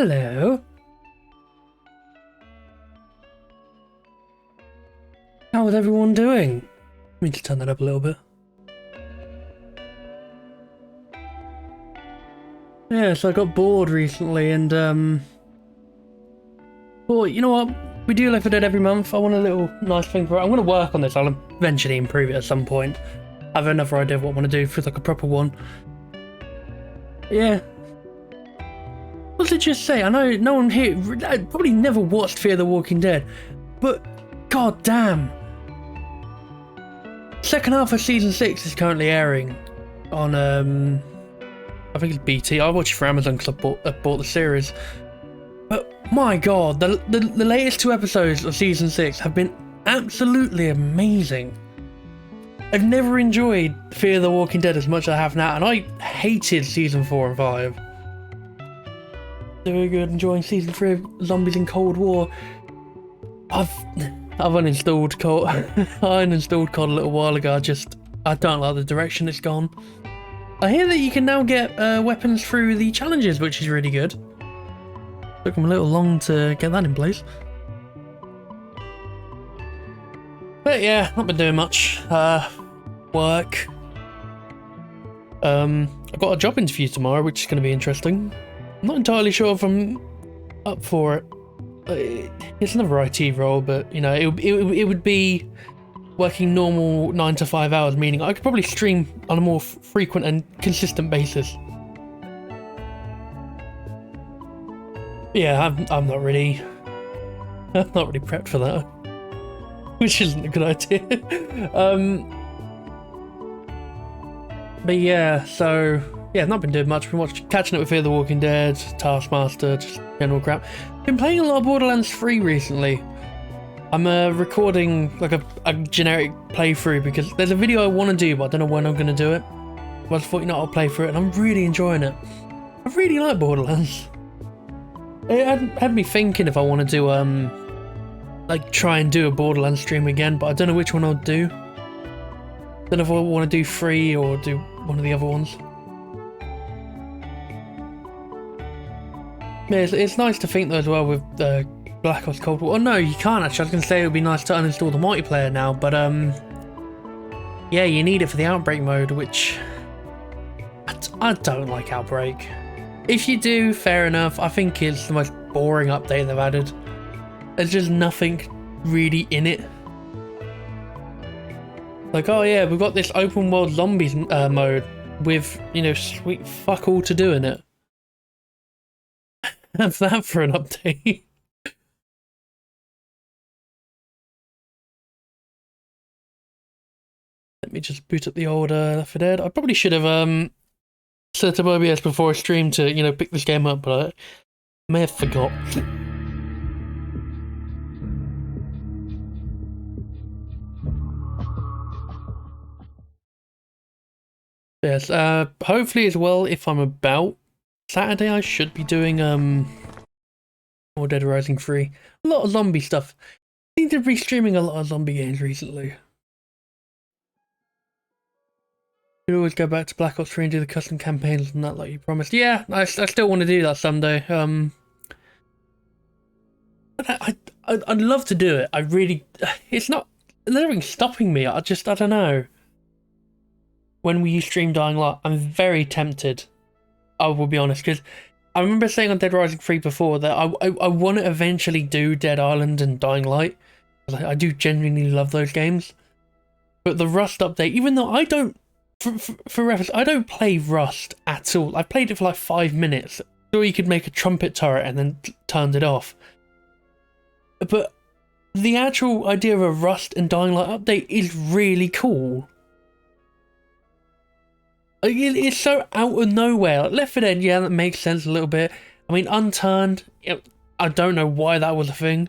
Hello. How is everyone doing? Let me just turn that up a little bit. Yeah, so I got bored recently and thought, you know what? We do Left 4 Dead every month. I want a little nice thing for it. I'm going to work on this. I'll eventually improve it at some point. I have another idea of what I want to do for like a proper one. Yeah. What did you say? I know no one here probably never watched Fear the Walking Dead, but god damn. Second half of season 6 is currently airing on I think it's BT. I watch it for Amazon because I bought the series. But my god, the latest 2 episodes of season 6 have been absolutely amazing. I've never enjoyed Fear the Walking Dead as much as I have now, and I hated season 4 and 5. Very good, enjoying season 3 of Zombies in Cold War. I've uninstalled COD. I uninstalled COD a little while ago. I don't like the direction it's gone. I hear that you can now get weapons through the challenges, which is really good. Took them a little long to get that in place. But yeah, not been doing much. Work. I've got a job interview tomorrow, which is going to be interesting. I'm not entirely sure if I'm up for it. It's another IT role, but you know, it would be working normal 9 to 5 hours, meaning I could probably stream on a more frequent and consistent basis. Yeah, I'm not really prepped for that, which isn't a good idea. But yeah, so yeah, I've not been doing much. Been catching up with Fear the Walking Dead, Taskmaster, just general crap. Been playing a lot of Borderlands 3 recently. I'm recording like a generic playthrough because there's a video I want to do, but I don't know when I'm going to do it. But I just thought, you know, I'll play through it, and I'm really enjoying it. I really like Borderlands. It had me thinking if I want to do like try and do a Borderlands stream again, but I don't know which one I'll do. Don't know if I want to do 3 or do one of the other ones. Yeah, it's nice to think though as well with Black Ops Cold War. Oh no, you can't actually. I was going to say it would be nice to uninstall the multiplayer now, but yeah, you need it for the Outbreak mode, which I don't like Outbreak. If you do, fair enough. I think it's the most boring update they've added. There's just nothing really in it. Like, oh yeah, we've got this open world zombies mode with, you know, sweet fuck all to do in it. Have that for an update. Let me just boot up the old Left 4 Dead. I probably should have set up OBS before I stream to, you know, pick this game up, but I may have forgot. Yes, hopefully as well, if I'm about Saturday, I should be doing more Dead Rising 3. A lot of zombie stuff. I seem to be streaming a lot of zombie games recently. You always go back to Black Ops 3 and do the custom campaigns and that like you promised. Yeah, I still want to do that someday. I'd love to do it. I really, it's not, there's nothing stopping me. I don't know. When we stream Dying Light, I'm very tempted. I will be honest, because I remember saying on Dead Rising 3 before that I want to eventually do Dead Island and Dying Light. I do genuinely love those games. But the Rust update, even though I don't, for reference, I don't play Rust at all. I played it for like 5 minutes. Sure, you could make a trumpet turret and then turned it off. But the actual idea of a Rust and Dying Light update is really cool. It's so out of nowhere. Like Left 4 Dead, yeah, that makes sense a little bit. I mean, Unturned, I don't know why that was a thing.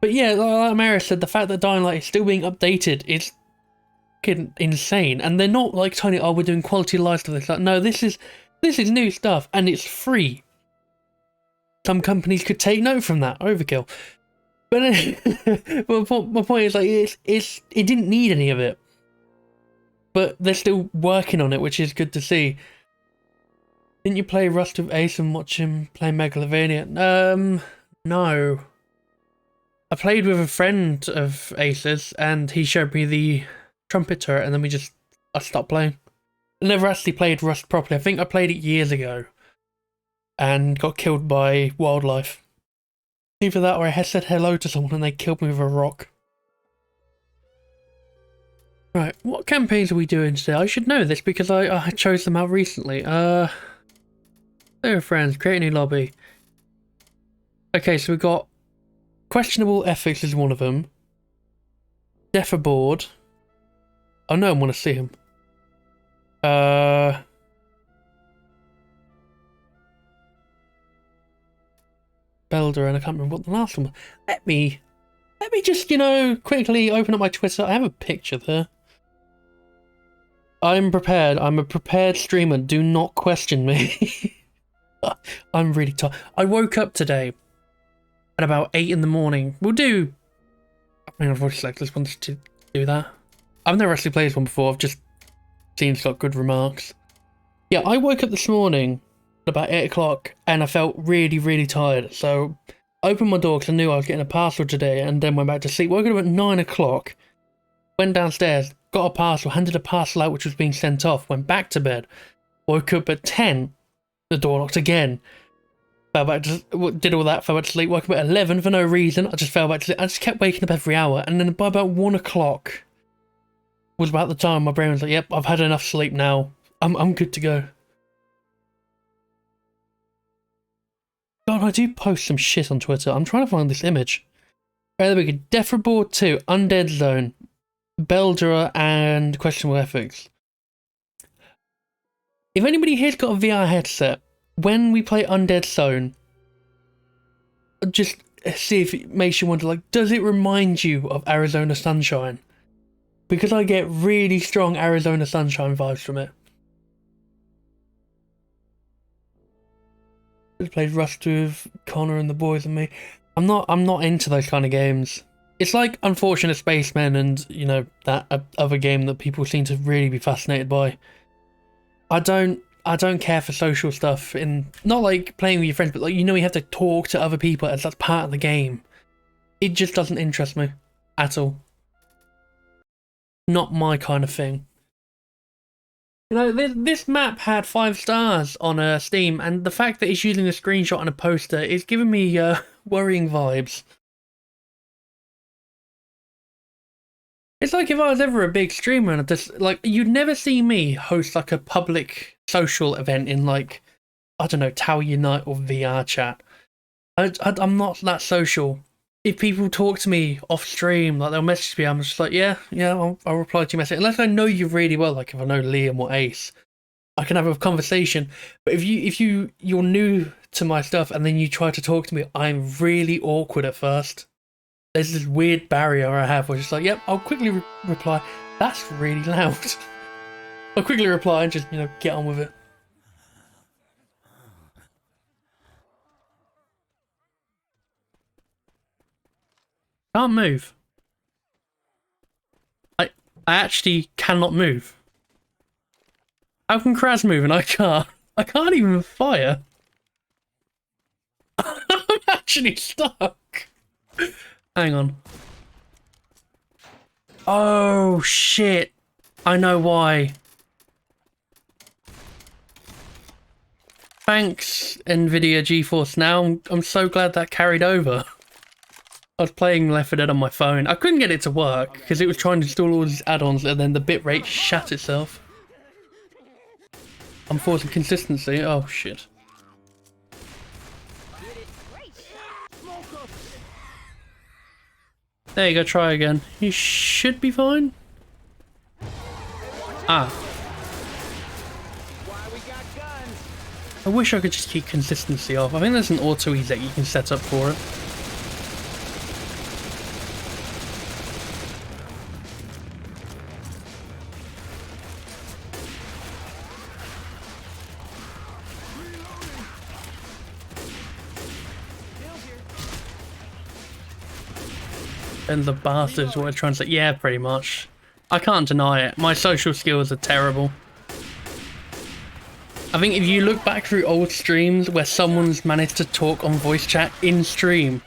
But yeah, like Mara said, the fact that Dying Light is still being updated is insane. And they're not like telling you, oh, we're doing quality of life stuff. It's like, no, this is new stuff and it's free. Some companies could take note from that. Overkill. But my point is, like, it didn't need any of it. But they're still working on it, which is good to see. Didn't you play Rust with Ace and watch him play Megalovania? No. I played with a friend of Ace's and he showed me the trumpet turret and then I stopped playing. I never actually played Rust properly. I think I played it years ago and got killed by wildlife. Either that or I had said hello to someone and they killed me with a rock. Right, what campaigns are we doing today? I should know this because I chose them out recently. There are friends, create a new lobby. Okay, so we've got questionable ethics is one of them. Death aboard. Oh no, I want to see him. Belder, and I can't remember what the last one was. Let me just, quickly open up my Twitter. I have a picture there. I'm prepared. I'm a prepared streamer. Do not question me. I'm really tired. I woke up today at about 8 in the morning. We'll do... I mean, I've already selected this one to do that. I've never actually played this one before. I've just seen it's got good remarks. Yeah, I woke up this morning at about 8 o'clock and I felt really, really tired. So I opened my door because I knew I was getting a parcel today and then went back to sleep. Woke up at 9 o'clock, went downstairs, got a parcel, handed a parcel out which was being sent off, went back to bed, woke up at 10, the door locked again, fell back to, did all that, fell back to sleep, woke up at 11 for no reason, I just fell back to sleep, I just kept waking up every hour, and then by about 1 o'clock was about the time my brain was like, yep, I've had enough sleep now, I'm good to go. God, I do post some shit on Twitter, I'm trying to find this image. Right, there we go, Death Aboard 2, Undead Zone, Beldra and Questionable Ethics. If anybody here's got a VR headset, when we play Undead Zone, just see if it makes you wonder, like, does it remind you of Arizona Sunshine? Because I get really strong Arizona Sunshine vibes from it. Just played Rust with Connor and the boys and me. I'm not into those kind of games. It's like Unfortunate Spacemen and, that other game that people seem to really be fascinated by. I don't care for social stuff, not like playing with your friends, but like, you have to talk to other people as that's part of the game. It just doesn't interest me at all. Not my kind of thing. This map had 5 stars on Steam, and the fact that it's using a screenshot and a poster is giving me worrying vibes. It's like if I was ever a big streamer and you'd never see me host like a public social event in like, I don't know, Tower Unite or VR chat. I'm not that social. If people talk to me off stream, like they'll message me, I'm just like, yeah, I'll reply to your message. Unless I know you really well, like if I know Liam or Ace, I can have a conversation. But if you're new to my stuff and then you try to talk to me, I'm really awkward at first. There's this weird barrier I have where it's just like, yep, I'll quickly reply. That's really loud. I'll quickly reply and just, get on with it. Can't move. I actually cannot move. How can Kraz move and I can't? I can't even fire. I'm actually stuck. Hang on. Oh, shit. I know why. Thanks, Nvidia GeForce Now. I'm so glad that carried over. I was playing Left 4 Dead on my phone. I couldn't get it to work because it was trying to install all these add-ons and then the bitrate shat itself. I'm forcing consistency. Oh, shit. There you go, try again. You should be fine. Ah. I wish I could just keep consistency off. I think there's an auto ease that you can set up for it. And the bastards want to translate. Yeah, pretty much. I can't deny it. My social skills are terrible. I think if you look back through old streams where someone's managed to talk on voice chat in stream,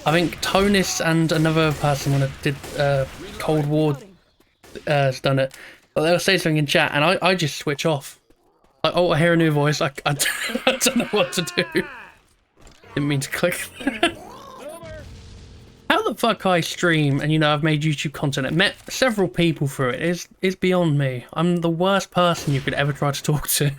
I think Tonis and another person when I did Cold War has done it. But they'll say something in chat and I just switch off. Like, oh, I hear a new voice. I don't know what to do. Didn't mean to click. How the fuck I stream and, you know, I've made YouTube content and met several people through it is beyond me. I'm the worst person you could ever try to talk to.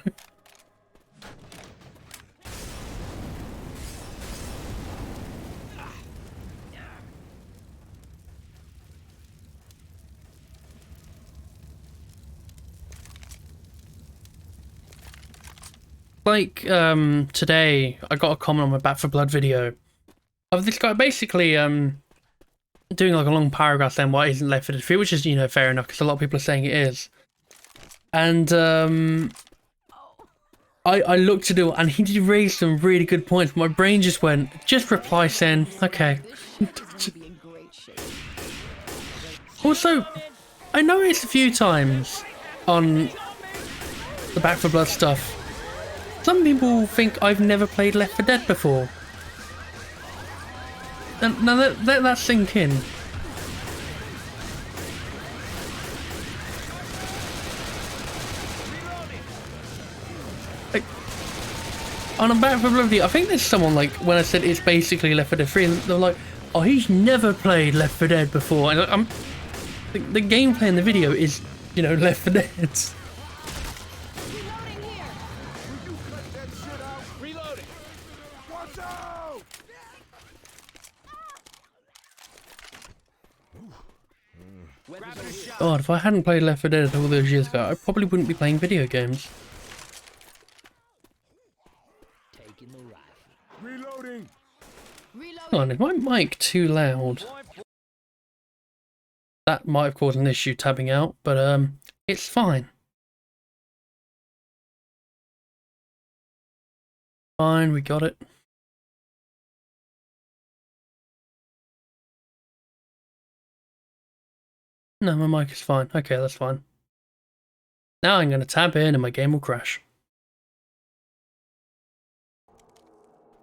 Like, today, I got a comment on my Back 4 Blood video of this guy basically, doing like a long paragraph saying why it isn't Left 4 Dead 3, which is, you know, fair enough, because a lot of people are saying it is. And, I looked to do it, and he did raise some really good points. My brain just went, just reply saying, okay. Also, I noticed a few times on the Back 4 Blood stuff, some people think I've never played Left 4 Dead before. Now let that sink in. Like, on a Back 4 Blood video, I think there's someone like, when I said it's basically Left 4 Dead 3, and they're like, oh, he's never played Left 4 Dead before. And the gameplay in the video is, you know, Left 4 Dead. God, if I hadn't played Left 4 Dead all those years ago, I probably wouldn't be playing video games. Reloading. Come on, is my mic too loud? That might have caused an issue tabbing out, but it's fine. Fine, we got it. No, my mic is fine. Okay, that's fine. Now I'm going to tab in and my game will crash.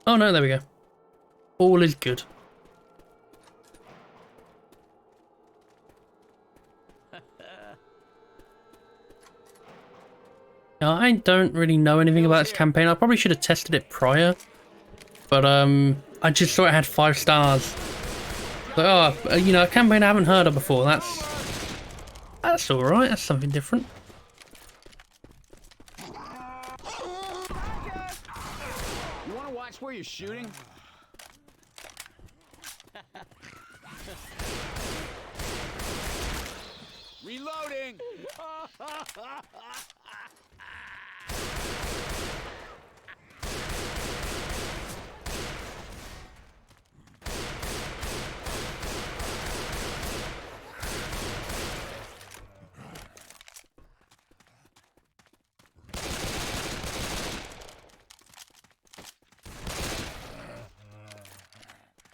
Oh no, there we go. All is good. Now, I don't really know anything about this campaign. I probably should have tested it prior. But I just saw it had 5 stars. Like, oh, you know, a campaign I haven't heard of before. That's alright, that's something different. You want to watch where you're shooting? Reloading!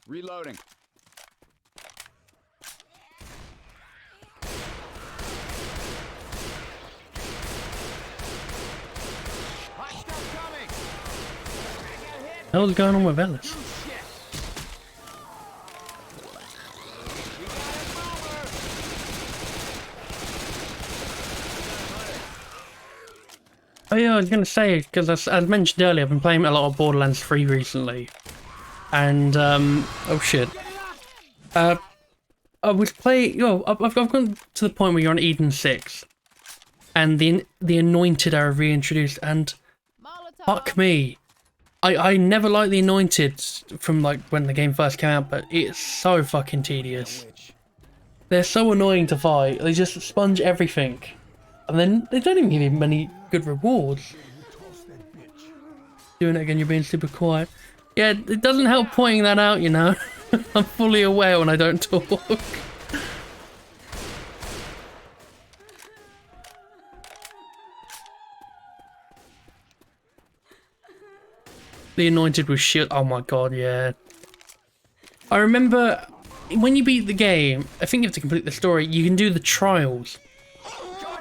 Reloading. Hot stuff coming. What's going on with Ellis? Oh yeah, I was going to say, because as mentioned earlier, I've been playing a lot of Borderlands 3 recently. And, oh shit. I was playing, you know, I've gone to the point where you're on Eden 6. And the Anointed are reintroduced, and fuck me. I never liked the Anointed from, like, when the game first came out, but it's so fucking tedious. They're so annoying to fight, they just sponge everything. And then they don't even give you many good rewards. Doing it again, you're being super quiet. Yeah, it doesn't help pointing that out, you know. I'm fully aware when I don't talk. The Anointed was shit. Oh my god, yeah. I remember when you beat the game, I think you have to complete the story, you can do the trials.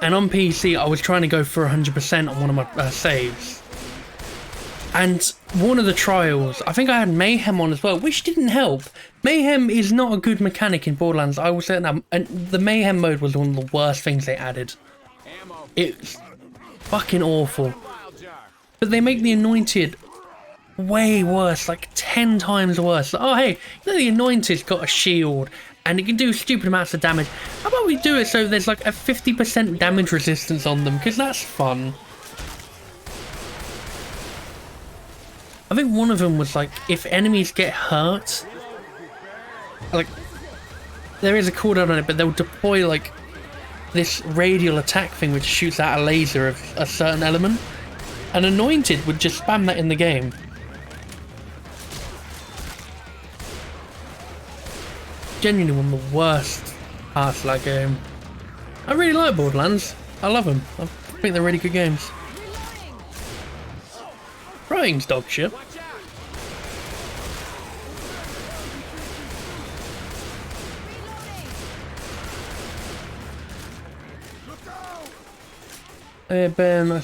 And on PC, I was trying to go for 100% on one of my saves. And one of the trials, I think I had Mayhem on as well, which didn't help. Mayhem is not a good mechanic in Borderlands, I will say that. And the Mayhem mode was one of the worst things they added. It's fucking awful. But they make the Anointed way worse, like 10 times worse. Like, oh hey, you know the Anointed's got a shield and it can do stupid amounts of damage. How about we do it so there's like a 50% damage resistance on them, because that's fun. I think one of them was like, if enemies get hurt, like, there is a cooldown on it, but they'll deploy like this radial attack thing which shoots out a laser of a certain element. And Anointed would just spam that in the game. Genuinely one of the worst parts of that game. I really like Borderlands. I love them. I think they're really good games. Writing's dog shit. Hey Ben,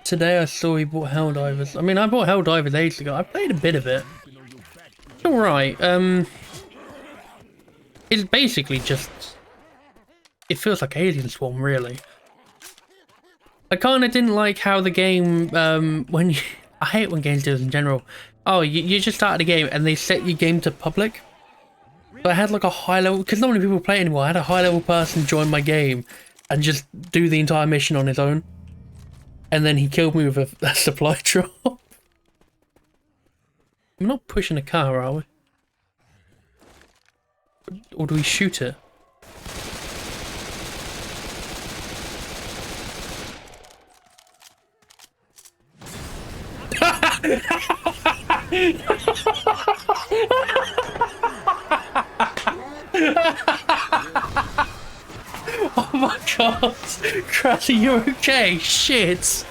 today I saw he bought Helldivers. I mean, I bought Helldivers ages ago. I played a bit of it. It's alright. It's basically just... It feels like Alien Swarm, really. I kind of didn't like how the game, when you... I hate when games do this in general. Oh, you just started a game and they set your game to public. But I had like a high level... Because not many people play anymore. I had a high level person join my game and just do the entire mission on his own. And then he killed me with a supply drop. We're not pushing a car, are we? Or do we shoot it? Oh my god! Krasy, you okay? Shit!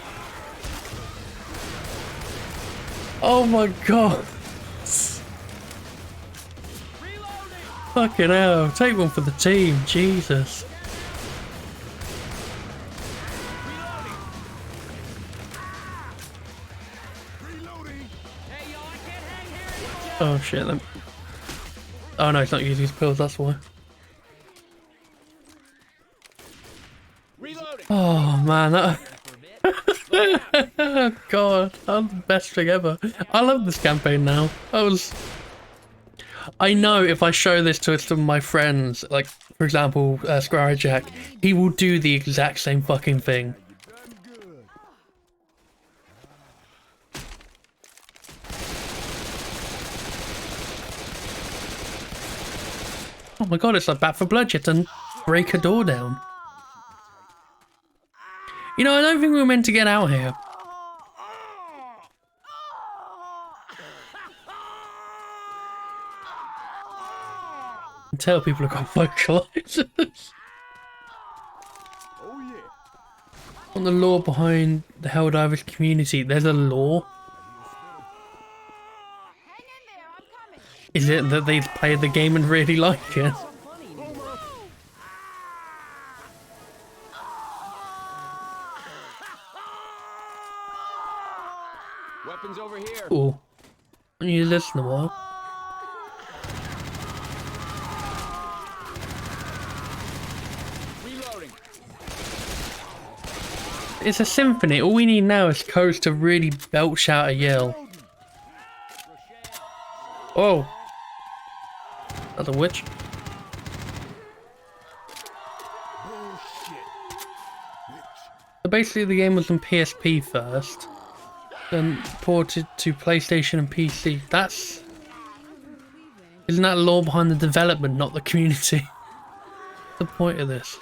Oh my god! Fucking hell, take one for the team, Jesus. Oh shit, oh no, it's not using his pills, that's why. Oh man, that... Oh god, that was the best thing ever. I love this campaign now. I know if I show this to some of my friends, like for example Squire Jack, he will do the exact same fucking thing. Oh my god, it's like Back 4 Blood, you have to break a door down. You know, I don't think we were meant to get out here. And tell people to go vocalize. On the lore behind the Helldivers community, there's a lore. Is it that they played the game and really like it? Weapons over here. Oh, I need to listen a while. Reloading. It's a symphony. All we need now is Coach to really belch out a yell. Oh, that's a witch. So basically, the game was on PSP first. Then ported to PlayStation and PC. Isn't that lore behind the development, not the community? What's the point of this?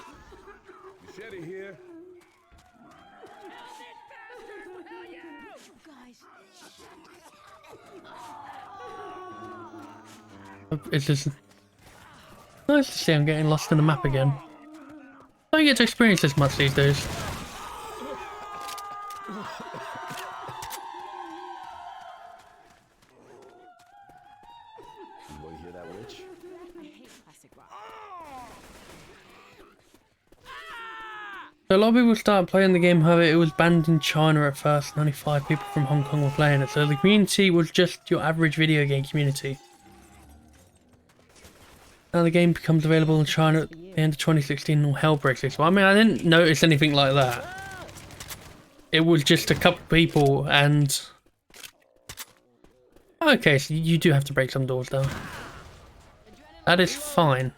It's just nice to see I'm getting lost in the map again. I don't get to experience this much these days. So a lot of people started playing the game, however it was banned in China at first and only 5 people from Hong Kong were playing it. So the community was just your average video game community. Now the game becomes available in China at the end of 2016 and all hell breaks loose. Well, I mean, I didn't notice anything like that. It was just a couple people and... Okay, so you do have to break some doors down. That is fine.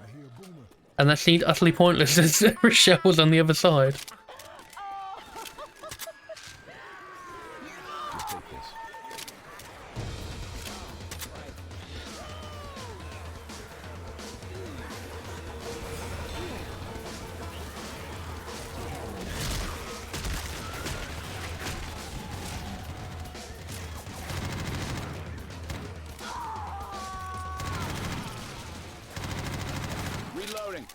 And that seemed utterly pointless as Rochelle was on the other side. Reloading.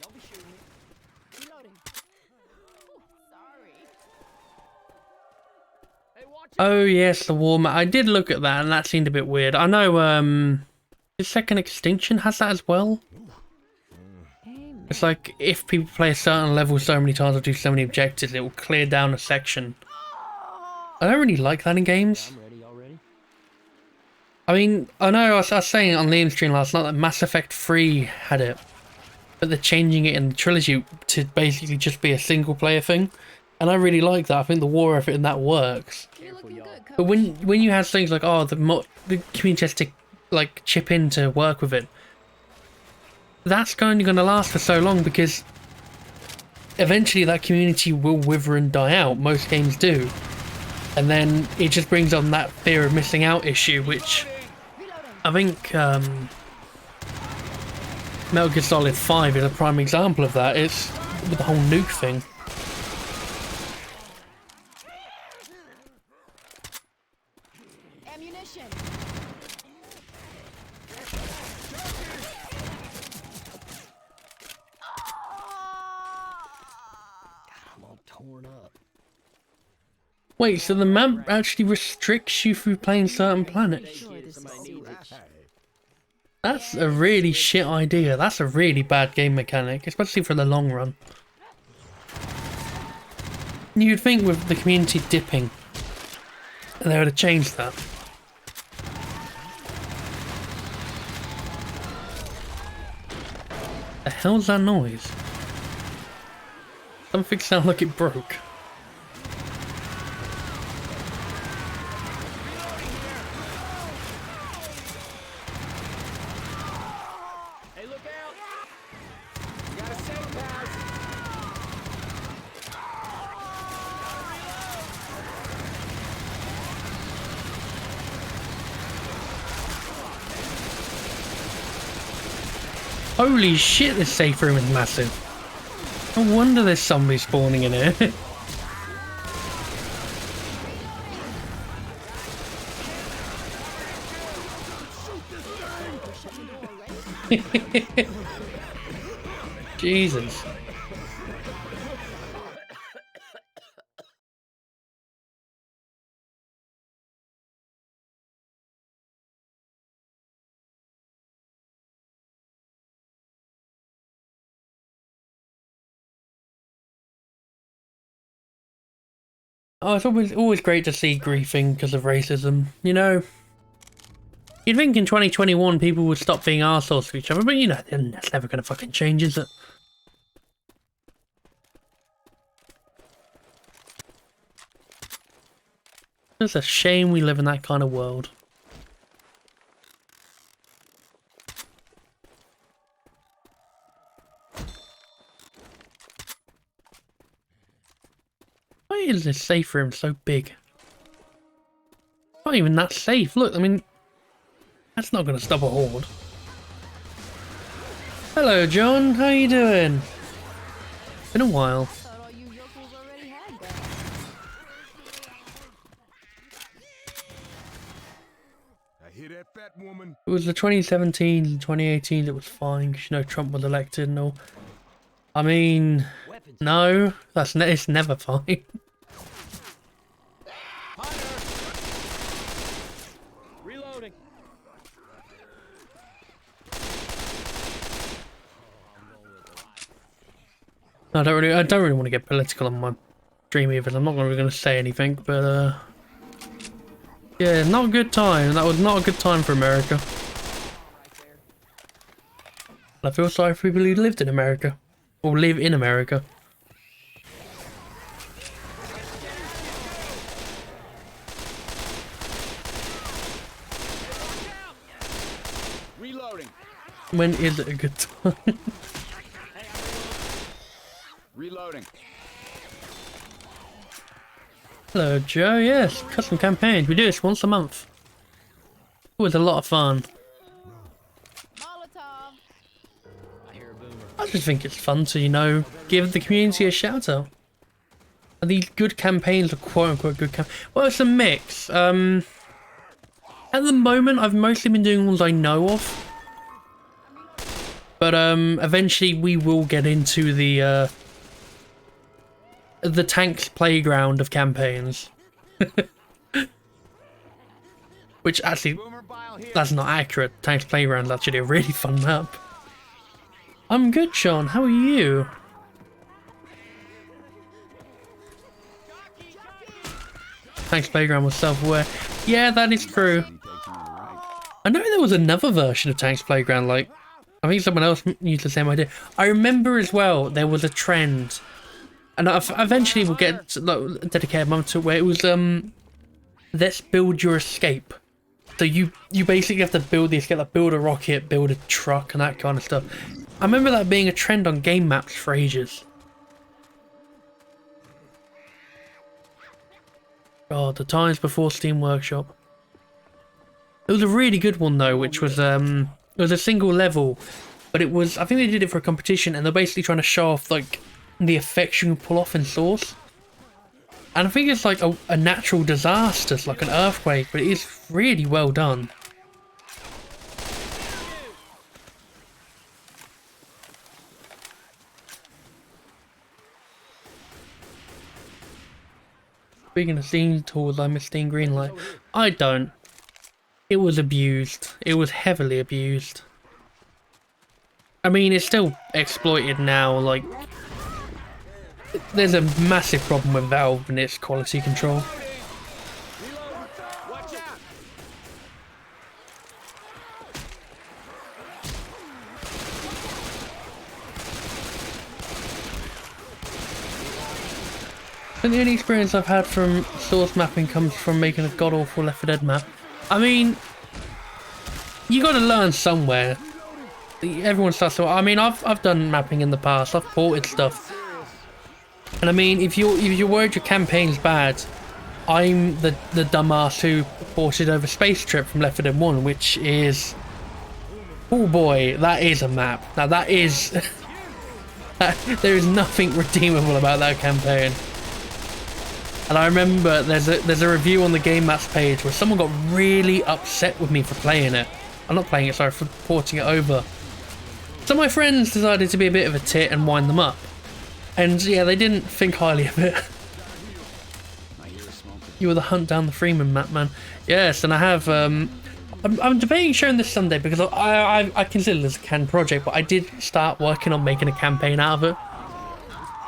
Don't be shooting me. Reloading. Sorry. Hey, watch it. Oh yes, the war map. I did look at that and that seemed a bit weird. I know the Second Extinction has that as well. It's like if people play a certain level so many times or do so many objectives, it will clear down a section. I don't really like that in games. I'm ready already. I mean, I know I was saying on Liam's stream last night that Mass Effect 3 had it, but they're changing it in the trilogy to basically just be a single player thing, and I really like that. I think the war effort in that works. But when you have things like, oh, the community has to like chip in to work with it, that's only going to last for so long because eventually that community will wither and die out. Most games do. And then it just brings on that fear of missing out issue, which I think Metal Gear Solid 5 is a prime example of that. It's with the whole nuke thing. Ammunition. I'm all torn up. Wait, so the map actually restricts you from playing certain planets? That's a really shit idea. That's a really bad game mechanic, especially for the long run. You'd think with the community dipping, they would have changed that. The hell's that noise? Something sounds like it broke. Hey, look out! You gotta save pass. Holy shit, this safe room is massive. No wonder there's zombies spawning in here. Jesus. Oh, it's always great to see griefing because of racism. You know, you'd think in 2021 people would stop being arseholes to each other, but you know, that's never gonna fucking change, is it? It's a shame we live in that kind of world. Why is this safe room so big? Not even that safe. Look, I mean, that's not going to stop a horde. Hello, John. How you doing? Been a while. Thought all you yokels already had that. I hear that fat woman. It was the 2017 and 2018 that was fine because, you know, Trump was elected and all. I mean, no, it's never fine. Reloading. I don't really want to get political on my stream either. I'm not really going to say anything, but yeah, not a good time. That was not a good time for America. I feel sorry for people who lived in America or live in America. Reloading. When is it a good time? Reloading. Hello, Joe. Yes, custom campaigns. We do this once a month. It was a lot of fun. Molotov. I hear a boomer. I just think it's fun to, you know, give the community a shout out. And these good campaigns are quote unquote good campaigns. Well, it's a mix. At the moment, I've mostly been doing ones I know of. But eventually we will get into the tanks playground of campaigns. Which actually, Boomer bile here. that's not accurate. Tanks playground is actually a really fun map. I'm good, Sean. How are you? Tanks playground was self-aware. Yeah, that is true. I know there was another version of Tanks Playground, like, I think someone else used the same idea. I remember as well, there was a trend, and eventually we'll get like, a dedicated moment to it, where it was, let's build your escape. So you basically have to build the escape, like build a rocket, build a truck, and that kind of stuff. I remember that being a trend on game maps for ages. God, the times before Steam Workshop. It was a really good one though, which was it was a single level, but it was, I think they did it for a competition, and they're basically trying to show off like the effects you can pull off in Source. And I think it's like a natural disaster, it's like an earthquake, but it is really well done. Speaking of Steam tools, I miss Steam Greenlight. I don't. It was abused. It was heavily abused. I mean, it's still exploited now, like... There's a massive problem with Valve and its quality control. Watch out. And the only experience I've had from source mapping comes from making a god-awful Left 4 Dead map. I mean, you gotta learn somewhere. Everyone starts to... I mean, I've done mapping in the past. I've ported stuff. And I mean, if you're worried your campaign's bad, I'm the dumbass who ported over Space Trip from Left 4 Dead 1, which is... Oh boy, that is a map. Now that is... there is nothing redeemable about that campaign. And I remember there's a review on the Game Maps page where someone got really upset with me for playing it. I'm not playing it, sorry, for porting it over. So my friends decided to be a bit of a tit and wind them up. And yeah, they didn't think highly of it. You were the Hunt Down the Freeman map, man. Yes, and I have... I'm debating sharing this Sunday because I consider this a canned project, but I did start working on making a campaign out of it.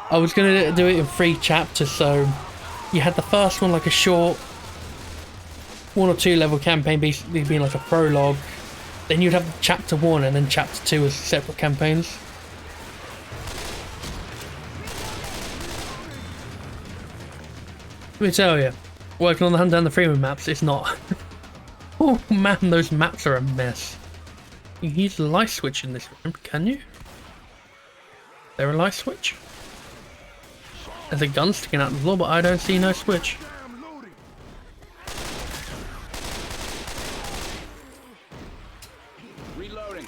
I was going to do it in 3 chapters, so... You had the first one like a short 1 or 2 level campaign, basically being like a prologue. Then you'd have chapter 1 and then chapter 2 as separate campaigns. Let me tell you, working on the Hunt Down the Freeman maps, it's not. Oh man, those maps are a mess. You can use the light switch in this room, can you? Is there a light switch? There's a gun sticking out the floor, but I don't see no switch. Reloading.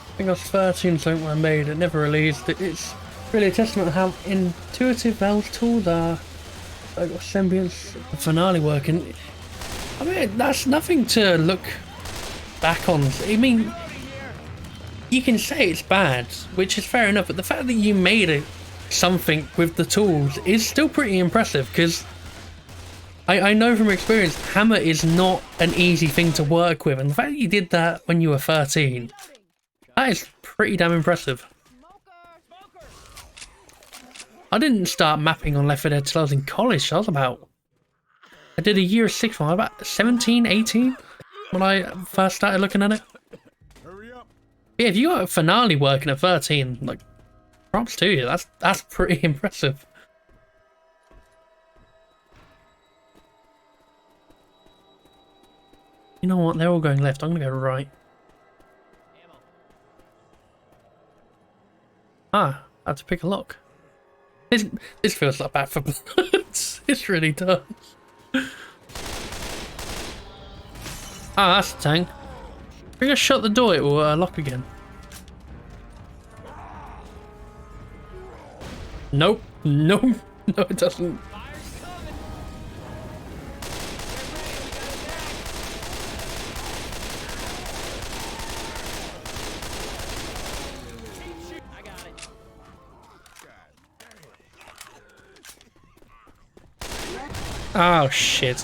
I think I was 13 something when I made it, never released it. It's really a testament to how intuitive Valve's tools are. Like got semblance of the finale working. I mean, that's nothing to look back on. I mean, you can say it's bad, which is fair enough, but the fact that you made it something with the tools is still pretty impressive, because I know from experience hammer is not an easy thing to work with, and the fact that you did that when you were 13, that is pretty damn impressive. I didn't start mapping on Left 4 Dead till I was in college. I did a year 6 one, about 17, 18 when I first started looking at it. Hurry up. Yeah, if you got a finale working at 13, like, props to you. That's pretty impressive. You know what? They're all going left. I'm gonna go right. Ah, I have to pick a lock. This feels like Back 4 Blood. It really does. Ah, that's the tank. If we just shut the door, it will lock again. Nope. Nope. No, it doesn't. Oh, shit.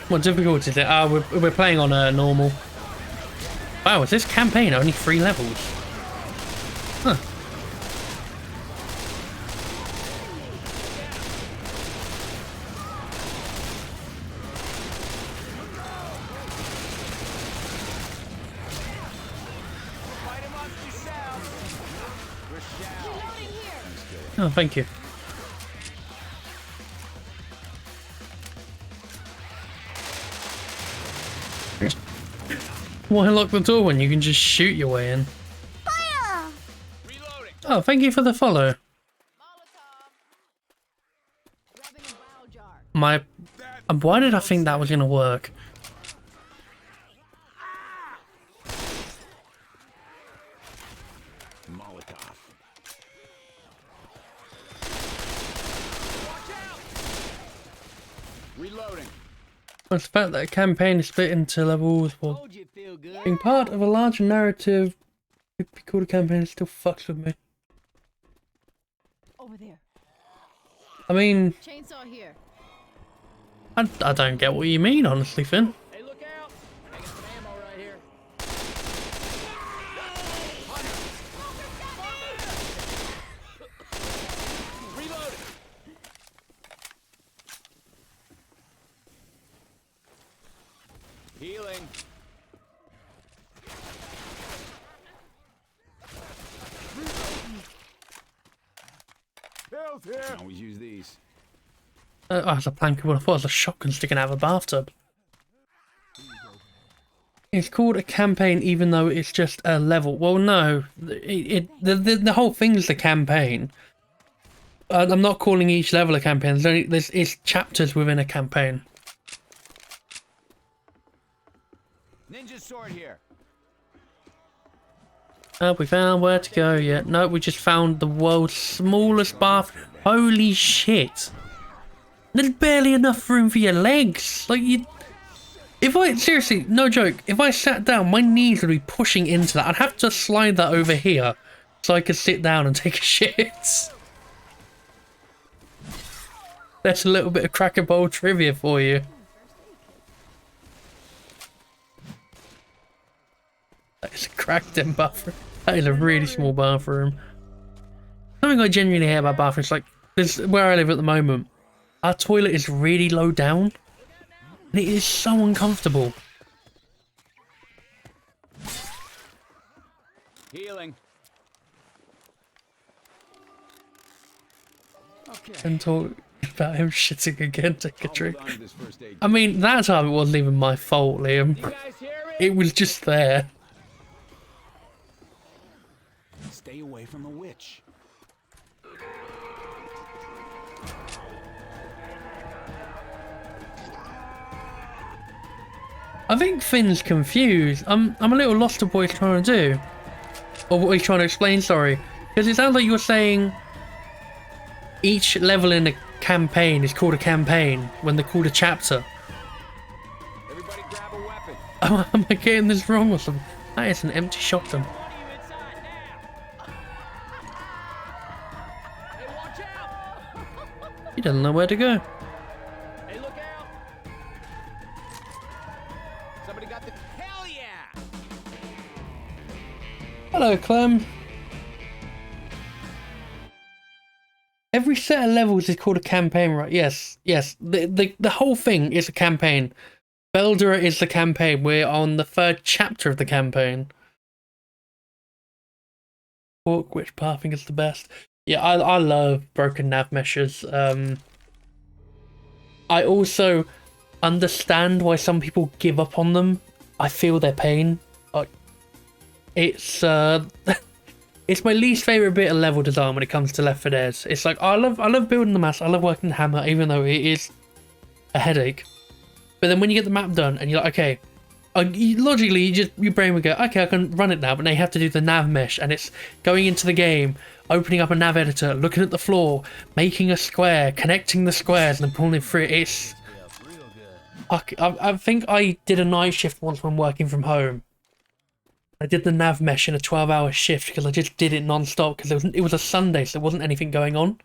What difficulty is it? We're playing on a normal. Wow, is this campaign only 3 levels? Huh. Oh, thank you. Why lock the door when you can just shoot your way in? Fire! Oh, thank you for the follow. Why did I think that was gonna work? Molotov. Reloading. I suspect that a campaign is split into levels while Told you it'd feel good. being part of a larger narrative. Could be called a campaign, it still fucks with me. Over there. I mean, Chainsaw here. I don't get what you mean, honestly, Finn. Hey, look out! I got some ammo right here. Reloading. Healing. Hell's here. Can always use these. Oh, it's a plank. Well, I thought it was a shotgun sticking out of a bathtub. It's called a campaign, even though it's just a level. Well, no, the whole thing's the campaign. I'm not calling each level a campaign. It's chapters within a campaign. Ninja sword here. We found where to go yet? No, we just found the world's smallest bath. Holy shit! There's barely enough room for your legs. Like you. If I seriously, no joke, if I sat down, my knees would be pushing into that. I'd have to slide that over here so I could sit down and take a shit. That's a little bit of Cracker Bowl trivia for you. That is a cracked in bathroom. That is a really small bathroom. Something I genuinely hate about bathrooms, like this, where I live at the moment, our toilet is really low down. And it is so uncomfortable. Healing. Okay. And talk about him shitting again, take a drink. Hold on to this first aid. I mean, that time it wasn't even my fault, Liam. You guys hear me? It was just there. Stay away from the witch. I think Finn's confused. I'm a little lost to what he's trying to do. Or what he's trying to explain, sorry. Because it sounds like you were saying each level in a campaign is called a campaign when they're called a chapter. Everybody grab a weapon. Am I getting this wrong or something? That is an empty shotgun. What are you inside now? Hey, watch out! He doesn't know where to go. Hey, look out! Somebody got the... Hell yeah! Hello, Clem. Every set of levels is called a campaign, right? Yes, yes. The whole thing is a campaign. Beldera is the campaign. We're on the 3rd chapter of the campaign. Which pathing is the best? Yeah, I love broken nav meshes. I also understand why some people give up on them. I feel their pain. It's it's my least favorite bit of level design when it comes to Left 4 Dead. It's like I love building the maps. I love working the hammer, even though it is a headache. But then when you get the map done and you're like, okay, logically, your brain would go, okay, I can run it now. But now you have to do the nav mesh, and it's going into the game, opening up a nav editor, looking at the floor, making a square, connecting the squares, and then pulling it through. It's I think I did a night shift once when working from home. I did the nav mesh in a 12-hour shift because I just did it non-stop because it was a Sunday, so there wasn't anything going on.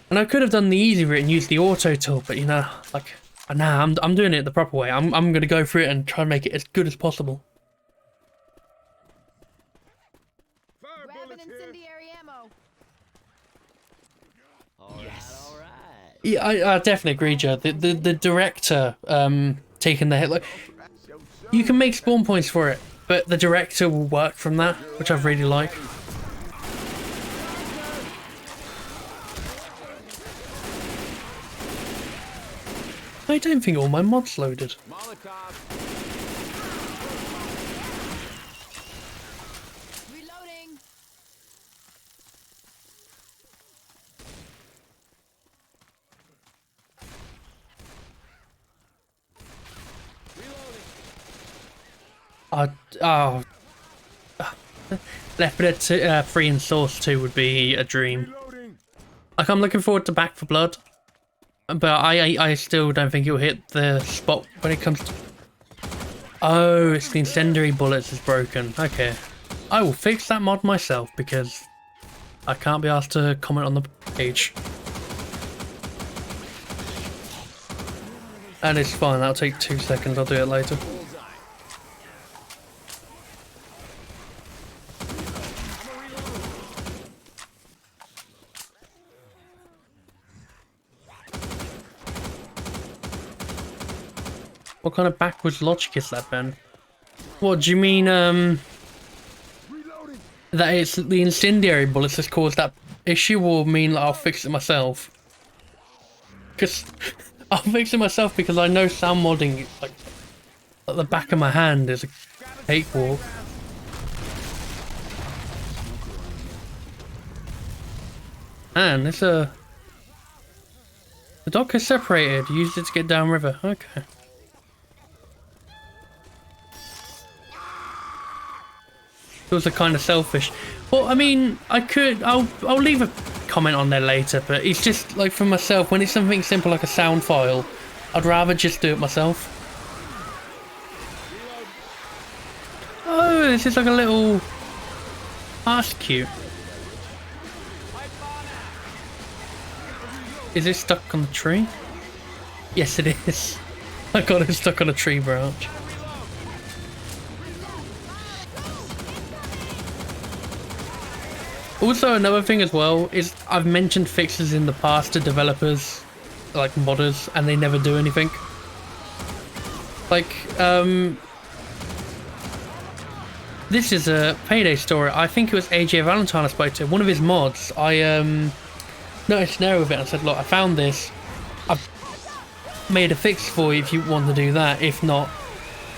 And I could have done the easy route and used the auto tool, but you know, like, nah, I'm doing it the proper way. I'm gonna go through it and try and make it as good as possible. Grab an incendiary ammo. Yes. All right. Yeah, I definitely agree, Joe. The director taking the hit, like, you can make spawn points for it, but the director will work from that, which I really like. I don't think all my mods loaded. Molotov. Reloading. Left 4 Dead 3 and Source 2 would be a dream. Like, I'm looking forward to Back 4 Blood, but I still don't think it'll hit the spot when it comes to... Oh, it's the incendiary bullets is broken. Okay. I will fix that mod myself because I can't be asked to comment on the page. And it's fine, that'll take 2 seconds, I'll do it later. What kind of backwards logic is that, Ben? What do you mean, that it's the incendiary bullets that's caused that issue, or mean that I'll fix it myself? Because I'll fix it myself because I know sound modding, like, at the back of my hand is a cakewalk. And it's a... The dock is separated, used it to get downriver, okay. Those are kind of selfish. Well, I mean, I'll leave a comment on there later, but it's just like for myself, when it's something simple like a sound file, I'd rather just do it myself. Oh, this is like a little... Oh, that's cute. Is it stuck on the tree? Yes, it is. I got it stuck on a tree branch. Also, another thing as well is I've mentioned fixes in the past to developers, like modders, and they never do anything. Like, this is a Payday story. I think it was AJ Valentine I spoke to. One of his mods, I noticed an error with it. I said, look, I found this. I've made a fix for you if you want to do that. If not,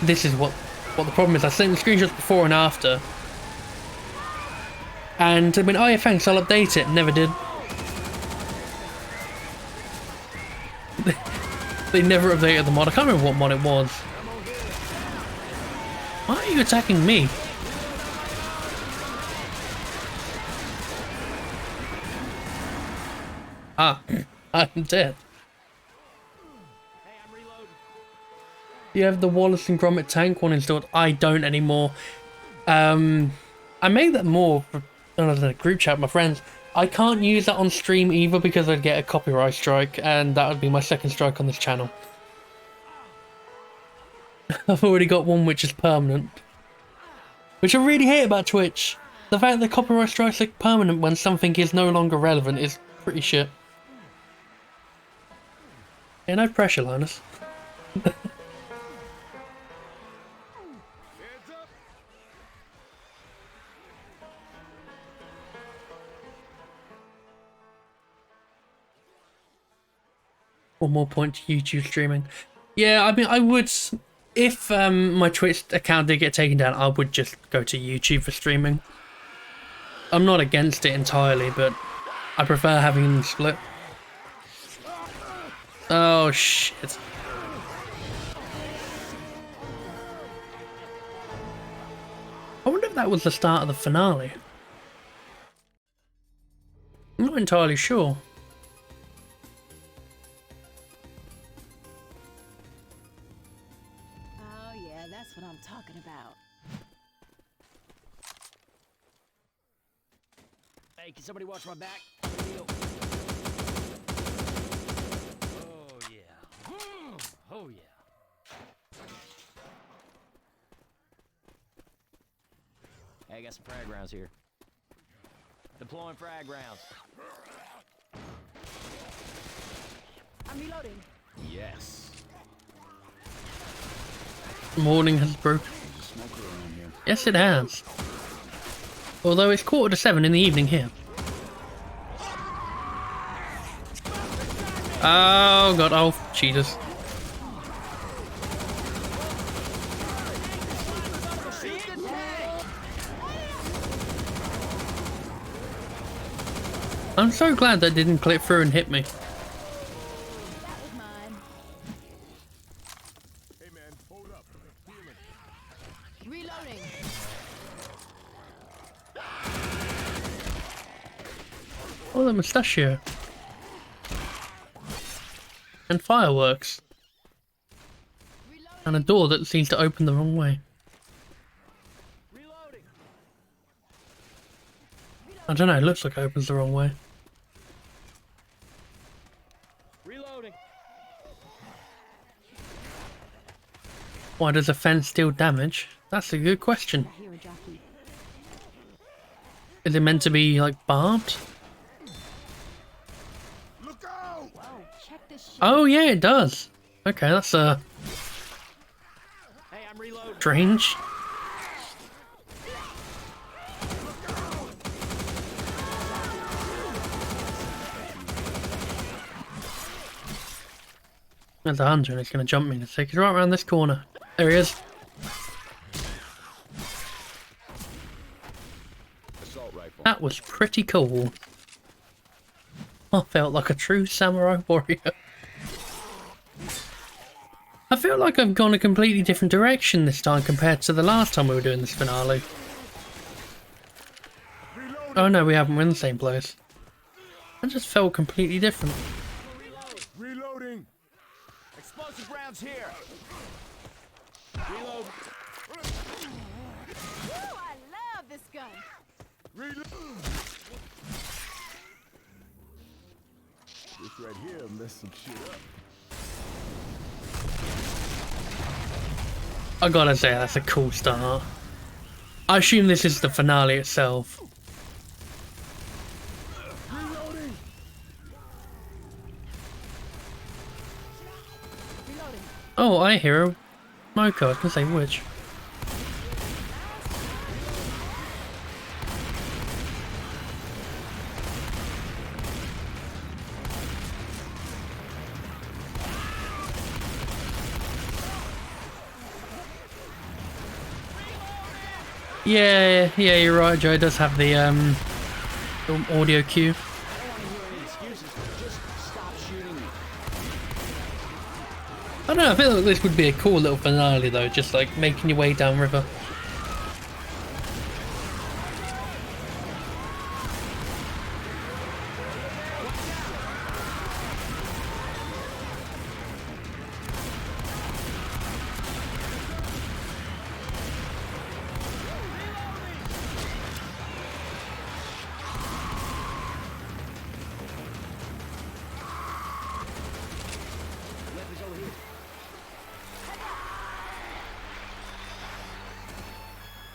this is what the problem is. I sent the screenshots before and after. And I went, oh yeah, thanks, I'll update it. Never did. They never updated the mod. I can't remember what mod it was. Why are you attacking me? Haha. I'm dead. Hey, I'm reloading. You have the Wallace and Gromit tank one installed? I don't anymore. I made that more for another group chat with my friends. I can't use that on stream either because I'd get a copyright strike, and that would be my second strike on this channel. I've already got one which is permanent. Which I really hate about Twitch. The fact that copyright strikes are permanent when something is no longer relevant is pretty shit. Yeah, no pressure, Linus. Heads up. 1 more point to YouTube streaming. Yeah, I mean, I would, if my Twitch account did get taken down, I would just go to YouTube for streaming. I'm not against it entirely, but I prefer having them split. Oh shit. I wonder if that was the start of the finale. I'm not entirely sure. Oh yeah, that's what I'm talking about. Hey, can somebody watch my back? Oh, yeah. Oh, yeah. Hey, I got some frag rounds here. Deploying frag rounds. I'm reloading. Yes. Morning has broken. Yes, it has. Although it's 7:15 in the evening here. Oh god, oh Jesus. I'm so glad that didn't clip through and hit me. That was mine. Hey man, hold up. Healing. Reloading. Oh, the mustachio. And fireworks. And a door that seems to open the wrong way. Reloading. I don't know, it looks like it opens the wrong way. Reloading. Why does a fence deal damage? That's a good question. I hear a jockey. Is it meant to be like barbed? Look out! Whoa, check this shit. Oh yeah, it does. Okay, that's Hey, I'm reloading. strange. There's a hunter and it's going to jump me in a sec. He's right around this corner. There he is. Assault rifle. That was pretty cool. I felt like a true samurai warrior. I feel like I've gone a completely different direction this time compared to the last time we were doing this finale. Oh no, we haven't. We're in the same place. I just felt completely different. Reloading. Explosive rounds here. Reload. Woo, I love this gun. Reload. This right here messed some shit up. I gotta say, that's a cool start. I assume this is the finale itself. Reloading. Reloading. Oh, I hear a Moko. I was gonna say which. Yeah, you're right, Joe. It does have the audio cue. I don't want to hear any excuses. Just stop shooting me. I don't know, I feel like this would be a cool little finale though, just like making your way down river.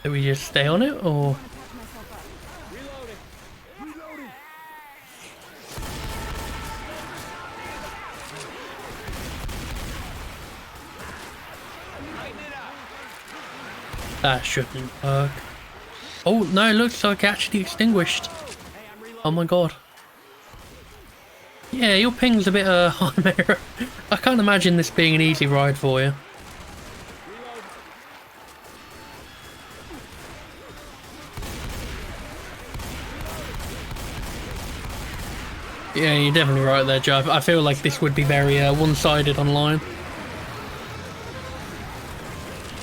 Do we just stay on it, or? Patch myself up. Reloading. Reloading. Lighten it up. That shouldn't work. Oh no, it looks like it actually extinguished. Hey, I'm reloading. Oh my god. Yeah, your ping's a bit high, Mira. I can't imagine this being an easy ride for you. Reload. Yeah, you're definitely right there, Joe. I feel like this would be very one-sided online.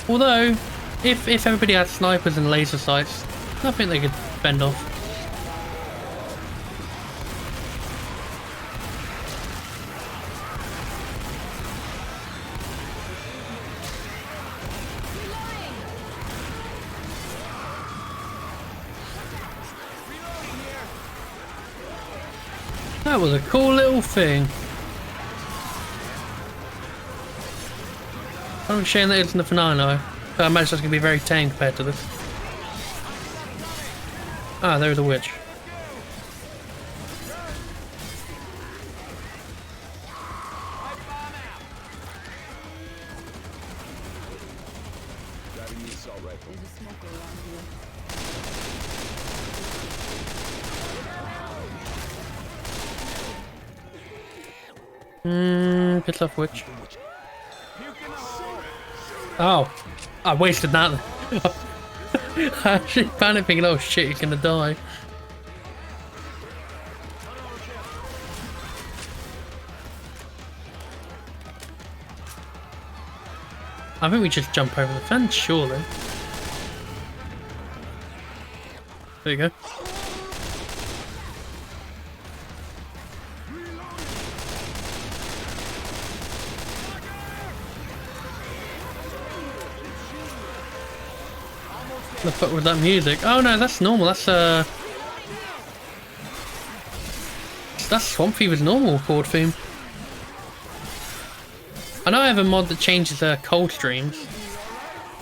Although, if everybody had snipers and laser sights, I think they could fend off. That was a cool little thing. I'm shame that it's in the finale. But I imagine that's going to be very tame compared to this. Ah, there's a witch. Grabbing the assault rifle. There's a smoker around here. Piss off witch. Oh, I wasted that. I actually panicked thinking, oh shit, he's gonna die. I think we just jump over the fence, surely. There you go. The fuck with that music? Oh no, that's normal. That's Swamp Fever's normal chord theme. I know I have a mod that changes cold streams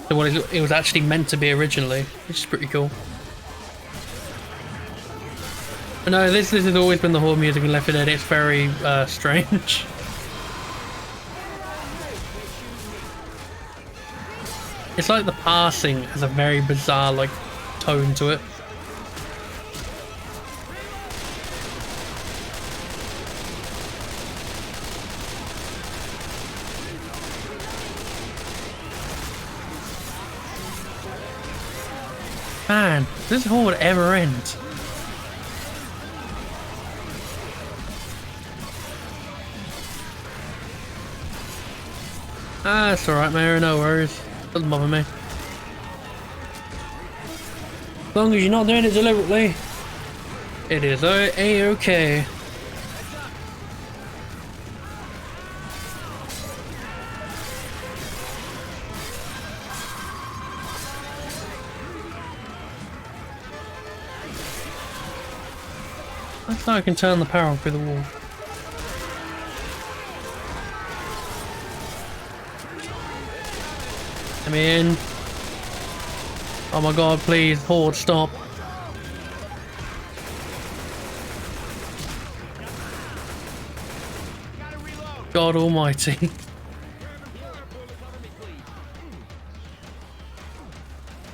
to what it was actually meant to be originally, which is pretty cool. But no, this has always been the horde music in Left 4 Dead. It's very strange. It's like the passing has a very bizarre like tone to it. Man, does this horde ever end? Ah, it's alright, Mary, no worries. Doesn't bother me. As long as you're not doing it deliberately, it is A-okay. I thought I can turn the power on through the wall. I'm in. Oh my god, please, horde, stop. God almighty.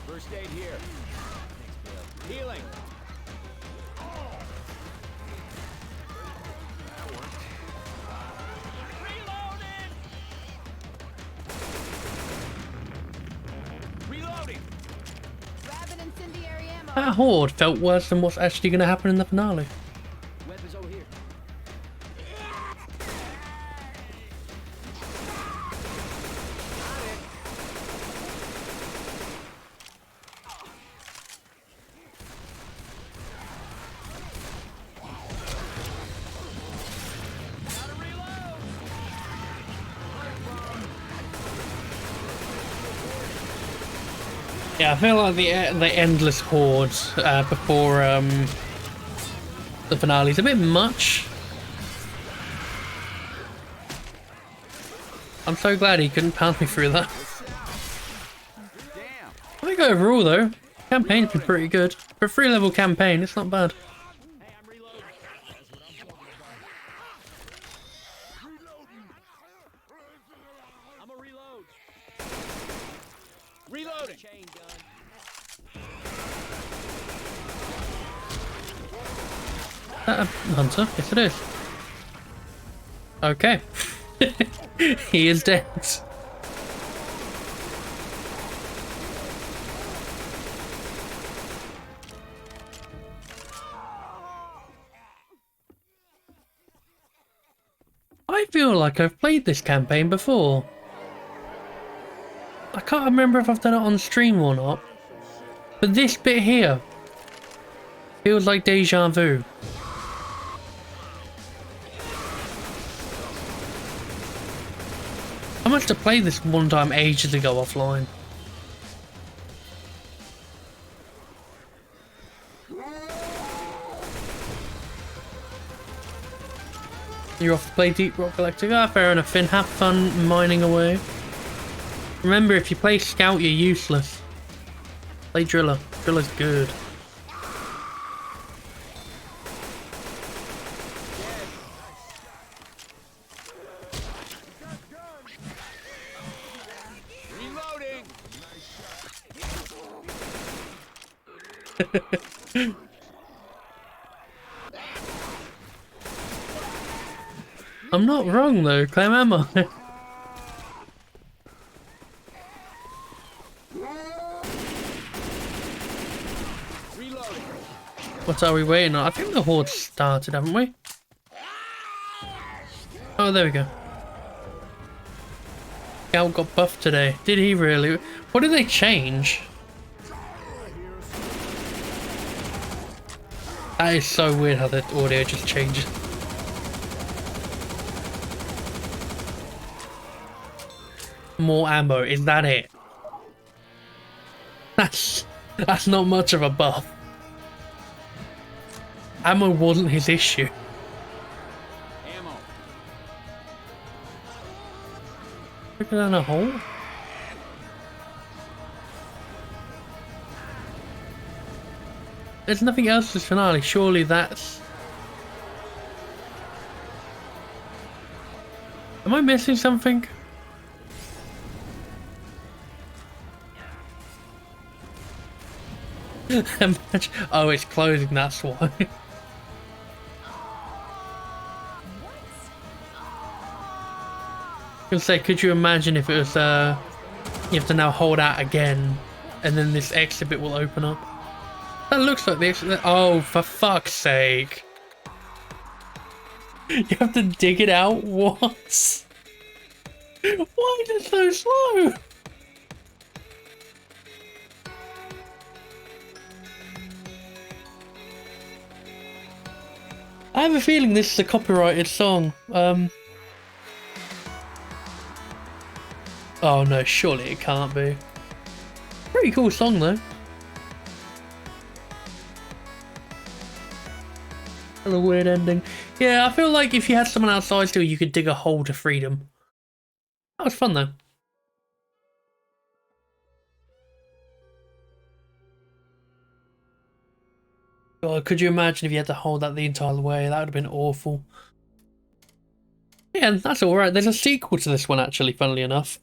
First aid here. Healing. Reloading. Grab an incendiary ammo. That horde felt worse than what's actually going to happen in the finale. Weapons over here. Yeah, I feel like the endless horde before the finale is a bit much. I'm so glad he couldn't pound me through that. Damn. I think think overall though, campaign's been pretty good. For a 3-level campaign, it's not bad. Hey, I'm reloading. That's what I'm talking about. I'm a reload. Reloading. Chain gun. Hunter? Yes it is. Okay. He is dead. I feel like I've played this campaign before. I can't remember if I've done it on stream or not. But this bit here feels like deja vu. I must have played this one time ages ago offline. You're off to play Deep Rock Galactic. Ah, fair enough, Finn. Have fun mining away. Remember, if you play Scout, you're useless. Play Driller. Driller's good. Reloading. I'm not wrong though, Clem, am I? Reloading. What are we waiting on? I think the horde started, haven't we? Oh, there we go. Scout got buffed today. Did he really? What did they change? That is so weird how the audio just changes. More ammo, is that it? That's not much of a buff. Ammo wasn't his issue. Ammo. Look down a hole. There's nothing else this finale, surely that's... Am I missing something? Imagine... Oh, it's closing, that's why. I was gonna say, could you imagine if it was, you have to now hold out again, and then this exit bit will open up? That looks like the exit. Oh, for fuck's sake. You have to dig it out once. Why is it so slow? I have a feeling this is a copyrighted song. Oh no, surely it can't be. Pretty cool song though. A weird ending. Yeah, I feel like if you had someone outside still, you could dig a hole to freedom. That was fun though. God, could you imagine if you had to hold that the entire way? That would have been awful. Yeah, that's alright. There's a sequel to this one actually, funnily enough.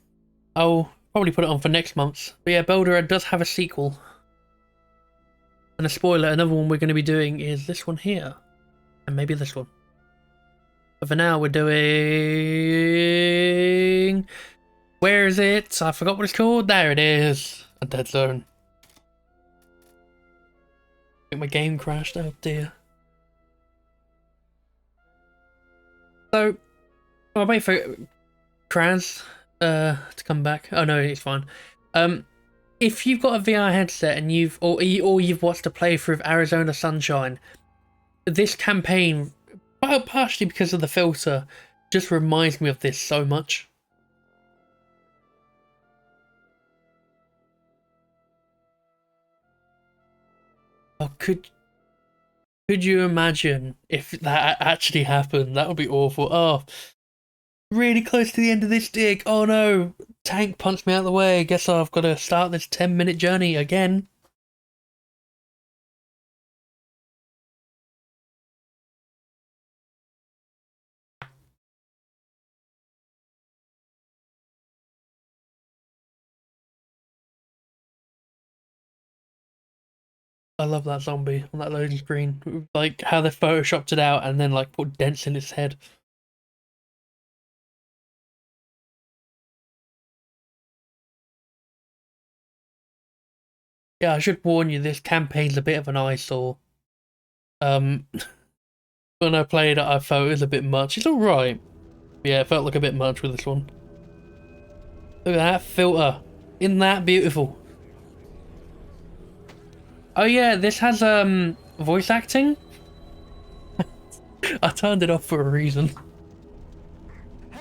I'll probably put it on for next month. But yeah, Beldera does have a sequel. And a spoiler, another one we're going to be doing is this one here. And maybe this one. But for now, we're doing... Where is it? I forgot what it's called. There it is. A dead zone. I think my game crashed. Oh dear. So, I'll wait for Kraz to come back. Oh no, it's fine. If you've got a VR headset and you've watched a playthrough of Arizona Sunshine, this campaign, partially because of the filter, just reminds me of this so much. Oh, could you imagine if that actually happened? That would be awful. Oh, Really close to the end of this dig. Oh no. Tank punched me out of the way. Guess I've got to start this 10-minute journey again. I love that zombie on that loading screen. Like how they photoshopped it out and then like put dents in its head. Yeah, I should warn you, this campaign's a bit of an eyesore. When I played it, I felt it was a bit much. It's alright. Yeah, it felt like a bit much with this one. Look at that filter. Isn't that beautiful? Oh yeah, this has voice acting. I turned it off for a reason. Hey!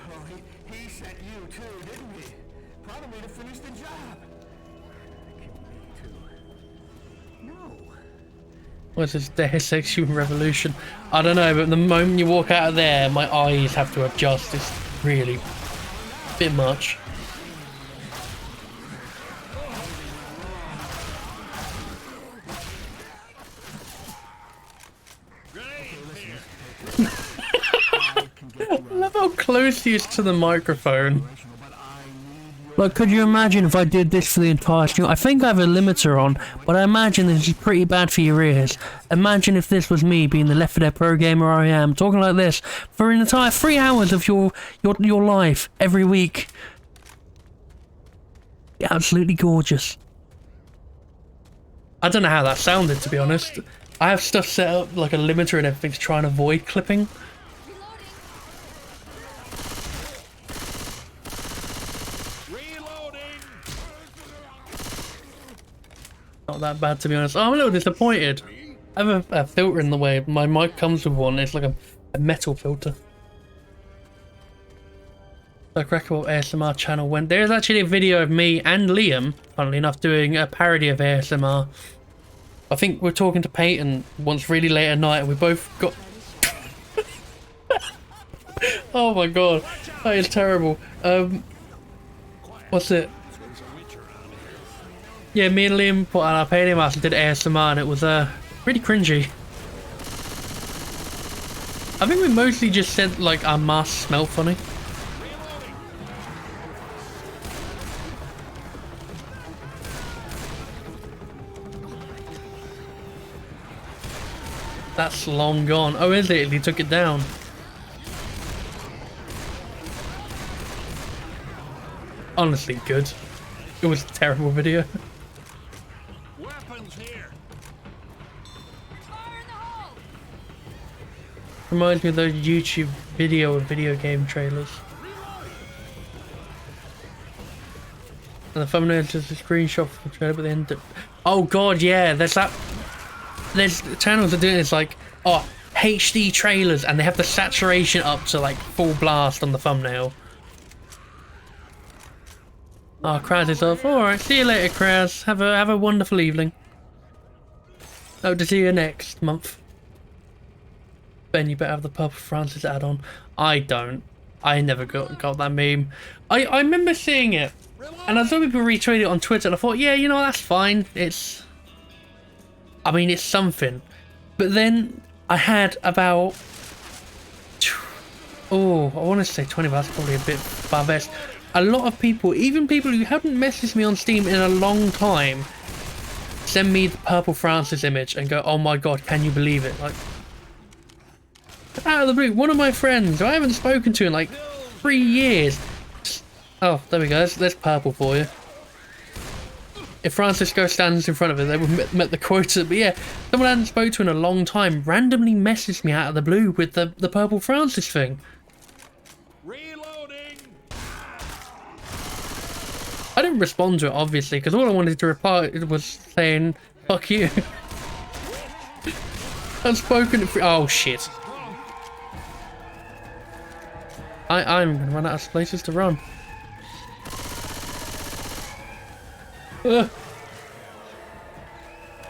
Oh, he sent you too, didn't he? Probably to finish the job. Killed me too. No. What's this dehisexual revolution? I don't know, but the moment you walk out of there, my eyes have to adjust. It's really a bit much. I love how close he is to the microphone. Like, could you imagine if I did this for the entire stream? I think I have a limiter on, but I imagine this is pretty bad for your ears. Imagine if this was me being the Left 4 Dead pro gamer I am, talking like this for an entire 3 hours of your life every week. Absolutely gorgeous. I don't know how that sounded, to be honest. I have stuff set up like a limiter and everything to try and avoid clipping. Not that bad, to be honest. Oh, I'm a little disappointed. I have a filter in the way. My mic comes with one. It's like a metal filter. The Crackable ASMR channel went. There's actually a video of me and Liam, funnily enough, doing a parody of ASMR. I think we're talking to Peyton once really late at night and we both got... Oh my god. That is terrible. What's it? Yeah, me and Liam put on our painting mask and did ASMR and it was pretty cringy. I think we mostly just said like our masks smell funny. That's long gone. Oh, is it? He took it down. Honestly, good. It was a terrible video. Weapons here. Fire in the hole! Reminds me of those YouTube video game trailers. And the thumbnail is just a screenshot from the trailer, but then oh god, yeah, there's channels that do this like, oh, HD trailers, and they have the saturation up to like full blast on the thumbnail. Oh, Kraz is off. Alright, see you later, Kraz. Have a wonderful evening. Hope to see you next month. Ben, you better have the Purple Francis add-on. I don't. I never got that meme. I remember seeing it, and I saw people retweet it on Twitter, and I thought, yeah, you know, that's fine. I mean, it's something. But then I had about... Oh, I want to say 20, but that's probably a bit far-fetched. A lot of people, even people who haven't messaged me on Steam in a long time, send me the Purple Francis image and go, oh my god, can you believe it? Like, out of the blue, one of my friends who I haven't spoken to in like 3 years. Oh, there we go, there's purple for you. If Francisco stands in front of it, they would have met the quota. But yeah, someone I hadn't spoken to in a long time randomly messaged me out of the blue with the Purple Francis thing. I didn't respond to it, obviously, because all I wanted to reply was saying, fuck you. Unspoken. Oh, shit. I'm going to run out of places to run.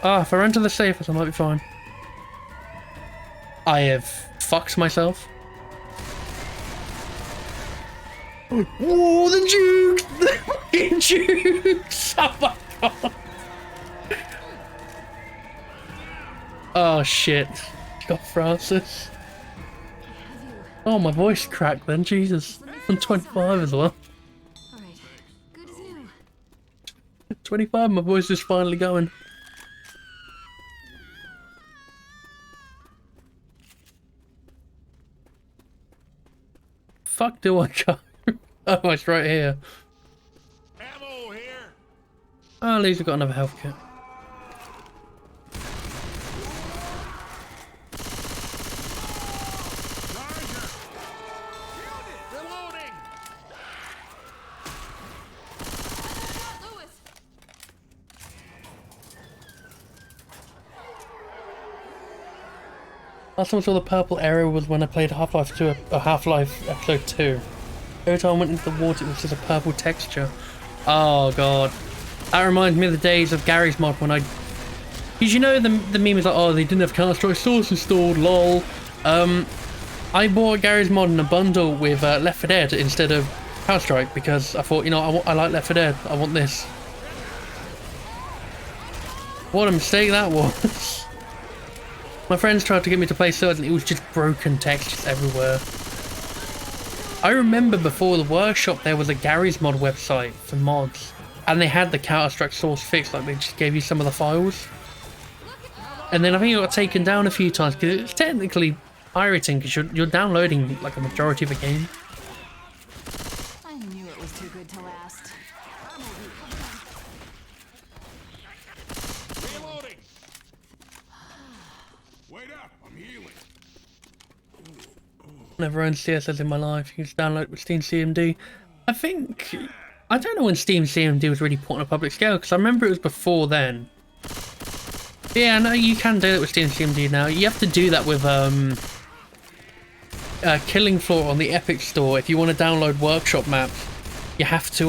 Ah, if I run to the safest, I might be fine. I have fucked myself. Whoa, the jukes! The fucking jukes! Oh my god! Oh shit. Got Francis. Oh, my voice cracked then, Jesus. I'm 25 as well. Alright. Good as new. 25, my voice is finally going. Fuck do I go? Oh, it's right here. Ammo here. Oh, at least we've got another health kit. Reloading. Lewis! Last time I saw the purple area was when I played Half-Life 2, Half-Life Episode 2. Every time I went into the water, it was just a purple texture. Oh god. That reminds me of the days of Gary's mod when I... Because you know the meme is like, oh, they didn't have Counter-Strike Source installed, lol. I bought Gary's mod in a bundle with Left 4 Dead instead of Counter-Strike because I thought, you know, I like Left 4 Dead, I want this. What a mistake that was. My friends tried to get me to play Surge and it was just broken textures everywhere. I remember before the workshop there was a Gary's mod website for mods and they had the Counter-Strike source fixed, like they just gave you some of the files. And then I think it got taken down a few times because it's technically pirating because you're downloading like a majority of the game. I knew it was too good to last. Reloading. Wait up. I'm healing. Never owned CSS in my life. You just download it with Steam CMD. I don't know when Steam CMD was really put on a public scale because I remember it was before then. Yeah, no, you can do it with Steam CMD now. You have to do that with Killing Floor on the Epic Store. If you want to download workshop maps, you have to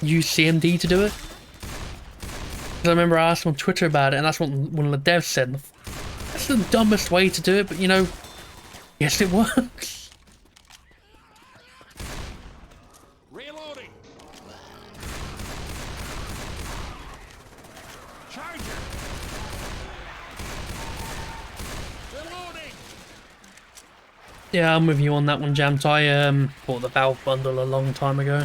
use CMD to do it. Because I remember I asked on Twitter about it, and that's what one of the devs said. That's the dumbest way to do it, but you know, yes, it works. Reloading. Charger. Reloading. Yeah, I'm with you on that one, Jamt. I bought the Valve bundle a long time ago.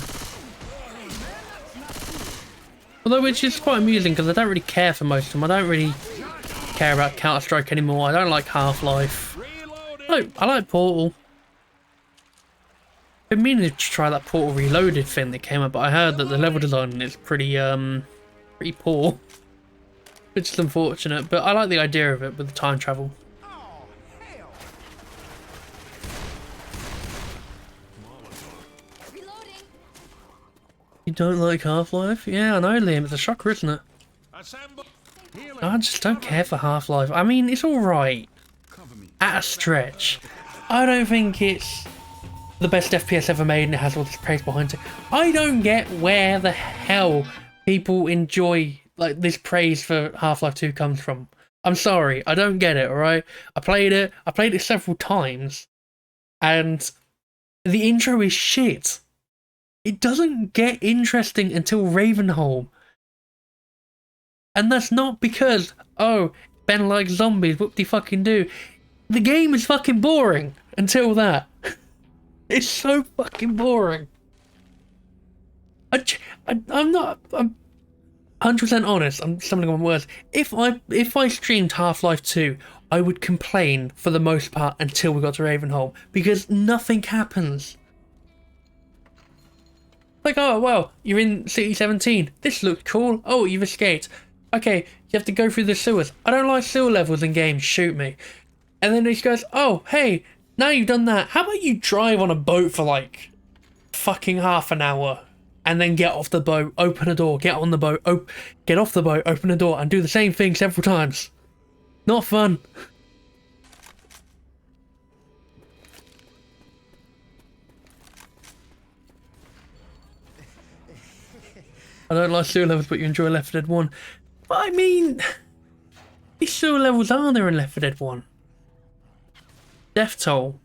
Although, which is quite amusing because I don't really care for most of them. I don't really care about Counter-Strike anymore. I don't like Half-Life. Reloading. I like Portal. Been meaning to try that Portal Reloaded thing that came up, but I heard that the level design is pretty poor. Which is unfortunate, but I like the idea of it with the time travel. Oh, hell. Reloading! You don't like Half-Life? Yeah, I know, Liam. It's a shocker, isn't it? Assemble. Healing. I just don't care for Half-Life. I mean, it's alright. At a stretch. I don't think it's the best FPS ever made and it has all this praise behind it. I don't get where the hell people enjoy like this praise for Half-Life 2 comes from. I'm sorry, I don't get it, alright? I played it several times, and the intro is shit. It doesn't get interesting until Ravenholm. And that's not because, oh, Ben likes zombies, whoop-de-fucking-do. The game is fucking boring until that. It's so fucking boring. I'm 100% honest. I'm stumbling on words. If I streamed Half-Life 2, I would complain for the most part until we got to Ravenholm because nothing happens. Like, oh well, you're in City 17. This looks cool. Oh, you've escaped. Okay, you have to go through the sewers. I don't like sewer levels in games. Shoot me. And then he goes, oh, hey, now you've done that. How about you drive on a boat for like fucking half an hour and then get off the boat, open a door, get on the boat, get off the boat, open a door and do the same thing several times. Not fun. I don't like sewer levels, but you enjoy Left 4 Dead 1. But I mean, these sewer levels are there in Left 4 Dead 1. Death toll.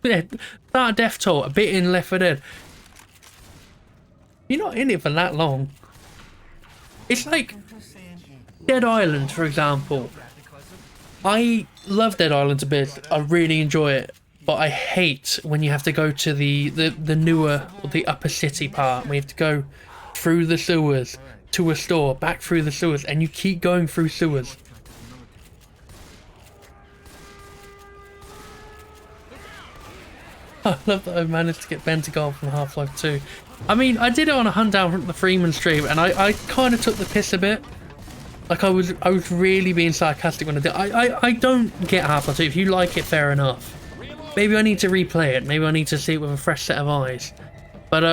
Yeah, that death toll, a bit in Left 4 Dead. You're not in it for that long. It's like Dead Island, for example. I love Dead Island a bit. I really enjoy it. But I hate when you have to go to the newer, or the upper city part. We have to go through the sewers to a store, back through the sewers, and you keep going through sewers. I love that I managed to get Bentagon from Half-Life 2. I mean, I did it on a hunt down from the Freeman stream, and I kind of took the piss a bit. Like, I was really being sarcastic when I did. I don't get Half-Life 2. If you like it, fair enough. Maybe I need to replay it. Maybe I need to see it with a fresh set of eyes. But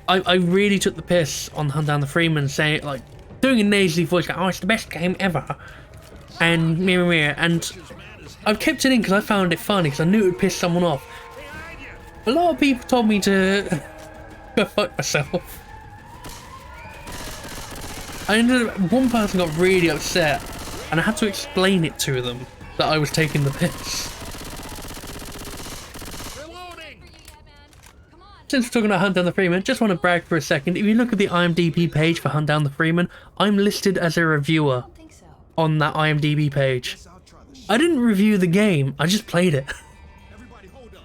I really took the piss on Hunt Down the Freeman, saying, like, doing a nasally voice, like, oh, it's the best game ever. And mirror, and I've kept it in because I found it funny, because I knew it would piss someone off. A lot of people told me to go fuck myself. I ended up, one person got really upset, and I had to explain it to them that I was taking the piss. Since we're talking about Hunt Down the Freeman, just want to brag for a second. If you look at the IMDb page for Hunt Down the Freeman, I'm listed as a reviewer on that IMDb page. I didn't review the game, I just played it.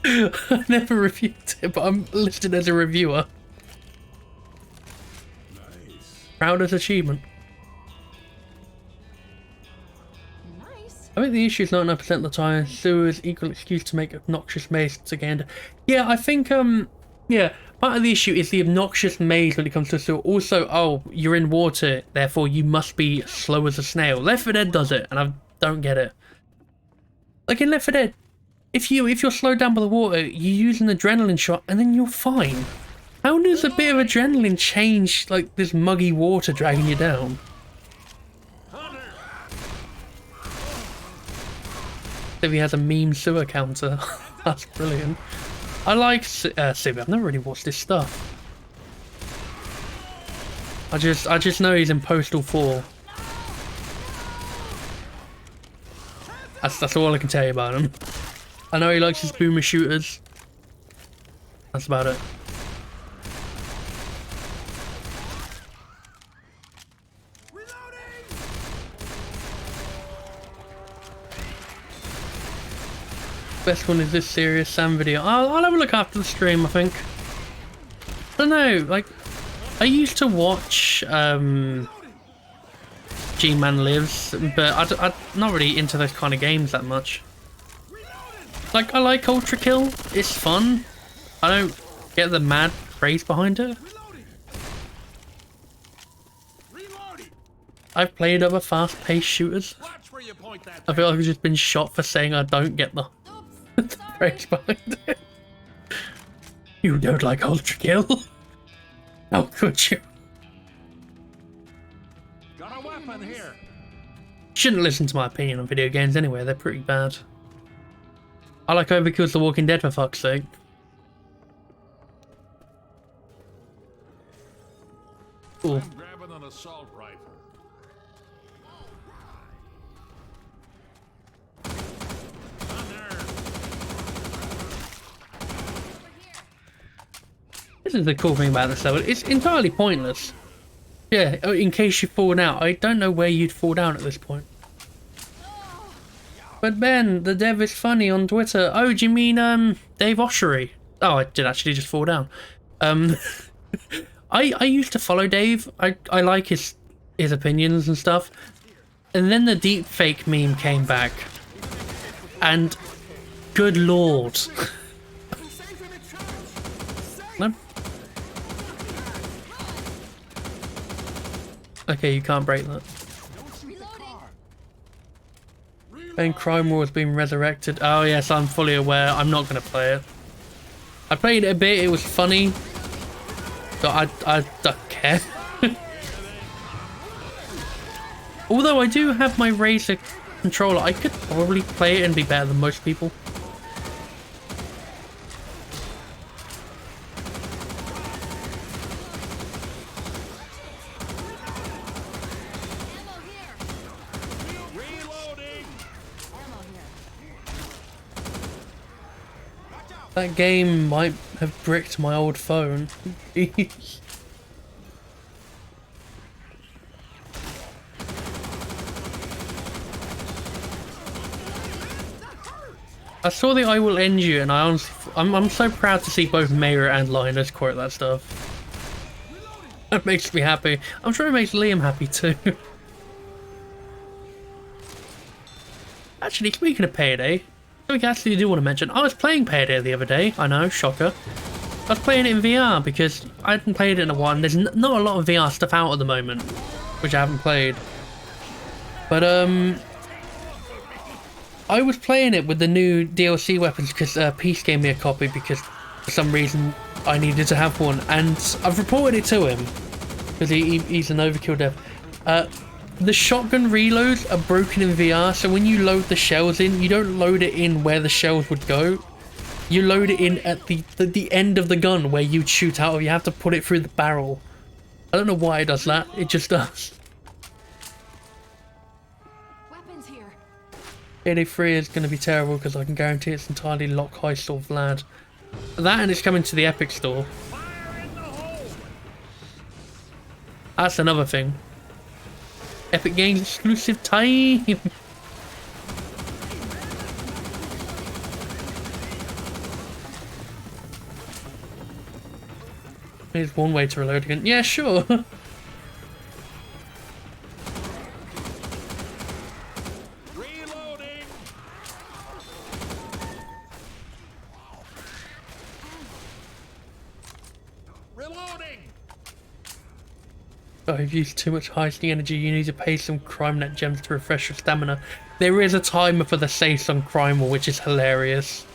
I never reviewed it, but I'm listed as a reviewer. Proudest achievement. I think the issue is 99% of the time sewers equal excuse to make obnoxious mazes again. Yeah, I think yeah, part of the issue is the obnoxious maze when it comes to sewer. Also, oh, you're in water, therefore you must be slow as a snail. Left 4 Dead does it, and I don't get it. Like in Left 4 Dead, if you're slowed down by the water, you use an adrenaline shot, and then you're fine. How does a bit of adrenaline change, like, this muggy water dragging you down? If he has a meme sewer counter. That's brilliant. I like Civ. I've never really watched this stuff. I just know he's in Postal 4. That's all I can tell you about him. I know he likes his boomer shooters. That's about it. Best one is this Serious Sam video. I'll have a look after the stream, I think. I don't know, like, I used to watch G-Man Lives, but I'm not really into those kind of games that much. Like, I like Ultra Kill, it's fun. I don't get the mad praise behind it. I've played other fast-paced shooters. I feel like I've just been shot for saying I don't get the praise behind it. You don't like Ultra Kill? How could you? Got a weapon here. Shouldn't listen to my opinion on video games anyway, they're pretty bad. I like Overkill's The Walking Dead for fuck's sake. Cool. I'm grabbing an assault rifle. This is the cool thing about this level. It's entirely pointless. Yeah, in case you fall down. I don't know where you'd fall down at this point. But Ben, the dev is funny on Twitter. Oh, do you mean Dave Oshery? Oh, I did actually just fall down. I used to follow Dave. I like his opinions and stuff. And then the deep fake meme came back. And good lord. No? Okay, you can't break that. And Crime War has been resurrected. Oh yes, I'm fully aware. I'm not going to play it. I played it a bit, it was funny. But I don't care. Although I do have my Razer controller, I could probably play it and be better than most people. That game might have bricked my old phone. I saw the I Will End You, and I'm so proud to see both Mayor and Linus quote that stuff. That makes me happy. I'm sure it makes Liam happy too. Actually, speaking of Payday, something I actually do want to mention. I was playing Payday the other day. I know, shocker. I was playing it in VR because I hadn't played it in a while, and there's not a lot of VR stuff out at the moment, which I haven't played. But I was playing it with the new DLC weapons because Peace gave me a copy because for some reason I needed to have one, and I've reported it to him because he's an overkill dev. The shotgun reloads are broken in VR, so when you load the shells in, you don't load it in where the shells would go. You load it in at the end of the gun where you'd shoot out, or you have to put it through the barrel. I don't know why it does that, it just does. Payday 3 is going to be terrible because I can guarantee it's entirely lock heist or Vlad. That, and it's coming to the Epic Store. That's another thing. Epic Games exclusive time! Here's one way to reload again. Yeah, sure! Oh, you've used too much heisting energy, you need to pay some CrimeNet gems to refresh your stamina. There is a timer for the safes on Crimal, which is hilarious.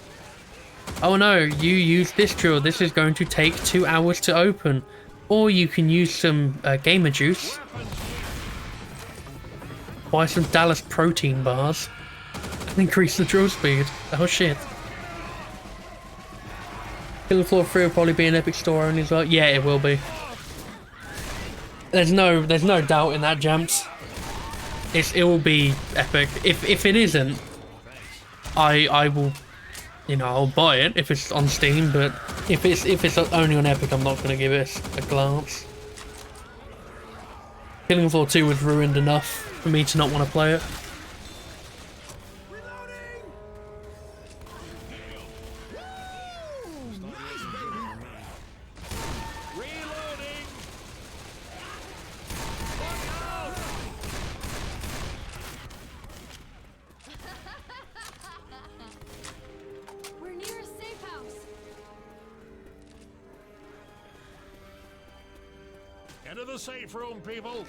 Oh no, you use this drill, this is going to take 2 hours to open. Or you can use some gamer juice. Buy some Dallas protein bars. And increase the drill speed. Oh shit. Killing Floor 3 will probably be an Epic Store only as well. Yeah, it will be. There's no doubt in that, Jamps. It will be epic. If it isn't, I will, you know, I'll buy it if it's on Steam. But if it's only on Epic, I'm not gonna give it a glance. Killing Floor 2 was ruined enough for me to not want to play it. Into the safe room, people.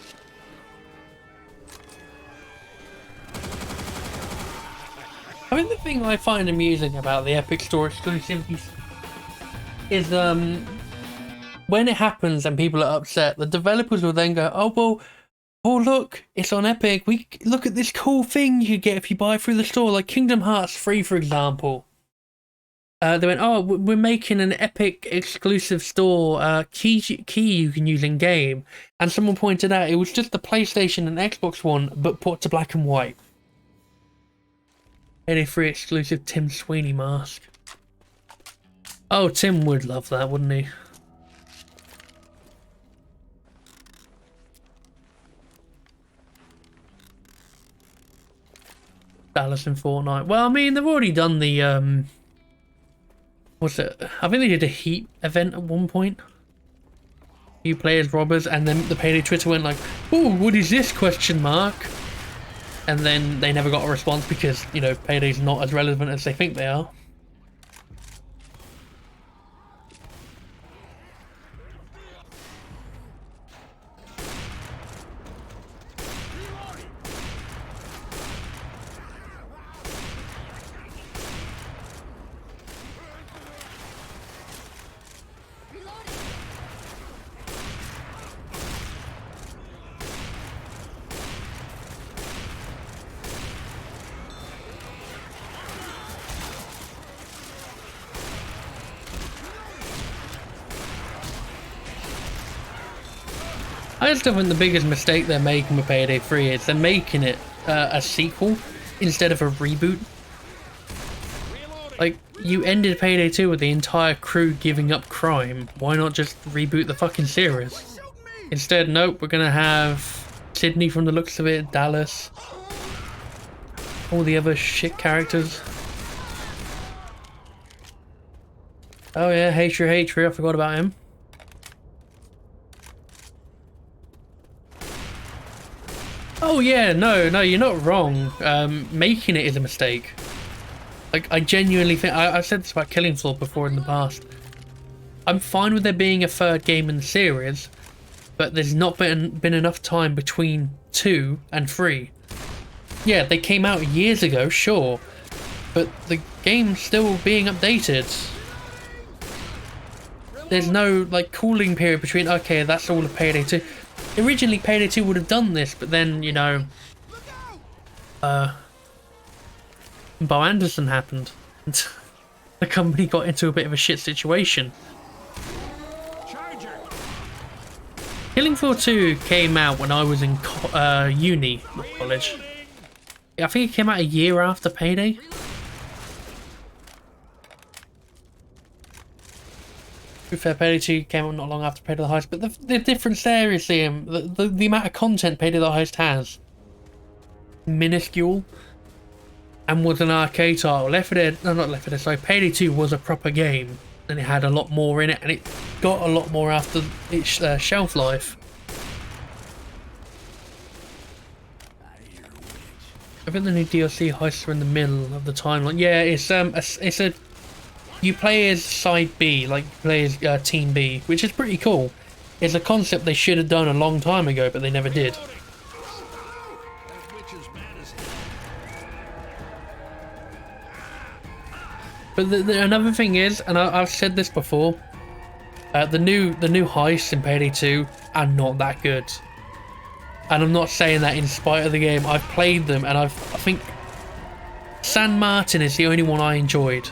I mean, the thing I find amusing about the Epic Store exclusivities is when it happens and people are upset, the developers will then go, oh well, oh look, it's on Epic, look at this cool thing you could get if you buy through the store, like Kingdom Hearts 3 for example. They went, oh, we're making an Epic exclusive store key you can use in game, and someone pointed out it was just the PlayStation and Xbox One but put to black and white. Payday 3 exclusive Tim Sweeney mask. Oh, Tim would love that, wouldn't he? Dallas in Fortnite. Well, I mean, they've already done the what's it? I think they did a Heat event at one point. You play as robbers, and then the Payday Twitter went like, "Oh, what is this?" question mark. And then they never got a response because, you know, Payday's not as relevant as they think they are. I just think the biggest mistake they're making with Payday 3 is they're making it a sequel instead of a reboot. Like, you ended Payday 2 with the entire crew giving up crime. Why not just reboot the fucking series? Instead, nope, we're gonna have Sydney from the looks of it, Dallas, all the other shit characters. Oh yeah, Hatred, I forgot about him. Oh yeah, no, you're not wrong. Making it is a mistake. Like, I genuinely think, I've said this about Killing Floor before in the past. I'm fine with there being a third game in the series, but there's not been enough time between 2 and 3. Yeah, they came out years ago, sure, but the game's still being updated. There's no, like, cooling period between, okay, that's all of Payday 2. Originally, Payday 2 would have done this, but then, you know, Bo Anderson happened. The company got into a bit of a shit situation. Killing Floor 2 came out when I was in uni, not college. I think it came out a year after Payday. To be fair, Payday 2 came out not long after Payday the Heist, but the difference there is the amount of content Payday the Heist has. Minuscule. And was an arcade title. Payday 2 was a proper game, and it had a lot more in it, and it got a lot more after its shelf life. I think the new DLC heists are in the middle of the timeline. Yeah, it's a you play as side B, like you play as Team B, which is pretty cool. It's a concept they should have done a long time ago, but they never did. But another thing is, and I've said this before, the new heists in Payday 2 are not that good. And I'm not saying that in spite of the game. I've played them, and I think San Martin is the only one I enjoyed.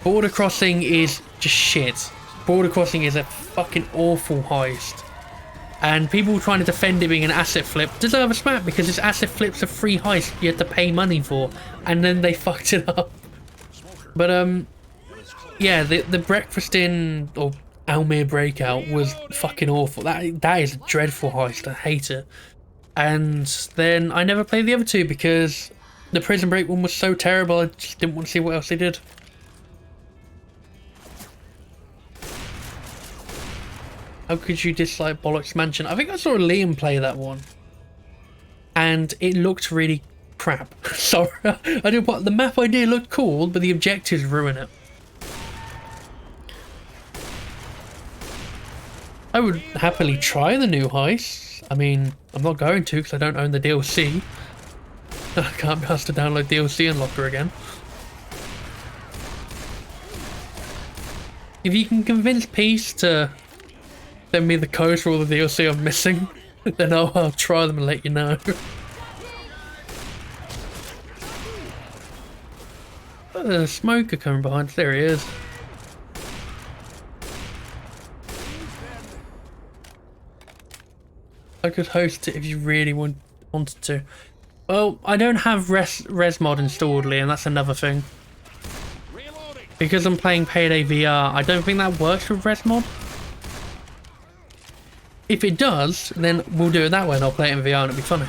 Border Crossing is just shit. Border Crossing is a fucking awful heist. And people trying to defend it being an asset flip deserve a smack, because it's asset flip's a free heist you have to pay money for, and then they fucked it up. But yeah, the Breakfast Inn or Almere Breakout was fucking awful. That is a dreadful heist. I hate it. And then I never played the other two because the Prison Break one was so terrible. I just didn't want to see what else they did. How could you dislike Bollocks Mansion? I think I saw Liam play that one, and it looked really crap. Sorry, I did what the map idea looked cool, but the objectives ruin it. I would happily try the new heist. I mean, I'm not going to because I don't own the DLC. I can't be asked to download DLC Unlocker again. If you can convince Peace to send me the code for all the DLC I'm missing, then I'll try them and let you know. There's a smoker coming behind us. There he is. I could host it if you really wanted to. Well, I don't have ResMod installed, Liam, that's another thing. Because I'm playing Payday VR, I don't think that works with ResMod. If it does, then we'll do it that way and I'll play it in VR and it'll be funny.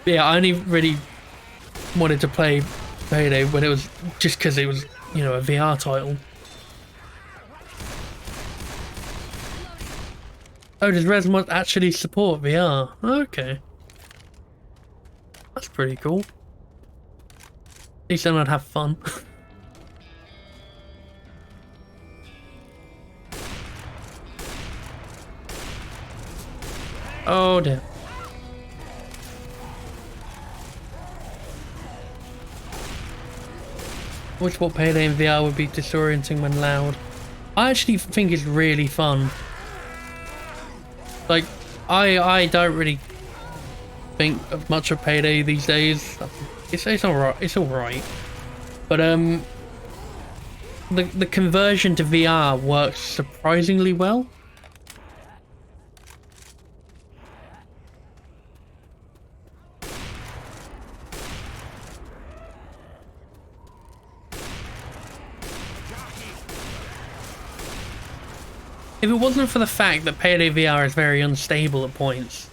Yeah, I only really wanted to play Payday when it was just because it was, you know, a VR title. Oh, does ResMod actually support VR? Okay. That's pretty cool. At least then I'd have fun. Oh dear. Which what Payday in VR would be disorienting when loud. I actually think it's really fun. Like, I don't really think of much of Payday these days. It's alright. It's alright. But the conversion to VR works surprisingly well. If it wasn't for the fact that Payday VR is very unstable at points,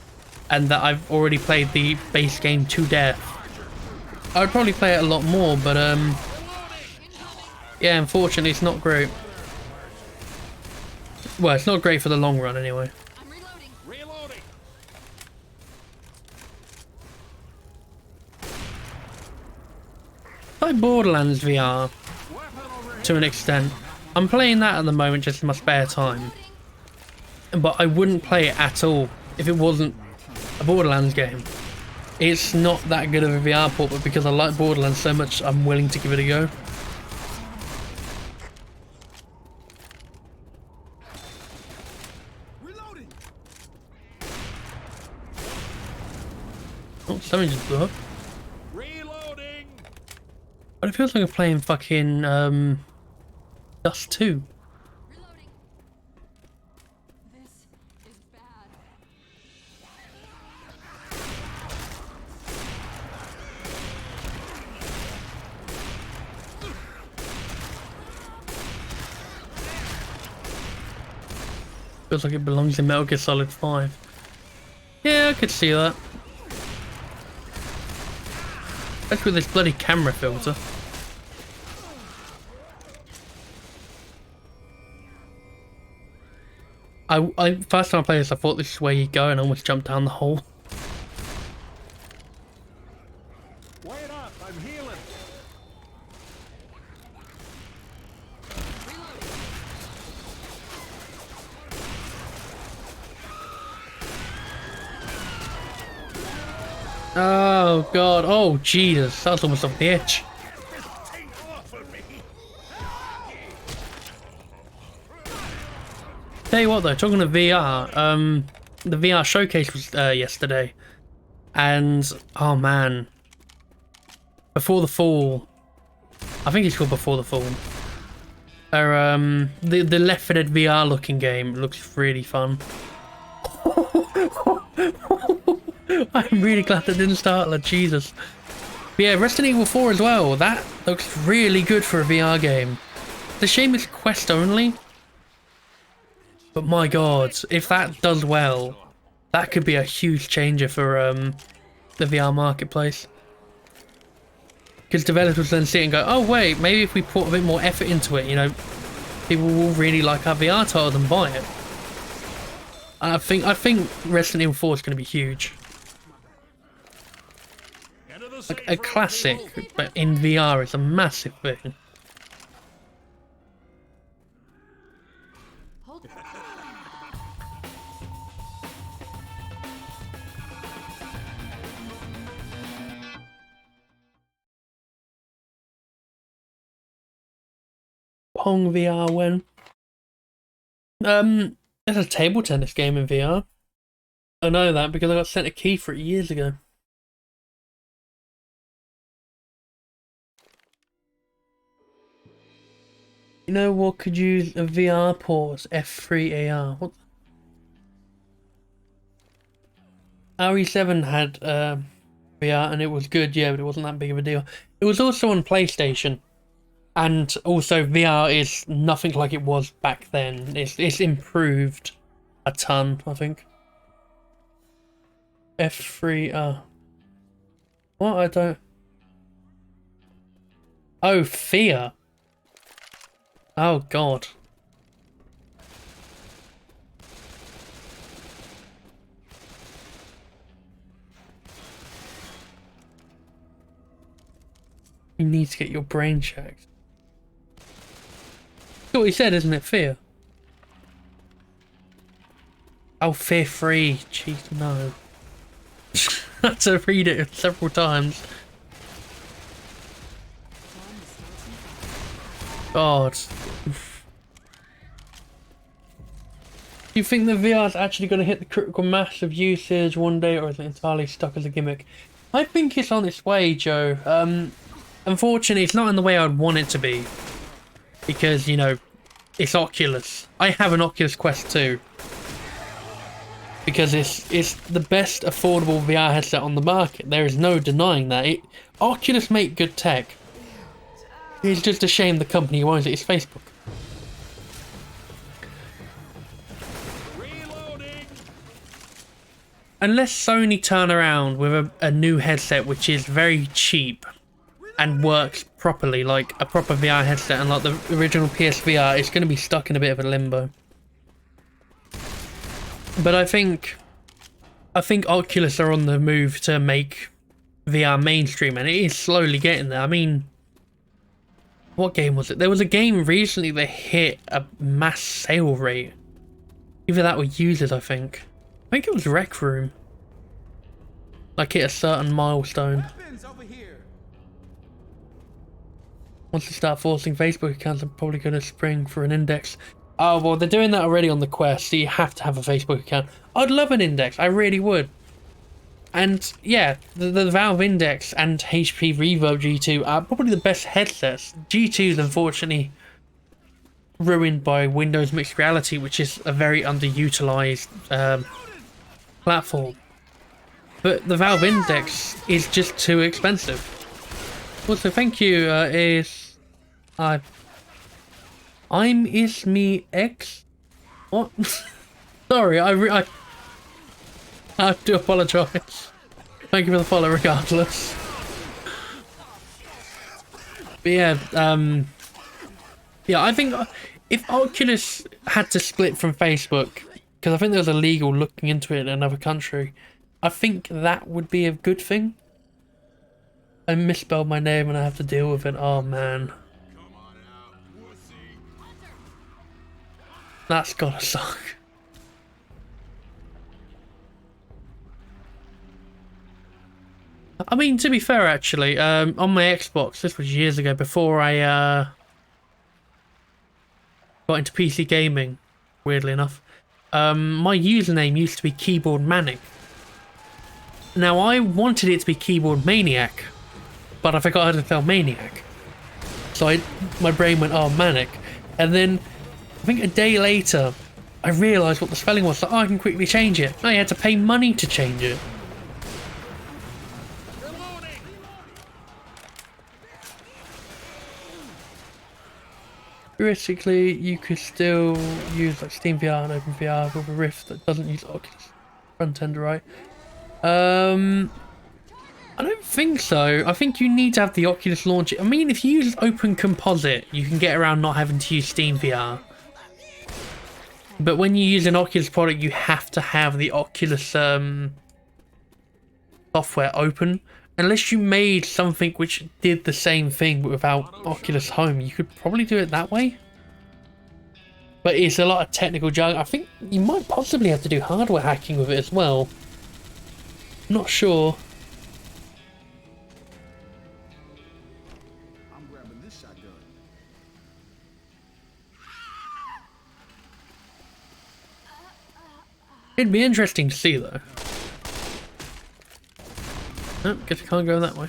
and that I've already played the base game to death, I would probably play it a lot more, but yeah, unfortunately it's not great. Well, it's not great for the long run anyway. I'm reloading. Reloading. Like Borderlands VR, to an extent. I'm playing that at the moment just in my spare time. But I wouldn't play it at all if it wasn't a Borderlands game. It's not that good of a VR port, but because I like Borderlands so much, I'm willing to give it a go. Reloading. Oh, something just blew up. Reloading. But it feels like I'm playing fucking Dust 2. Reloading. This is bad. Feels like it belongs in Metal Gear Solid 5. Yeah, I could see that. Especially with this bloody camera filter. First time I played this, I thought this is where you go, and I almost jumped down the hole. Wait up. I'm healing. Oh god, oh Jesus, that was almost off the edge. Take off of me. Tell you what though, talking of VR, the VR showcase was yesterday, and oh man, Before the Fall, I think it's called Before the Fall. The Left 4 Dead VR looking game looks really fun. I'm really glad that didn't start like Jesus. But yeah, Resident Evil 4 as well. That looks really good for a VR game. The shame it's Quest only. But my god, if that does well, that could be a huge changer for the VR marketplace. Because developers then sit and go, oh wait, maybe if we put a bit more effort into it, you know, people will really like our VR title and buy it. I think Resident Evil 4 is going to be huge. Like a classic, but in VR is a massive thing. Hold on. Pong VR when? There's a table tennis game in VR. I know that because I got sent a key for it years ago. You know what could use a VR port? F3AR. What? RE7 had VR and it was good, yeah, but it wasn't that big of a deal. It was also on PlayStation. And also VR is nothing like it was back then. It's improved a ton, I think. F3 what? I don't. Oh, Fear. Oh god. You need to get your brain checked. That's what he said, isn't it? Fear. Oh, Fear 3. Jeez, no. I had to read it several times. God. Do you think the VR is actually going to hit the critical mass of usage one day, or is it entirely stuck as a gimmick? I think it's on its way, Joe. Unfortunately, it's not in the way I'd want it to be. Because, you know, it's Oculus. I have an Oculus Quest 2. Because it's the best affordable VR headset on the market. There is no denying that. Oculus make good tech. It's just a shame the company who owns it is Facebook. unless Sony turn around with a new headset which is very cheap and works properly, like a proper VR headset, and like the original PSVR, it's going to be stuck in a bit of a limbo. But I think Oculus are on the move to make VR mainstream, and it is slowly getting there. I mean, what game was it? There was a game recently that hit a mass sale rate. Either that or users, I think. I think it was Rec Room. Like hit a certain milestone. Once they start forcing Facebook accounts, I'm probably going to spring for an index. Oh, well, they're doing that already on the Quest, so you have to have a Facebook account. I'd love an index, I really would. And yeah, the Valve Index and HP Reverb G2 are probably the best headsets. G2 is unfortunately ruined by Windows Mixed Reality, which is a very underutilized platform. But the Valve Index is just too expensive. Also, thank you, I'm is me X? What? Sorry, I do apologise. Thank you for the follow regardless. But yeah, yeah, I think if Oculus had to split from Facebook, because I think there was a legal looking into it in another country, I think that would be a good thing. I misspelled my name and I have to deal with it. Oh man. That's gotta suck. I mean, to be fair, actually, on my Xbox, this was years ago, before I got into PC gaming, weirdly enough, my username used to be Keyboard Manic. Now, I wanted it to be Keyboard Maniac, but I forgot how to spell Maniac. So my brain went, oh, Manic. And then, I think a day later, I realised what the spelling was, so I can quickly change it. I had to pay money to change it. Theoretically, you could still use like Steam VR and OpenVR with a Rift that doesn't use Oculus front end, right? I don't think so. I think you need to have the Oculus launch. I mean, if you use Open Composite, you can get around not having to use Steam VR. But when you use an Oculus product, you have to have the Oculus software open. Unless you made something which did the same thing but without Oculus Home, you could probably do it that way. But it's a lot of technical jargon. I think you might possibly have to do hardware hacking with it as well. Not sure. I'm grabbing this shotgun. It'd be interesting to see though. Oh, guess I can't go that way.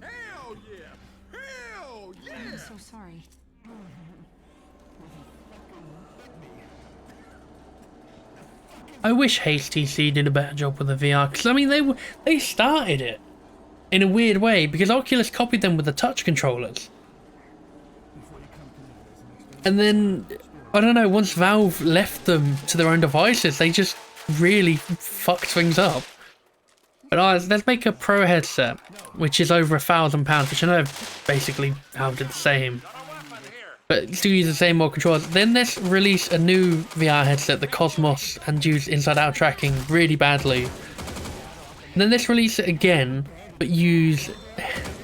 Hell yeah! Hell yeah! I'm so sorry. I wish HTC did a better job with the VR, because I mean they started it in a weird way because Oculus copied them with the touch controllers. And then I don't know, once Valve left them to their own devices, they just really fucked things up. But let's make a Pro headset, which is over £1,000, which I know basically Valve did the same. But still use the same more controllers. Then let's release a new VR headset, the Cosmos, and use inside-out tracking really badly. And then let's release it again, but use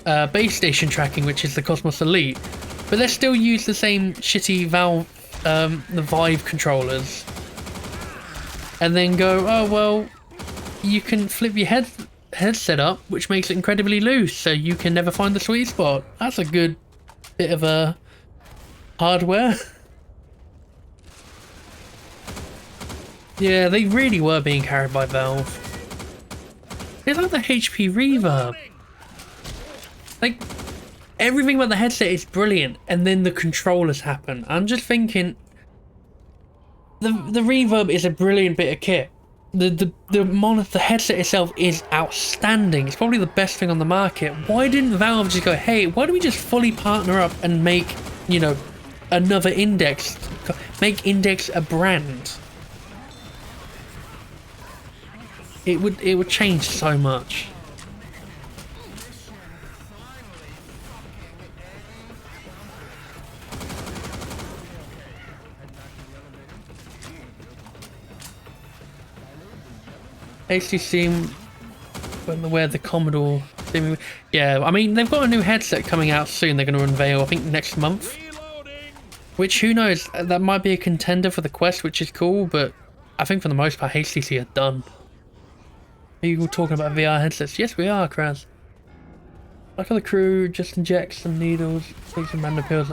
base station tracking, which is the Cosmos Elite. But let's still use the same shitty Valve, the Vive controllers. And then go, oh well, you can flip your headset up, which makes it incredibly loose, so you can never find the sweet spot. That's a good bit of a hardware. Yeah, they really were being carried by Valve. It's like the HP Reverb. Like, everything about the headset is brilliant, and then the controllers happen. I'm just thinking, the Reverb is a brilliant bit of kit. The headset itself is outstanding. It's probably the best thing on the market. Why didn't Valve just go, hey, why don't we just fully partner up and make you know, another Index. Make Index a brand. It would change so much. HTC where the Commodore. Yeah, I mean they've got a new headset coming out soon. They're going to unveil, I think, next month. Which, who knows? That might be a contender for the Quest, which is cool. But I think for the most part, HTC are done. Are you all talking about VR headsets? Yes, we are, Kraz. Like the crew, just inject some needles, take some random pills.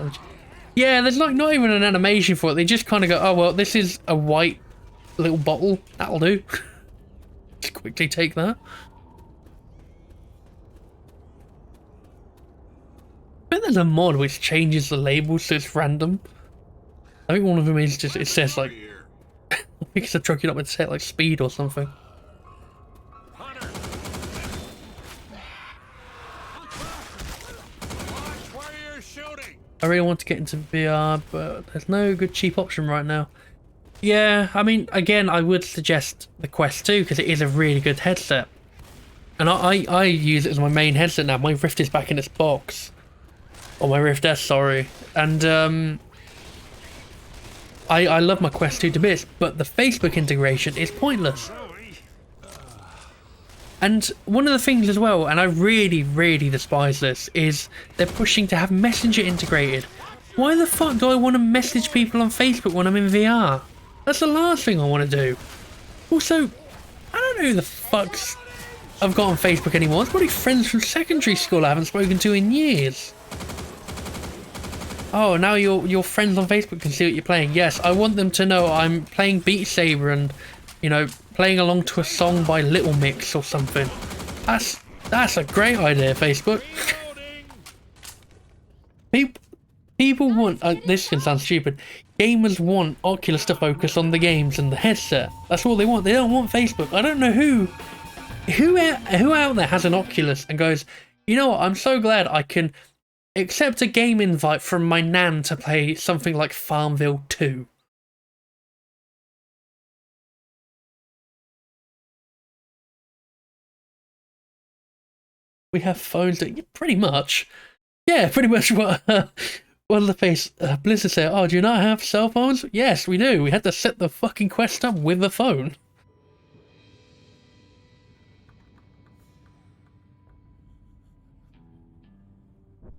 Yeah, there's like not even an animation for it. They just kind of go, oh well, this is a white little bottle. That'll do. Just quickly take that. I bet there's a mod which changes the label so it's random. I think one of them is just, it says like, I think it's a truck it up and set like speed or something. I really want to get into VR, but there's no good cheap option right now. Yeah, I mean, again, I would suggest the Quest 2 because it is a really good headset. And I use it as my main headset now. My Rift is back in its box. Or my Rift S, sorry. And I love my Quest 2 to bits, but the Facebook integration is pointless. And one of the things as well, and I really, really despise this, is they're pushing to have Messenger integrated. Why the fuck do I want to message people on Facebook when I'm in VR? That's the last thing I want to do. Also, I don't know who the fucks I've got on Facebook anymore. It's probably friends from secondary school I haven't spoken to in years. Oh, now your friends on Facebook can see what you're playing. Yes, I want them to know I'm playing Beat Saber and, you know, playing along to a song by Little Mix or something. That's a great idea, Facebook. People want, this can sound stupid, gamers want Oculus to focus on the games and the headset. That's all they want. They don't want Facebook. I don't know who out there has an Oculus and goes, you know what, I'm so glad I can accept a game invite from my nan to play something like Farmville 2. We have phones that, yeah, pretty much. Yeah, pretty much what the face Blizzard said. Oh, do you not have cell phones? Yes, we do. We had to set the fucking Quest up with the phone.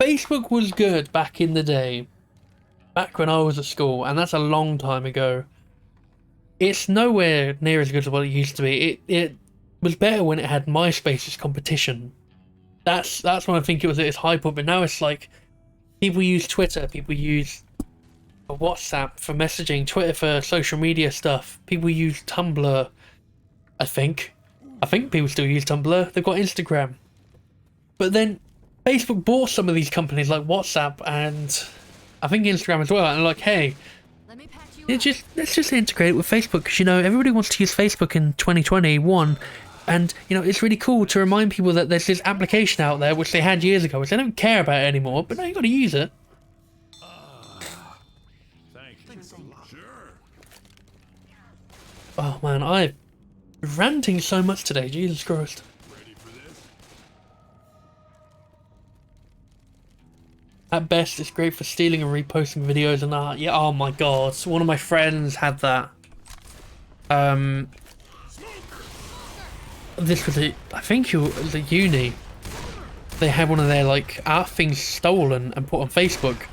Facebook was good back in the day. Back when I was at school, and that's a long time ago. It's nowhere near as good as what it used to be. It was better when it had MySpace as competition. That's when I think it was at its high point, but now it's like people use Twitter, people use WhatsApp for messaging, Twitter for social media stuff. People use Tumblr, I think. I think people still use Tumblr. They've got Instagram. But then Facebook bought some of these companies like WhatsApp and I think Instagram as well, and they're like, hey, let's just integrate it with Facebook, because, you know, everybody wants to use Facebook in 2021. And, you know, it's really cool to remind people that there's this application out there which they had years ago, which they don't care about anymore, but now you got to use it. Thank you. Sure. Oh man, I'm ranting so much today, Jesus Christ. Ready for this? At best, it's great for stealing and reposting videos and art. Yeah, oh my god, one of my friends had that. This was I think it was at uni. They had one of their like art things stolen and put on Facebook.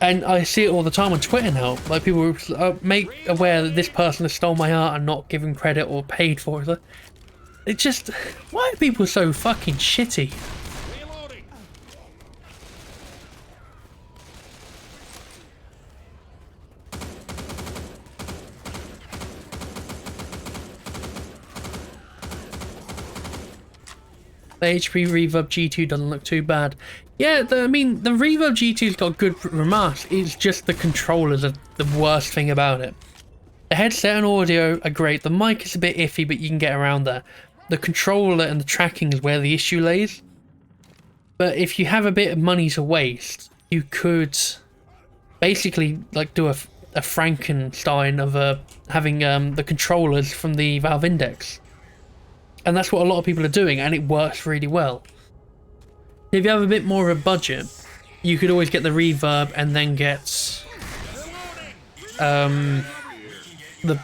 And I see it all the time on Twitter now. Like people make aware that this person has stole my art and not given credit or paid for it. It just, why are people so fucking shitty? Reloading. The HP Reverb G2 doesn't look too bad. Yeah, I mean, the Reverb G2's got good remarks. It's just the controllers are the worst thing about it. The headset and audio are great. The mic is a bit iffy, but you can get around that. The controller and the tracking is where the issue lays. But if you have a bit of money to waste, you could basically like do a Frankenstein of having the controllers from the Valve Index, and that's what a lot of people are doing, and it works really well. If you have a bit more of a budget, you could always get the reverb and then get the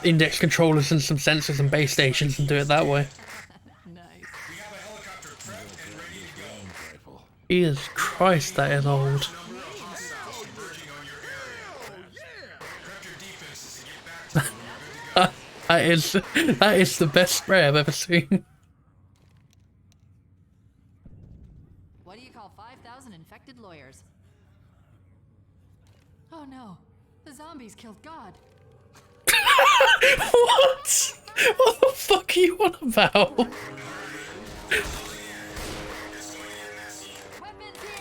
Index controllers and some sensors and base stations and do it that way. Nice. Jesus Christ, that is old. that is the best spray I've ever seen. What do you call 5,000 infected lawyers? Oh no, the zombies killed God. What? What the fuck are you on about? Weapons here!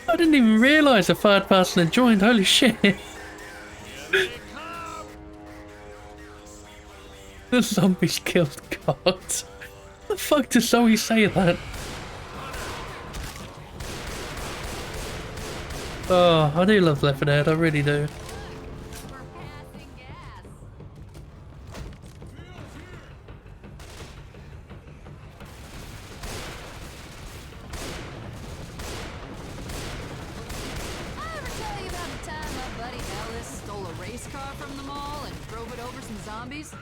I didn't even realise a third person had joined. Holy shit. The zombies killed God. The fuck does Zoe say that? Oh, I do love Left 4 Dead, I really do. We're passing gas. I ever tell you about the time my buddy Ellis stole a race car from the mall and drove it over some zombies?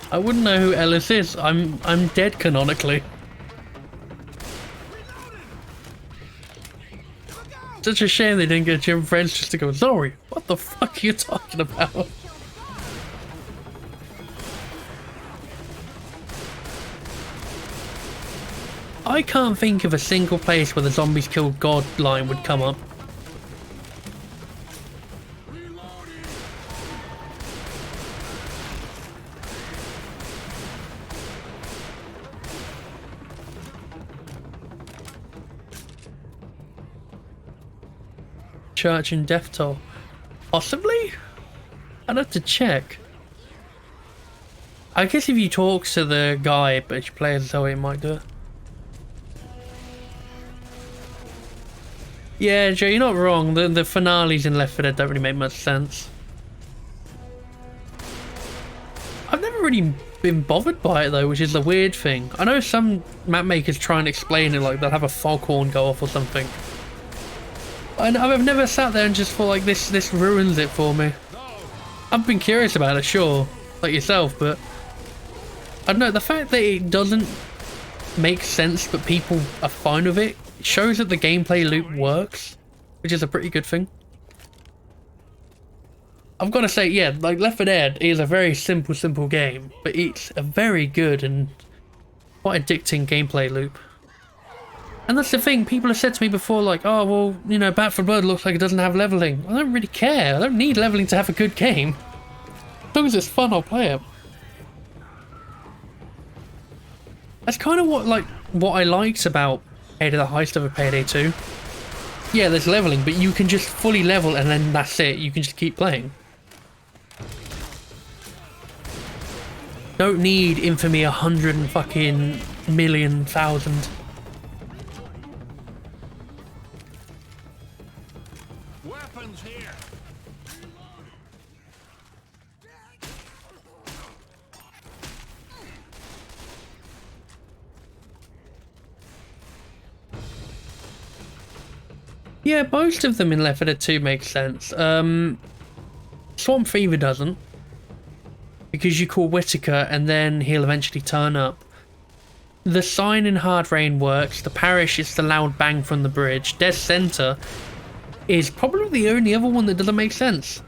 I wouldn't know who Ellis is. I'm dead canonically. Such a shame they didn't get Jim French just to go, Zoe, what the fuck are you talking about? I can't think of a single place where the zombies killed God line would come up. Church and Death Toll. Possibly? I'd have to check. I guess if you talk to the guy, but if you play as Zoe, it might do it. Yeah, Joe, you're not wrong. The finales in Left 4 Dead don't really make much sense. I've never really been bothered by it though, which is the weird thing. I know some map makers try and explain it, like they'll have a foghorn go off or something. I've never sat there and just thought like this ruins it for me. I've been curious about it, sure, like yourself, but I don't know, the fact that it doesn't make sense but people are fine with it shows that the gameplay loop works, which is a pretty good thing. I've got to say, yeah, like Left 4 Dead is a very simple game, but it's a very good and quite addicting gameplay loop. And that's the thing, people have said to me before, like, oh, well, you know, Back 4 Blood looks like it doesn't have leveling. I don't really care. I don't need leveling to have a good game. As long as it's fun, I'll play it. That's kind of what I liked about Payday the Heist over Payday 2. Yeah, there's leveling, but you can just fully level and then that's it. You can just keep playing. Don't need Infamy 100 and fucking million thousand. Weapons here. Yeah, most of them in Left 4 Dead 2 make sense. Swamp Fever doesn't. Because you call Whitaker and then he'll eventually turn up. The sign in Hard Rain works. The parish is the loud bang from the bridge. Dead Center is probably the only other one that doesn't make sense.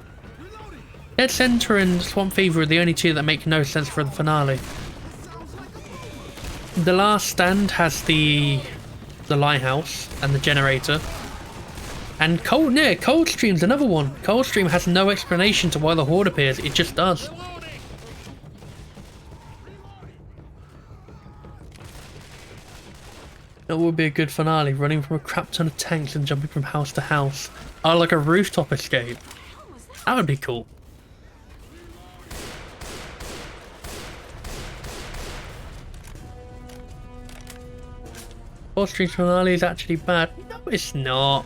Dead Center and Swamp Fever are the only two that make no sense for the finale. The Last Stand has the lighthouse and the generator. And Coldstream's another one. Coldstream has no explanation to why the Horde appears, it just does. That would be a good finale, running from a crap ton of tanks and jumping from house to house. Oh, like a rooftop escape. That would be cool. Coldstream finale is actually bad. No, it's not.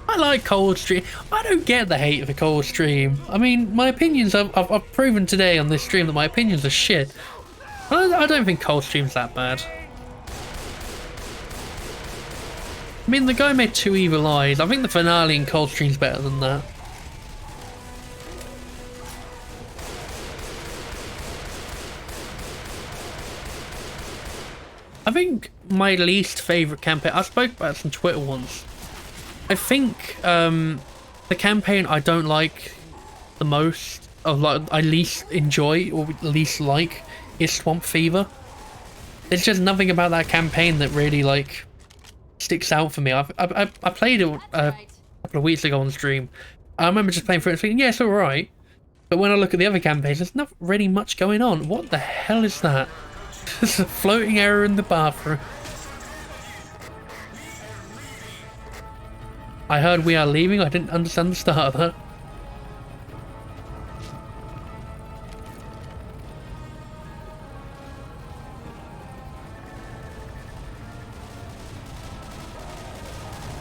I like Coldstream. I don't get the hate for Coldstream. I mean, my opinions, I've proven today on this stream that my opinions are shit. I don't think Coldstream's that bad. I mean, the guy made 2 Evil Eyes. I think the finale in Coldstream's better than that. I think my least favourite campaign, I spoke about this on Twitter once. I think the campaign I don't like the most, or like I least enjoy or least like, is Swamp Fever. There's just nothing about that campaign that really like sticks out for me. I played it a couple of weeks ago on stream. I remember just playing through it and thinking, yeah, it's alright. But when I look at the other campaigns, there's not really much going on. What the hell is that? There's a floating error in the bathroom. I heard we are leaving. I didn't understand the start of that.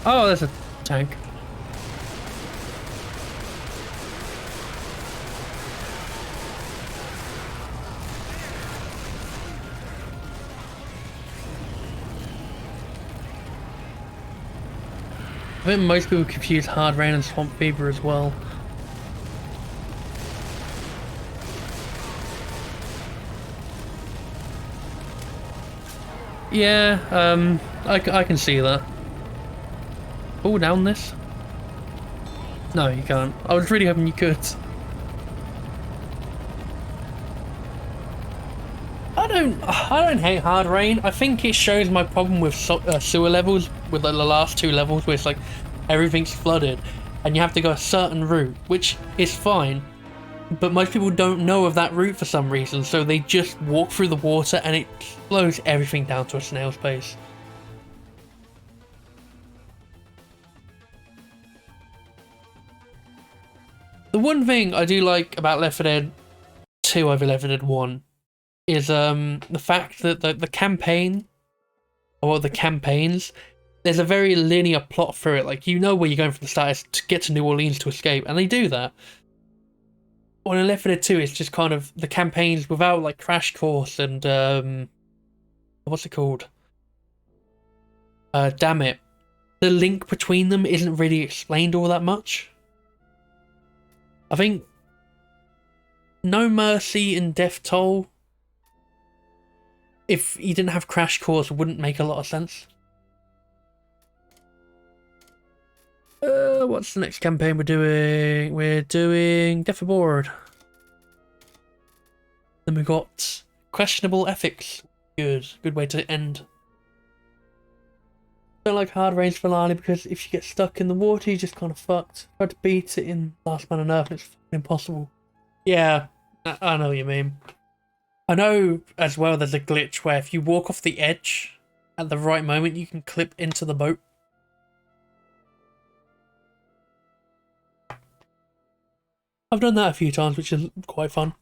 Oh, there's a tank. I think most people confuse Hard Rain and Swamp Fever as well. Yeah, I can see that. Pull down this? No, you can't. I was really hoping you could. I don't hate Hard Rain. I think it shows my problem with sewer levels, with the last 2 levels, where it's like everything's flooded and you have to go a certain route, which is fine. But most people don't know of that route for some reason, so they just walk through the water and it slows everything down to a snail's pace. The one thing I do like about Left 4 Dead 2 over Left 4 Dead 1 is the fact that the campaign, or the campaigns, there's a very linear plot through it. Like, you know where you're going from the start is to get to New Orleans to escape, and they do that. Well, in Left 4 Dead 2, it's just kind of the campaigns without like Crash Course and what's it called? Damn it. The link between them isn't really explained all that much. I think No Mercy and Death Toll, if you didn't have Crash Course, wouldn't make a lot of sense. What's the next campaign we're doing? We're doing Death Aboard. Then we got Questionable Ethics. Good way to end. Don't like Hard Rain's finale because if you get stuck in the water, you're just kind of fucked. Tried to beat it in Last Man on Earth and it's impossible. Yeah, I know what you mean. I know as well there's a glitch where if you walk off the edge at the right moment, you can clip into the boat. I've done that a few times, which is quite fun.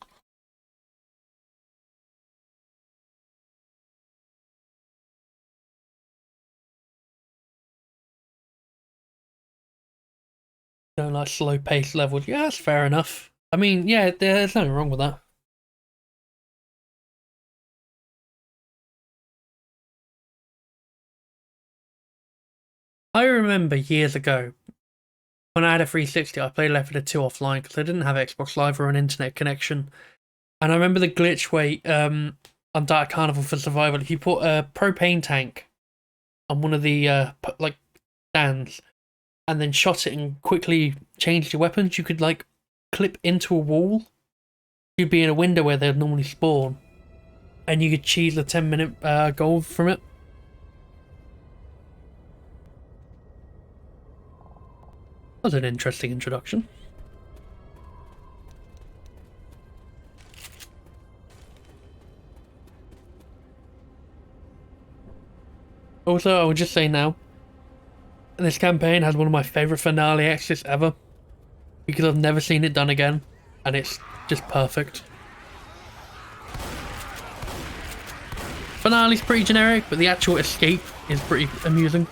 Don't like slow-paced levels. Yeah, that's fair enough. I mean, yeah, there's nothing wrong with that. I remember years ago, when I had a 360, I played Left 4 Dead 2 offline because I didn't have Xbox Live or an internet connection. And I remember the glitch where, on Dark Carnival for Survival, if you put a propane tank on one of the, like, stands, and then shot it and quickly changed your weapons, you could, like, clip into a wall. You'd be in a window where they'd normally spawn. And you could cheese a 10-minute goal from it. That was an interesting introduction. Also, I would just say now, this campaign has one of my favourite finale exits ever, because I've never seen it done again, and it's just perfect. finale's pretty generic, but the actual escape is pretty amusing.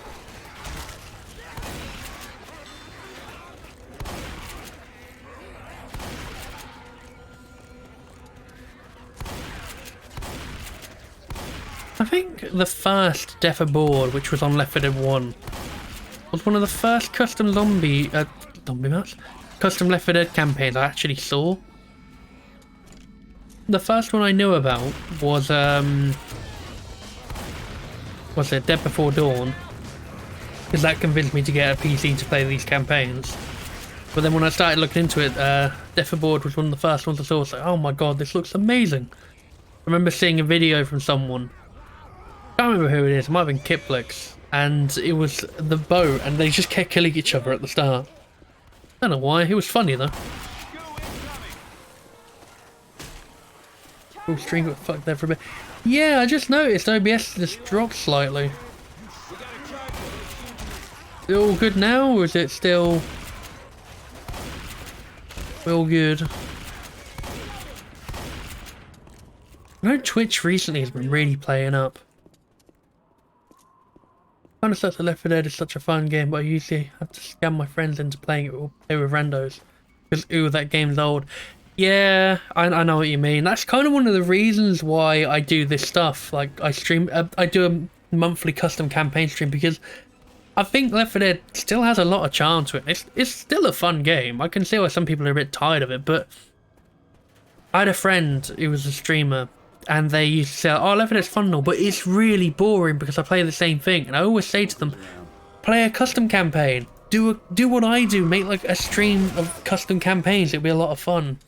I think the first Death Aboard, which was on Left 4 Dead 1, was one of the first custom custom Left 4 Dead campaigns I actually saw. The first one I knew about was Dead Before Dawn, because that convinced me to get a PC to play these campaigns. But then when I started looking into it, Death Aboard was one of the first ones I saw. I was like, oh my god, this looks amazing. I remember seeing a video from someone, I can't remember who it is, it might have been Kiplix, and it was the boat, and they just kept killing each other at the start. I don't know why, it was funny though. Full stream got fucked there for a bit. Yeah, I just noticed OBS just dropped slightly. Is it all good now, or is it still all good? I know Twitch recently has been really playing up. Kind of such that Left 4 Dead is such a fun game, but I usually have to scam my friends into playing it or play with randos. Because, ooh, that game's old. Yeah, I know what you mean. That's kind of one of the reasons why I do this stuff. Like, I stream, I do a monthly custom campaign stream, because I think Left 4 Dead still has a lot of charm to it. It's still a fun game. I can see why some people are a bit tired of it, but I had a friend who was a streamer, and they used to say, oh, Left 4 Dead's fun and all, but it's really boring because I play the same thing. And I always say to them, play a custom campaign. Do what I do. Make like a stream of custom campaigns. It'll be a lot of fun.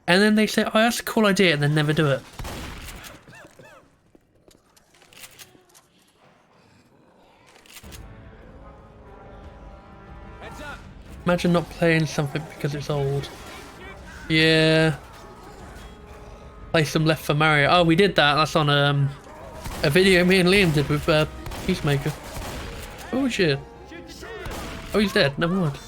And then they say, oh, that's a cool idea, and then never do it. Imagine not playing something because it's old. Yeah. Play some Left 4 Mario. Oh, we did that. That's on a video me and Liam did with Peacemaker. Oh shit. Oh, he's dead. Never mind.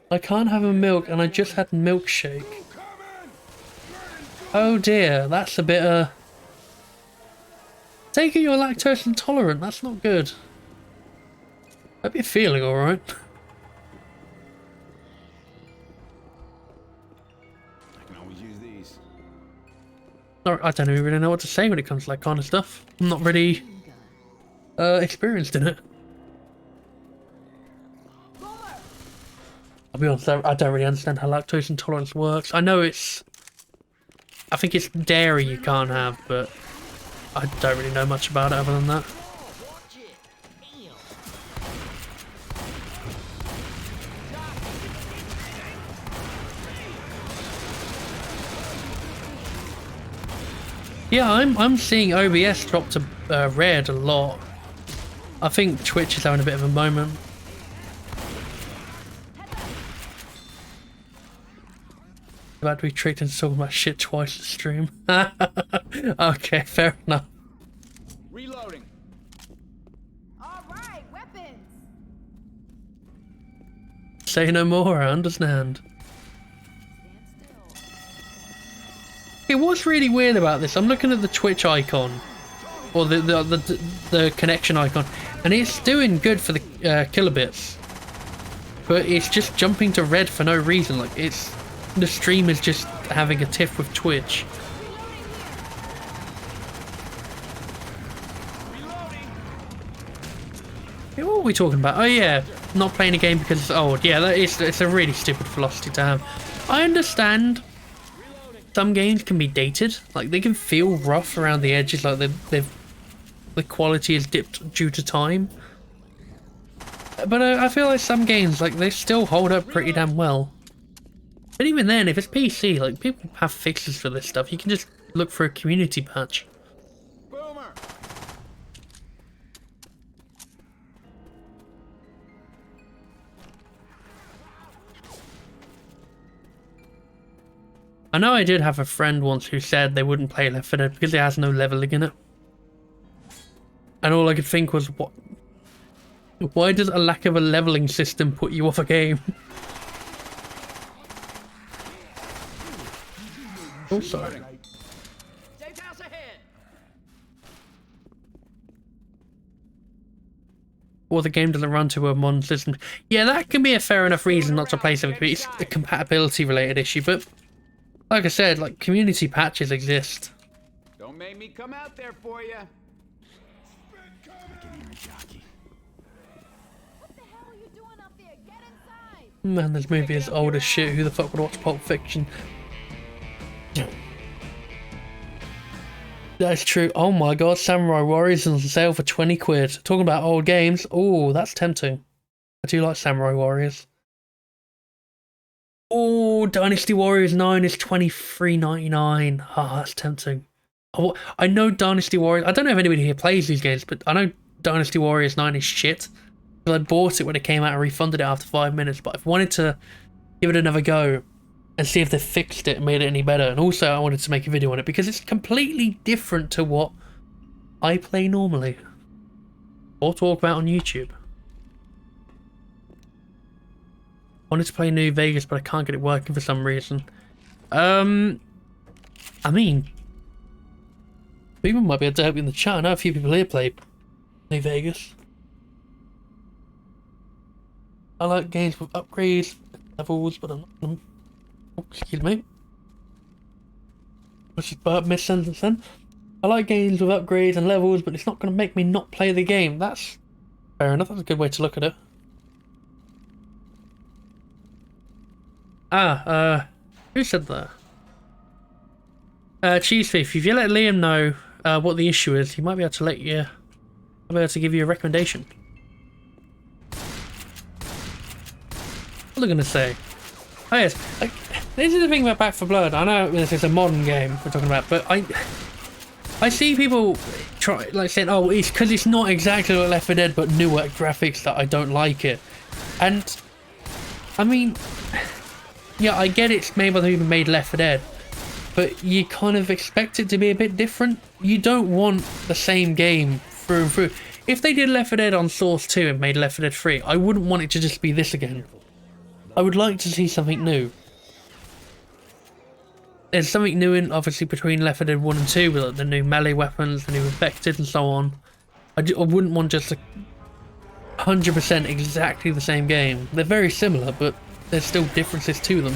I can't have a milk, and I just had milkshake. Oh dear, that's a bit Take it you're lactose intolerant. That's not good. Hope you're feeling alright. I don't even really know what to say when it comes to that kind of stuff. I'm not really experienced in it. I'll be honest, I don't really understand how lactose intolerance works. I know I think it's dairy you can't have, but I don't really know much about it other than that. Yeah, I'm seeing OBS drop to red a lot. I think Twitch is having a bit of a moment. About to be tricked into talking about shit twice to stream. Okay, fair enough. Reloading. All right, weapons. Say no more, I understand. Okay, what's really weird about this? I'm looking at the Twitch icon, or the connection icon, and it's doing good for the kilobits, but it's just jumping to red for no reason. Like the stream is just having a tiff with Twitch. Hey, what are we talking about? Oh yeah, not playing a game because it's old. Yeah, it's a really stupid philosophy to have. I understand. Some games can be dated, like they can feel rough around the edges, like the quality is dipped due to time. But I feel like some games, like they still hold up pretty damn well. But even then, if it's PC, like people have fixes for this stuff. You can just look for a community patch. Boomer. I know I did have a friend once who said they wouldn't play Left 4 Dead because it has no leveling in it. And all I could think was, what? Why does a lack of a leveling system put you off a game? Oh, sorry. Safe house ahead. Or the game doesn't run to a modern system. Yeah, that can be a fair enough reason not to play something, but it's a compatibility related issue. But like I said, like community patches exist. Don't make me come out there for you. What the hell are you doing up there? Get inside! Man, this movie is old as shit. Who the fuck would watch Pulp Fiction? That's true. Oh my god, Samurai Warriors is on sale for 20 quid. Talking about old games. Oh, that's tempting. I do like Samurai Warriors. Oh, Dynasty Warriors 9 is $23.99. Ah, that's tempting. Oh, I know Dynasty Warriors. I don't know if anybody here plays these games, but I know Dynasty Warriors 9 is shit. I bought it when it came out and refunded it after 5 minutes, but I've wanted to give it another go and see if they fixed it and made it any better. And also I wanted to make a video on it because it's completely different to what I play normally or talk about on YouTube. I wanted to play New Vegas, but I can't get it working for some reason. I mean, people might be able to help you in the chat. I know a few people here play New Vegas. I like games with upgrades, levels, but I'm not. Oh, excuse me. What's this burp mid-sentence then? I like games with upgrades and levels, but it's not going to make me not play the game. That's fair enough. That's a good way to look at it. Who said that? Cheese Thief, if you let Liam know what the issue is, he might be able to let you. I'll be able to give you a recommendation. What are they going to say? Oh yes, like, this is the thing about Back 4 Blood. I know this is a modern game we're talking about, but I see people try like saying, "Oh, it's because it's not exactly like Left 4 Dead, but newer graphics that I don't like it." And I mean, yeah, I get it's made by the people who made Left 4 Dead, but you kind of expect it to be a bit different. You don't want the same game through and through. If they did Left 4 Dead on Source 2 and made Left 4 Dead 3, I wouldn't want it to just be this again. I would like to see something new. There's something new in, obviously, between Left 4 Dead 1 and 2, with like, the new melee weapons, the new infected and so on. I wouldn't want just a 100% exactly the same game. They're very similar, but there's still differences to them.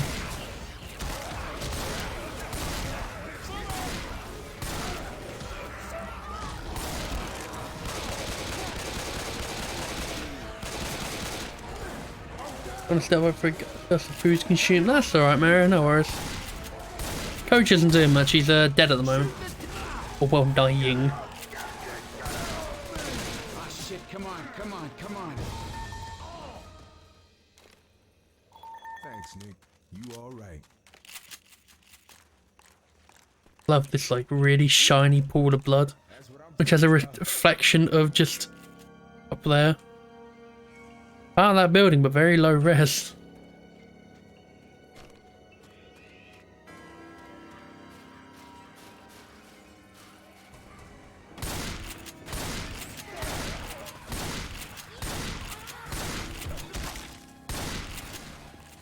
Gonna step up for just the food to consume. That's alright, Mary, no worries. Coach isn't doing much, he's dead at the moment. Or well, dying. Oh shit, come on, come on, come on. Thanks, Nick. You alright? Love this like really shiny pool of blood, which has a reflection of just up there. Part of that building, but very low res.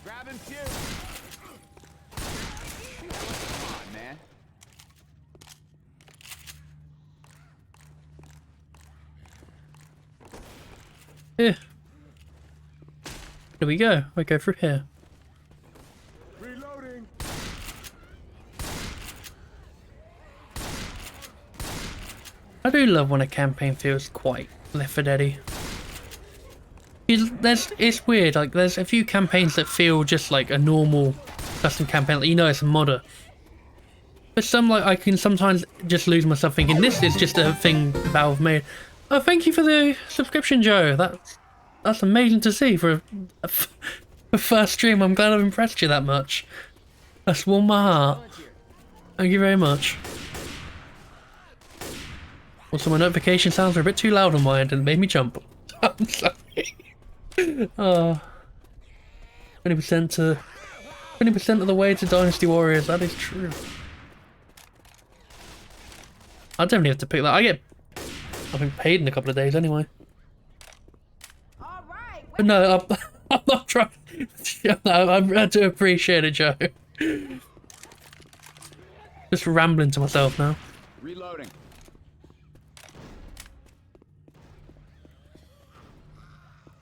Grabbing few. Come on, man. Yeah. Here we go. We go through here. Reloading. I do love when a campaign feels quite Left 4 Dead-y. It's weird, like there's a few campaigns that feel just like a normal custom campaign, like, you know it's a modder. But some, like, I can sometimes just lose myself thinking this is just a thing Valve made. Oh, thank you for the subscription, Joe. That's amazing to see for a first stream. I'm glad I've impressed you that much. That's warmed my heart. Thank you very much. Also, my notification sounds are a bit too loud on my end and made me jump. I'm sorry. 20% to 20% of the way to Dynasty Warriors. That is true. I definitely have to pick that. I've been paid in a couple of days anyway. All right. But no, I'm not trying. I do appreciate it, Joe. Just rambling to myself now. Reloading.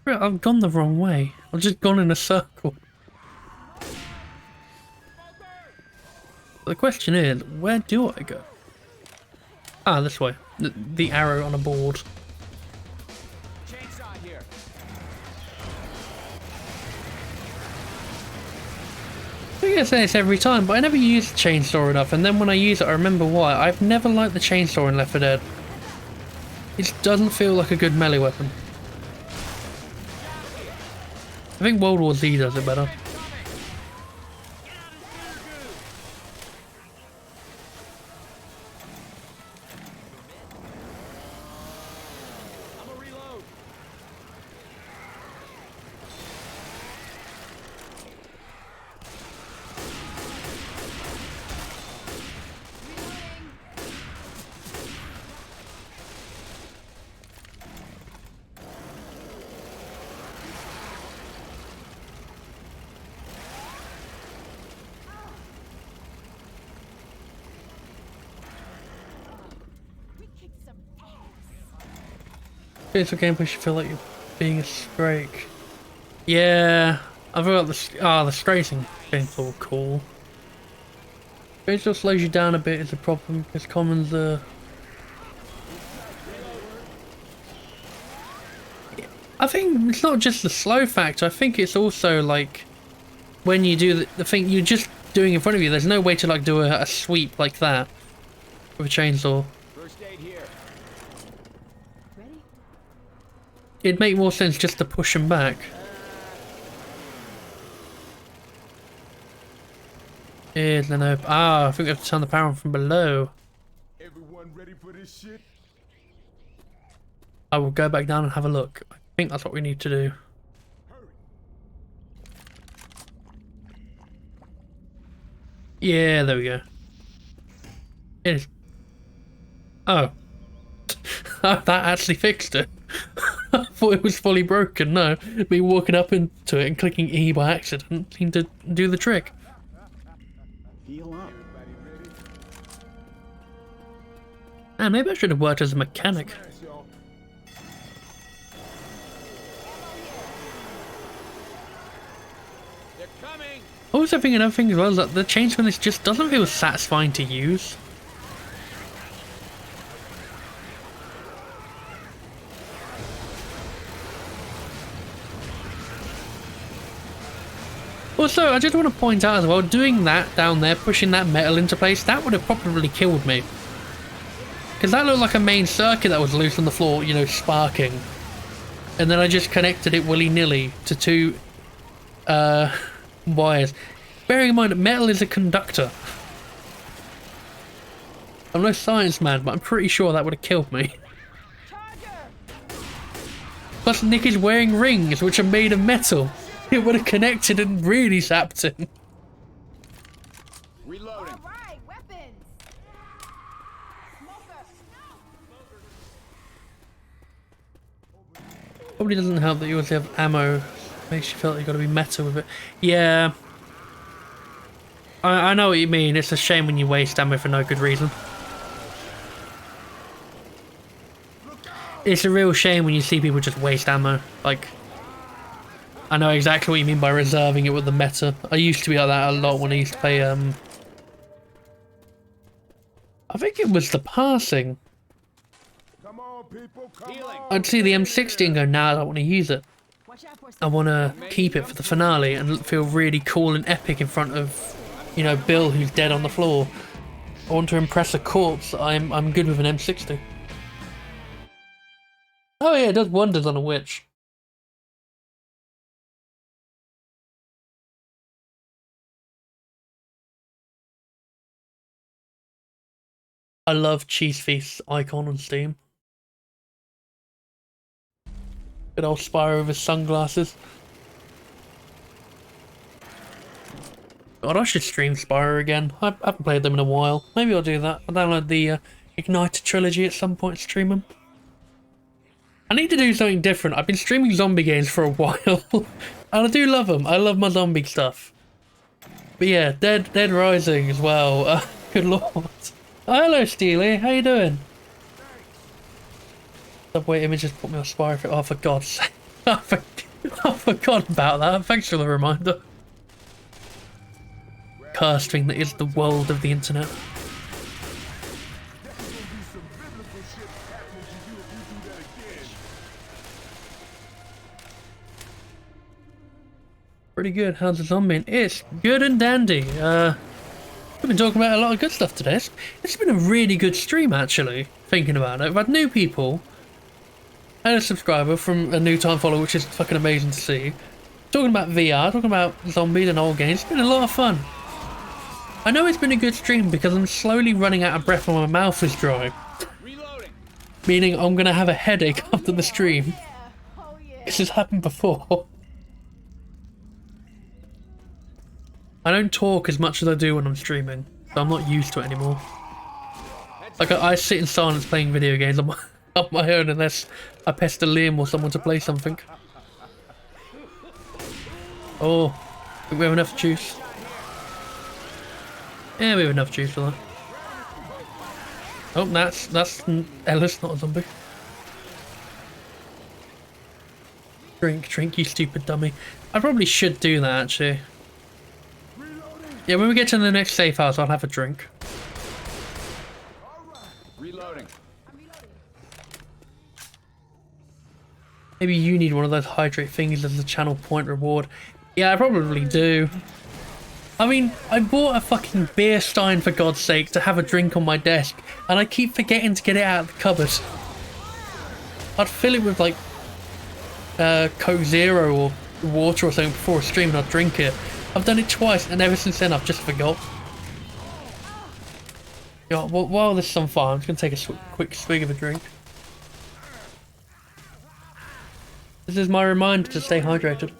I've gone the wrong way. I've just gone in a circle. The question is, where do I go? Ah, this way. The arrow on a board. Chainsaw here. I think I say this every time, but I never use the chainsaw enough, and then when I use it I remember why. I've never liked the chainsaw in Left 4 Dead. It doesn't feel like a good melee weapon. I think World War Z does it better. It's a gameplay should feel like you're being a Scrake. Yeah, I forgot the Scracing gameplay were cool. It just slows you down a bit is a problem because commons are. I think it's not just the slow factor. I think it's also like when you do the thing you're just doing in front of you. There's no way to like do a sweep like that with a chainsaw. First aid here. It'd make more sense just to push them back. Here's an open. Ah, I think we have to turn the power on from below. Everyone ready for this shit? I will go back down and have a look. I think that's what we need to do. Yeah, there we go. It is. Oh. That actually fixed it. I thought it was fully broken. No, me walking up into it and clicking E by accident seemed to do the trick. Heal up. And maybe I should have worked as a mechanic. They're coming. Also think another thing as well is that the chainsaw in this just doesn't feel satisfying to use. Also, I just want to point out as well, doing that down there, pushing that metal into place, that would have probably killed me. Because that looked like a main circuit that was loose on the floor, you know, sparking. And then I just connected it willy-nilly to two wires. Bearing in mind that metal is a conductor. I'm no science man, but I'm pretty sure that would have killed me. Plus Nick is wearing rings which are made of metal. It would have connected and really sapped him. Reloading. All right, weapons. Probably doesn't help that you also have ammo. Makes you feel like you've got to be meta with it. Yeah. I know what you mean. It's a shame when you waste ammo for no good reason. It's a real shame when you see people just waste ammo. Like, I know exactly what you mean by reserving it with the meta. I used to be like that a lot when I used to play, I think it was the passing. Come on, people, come Healing. on. I'd see the M60 and go, nah, I don't want to use it. I want to keep it for the finale and feel really cool and epic in front of, you know, Bill who's dead on the floor. I want to impress a corpse. I'm good with an M60. Oh yeah, it does wonders on a witch. I love Cheese Feast's icon on Steam. Good old Spyro with his sunglasses. God, I should stream Spyro again. I haven't played them in a while. Maybe I'll do that. I'll download the Ignited trilogy at some point and stream them. I need to do something different. I've been streaming zombie games for a while. And I do love them. I love my zombie stuff. But yeah, Dead Rising as well. Good lord. Oh, hello, Steely. How you doing? Subway images put me on Spire. Oh, for God's sake. I forgot about that. Thanks for the reminder. Cursed thing that is the world of the internet. Pretty good. How's the zombie? It's good and dandy. We've been talking about a lot of good stuff today. It's been a really good stream, actually, thinking about it. We've had new people and a subscriber from a new time follower, which is fucking amazing to see. Talking about VR, talking about zombies and old games. It's been a lot of fun. I know it's been a good stream because I'm slowly running out of breath and my mouth is dry. Reloading. Meaning I'm going to have a headache after the stream. This has happened before. I don't talk as much as I do when I'm streaming, so I'm not used to it anymore. Like, I sit in silence playing video games on my own unless I pester Liam or someone to play something. Oh, think we have enough juice? Yeah, we have enough juice for that. Oh, that's Ellis, not a zombie. Drink, you stupid dummy. I probably should do that, actually. Yeah, when we get to the next safe house, I'll have a drink. Reloading. Maybe you need one of those hydrate things as a channel point reward. Yeah, I probably do. I mean, I bought a fucking beer stein for God's sake to have a drink on my desk, and I keep forgetting to get it out of the cupboard. I'd fill it with like Coke Zero or water or something before a stream and I'd drink it. I've done it twice, and ever since then I've just forgot. Yeah, well, while this is on fire, I'm just going to take a quick swig of a drink. This is my reminder to stay hydrated.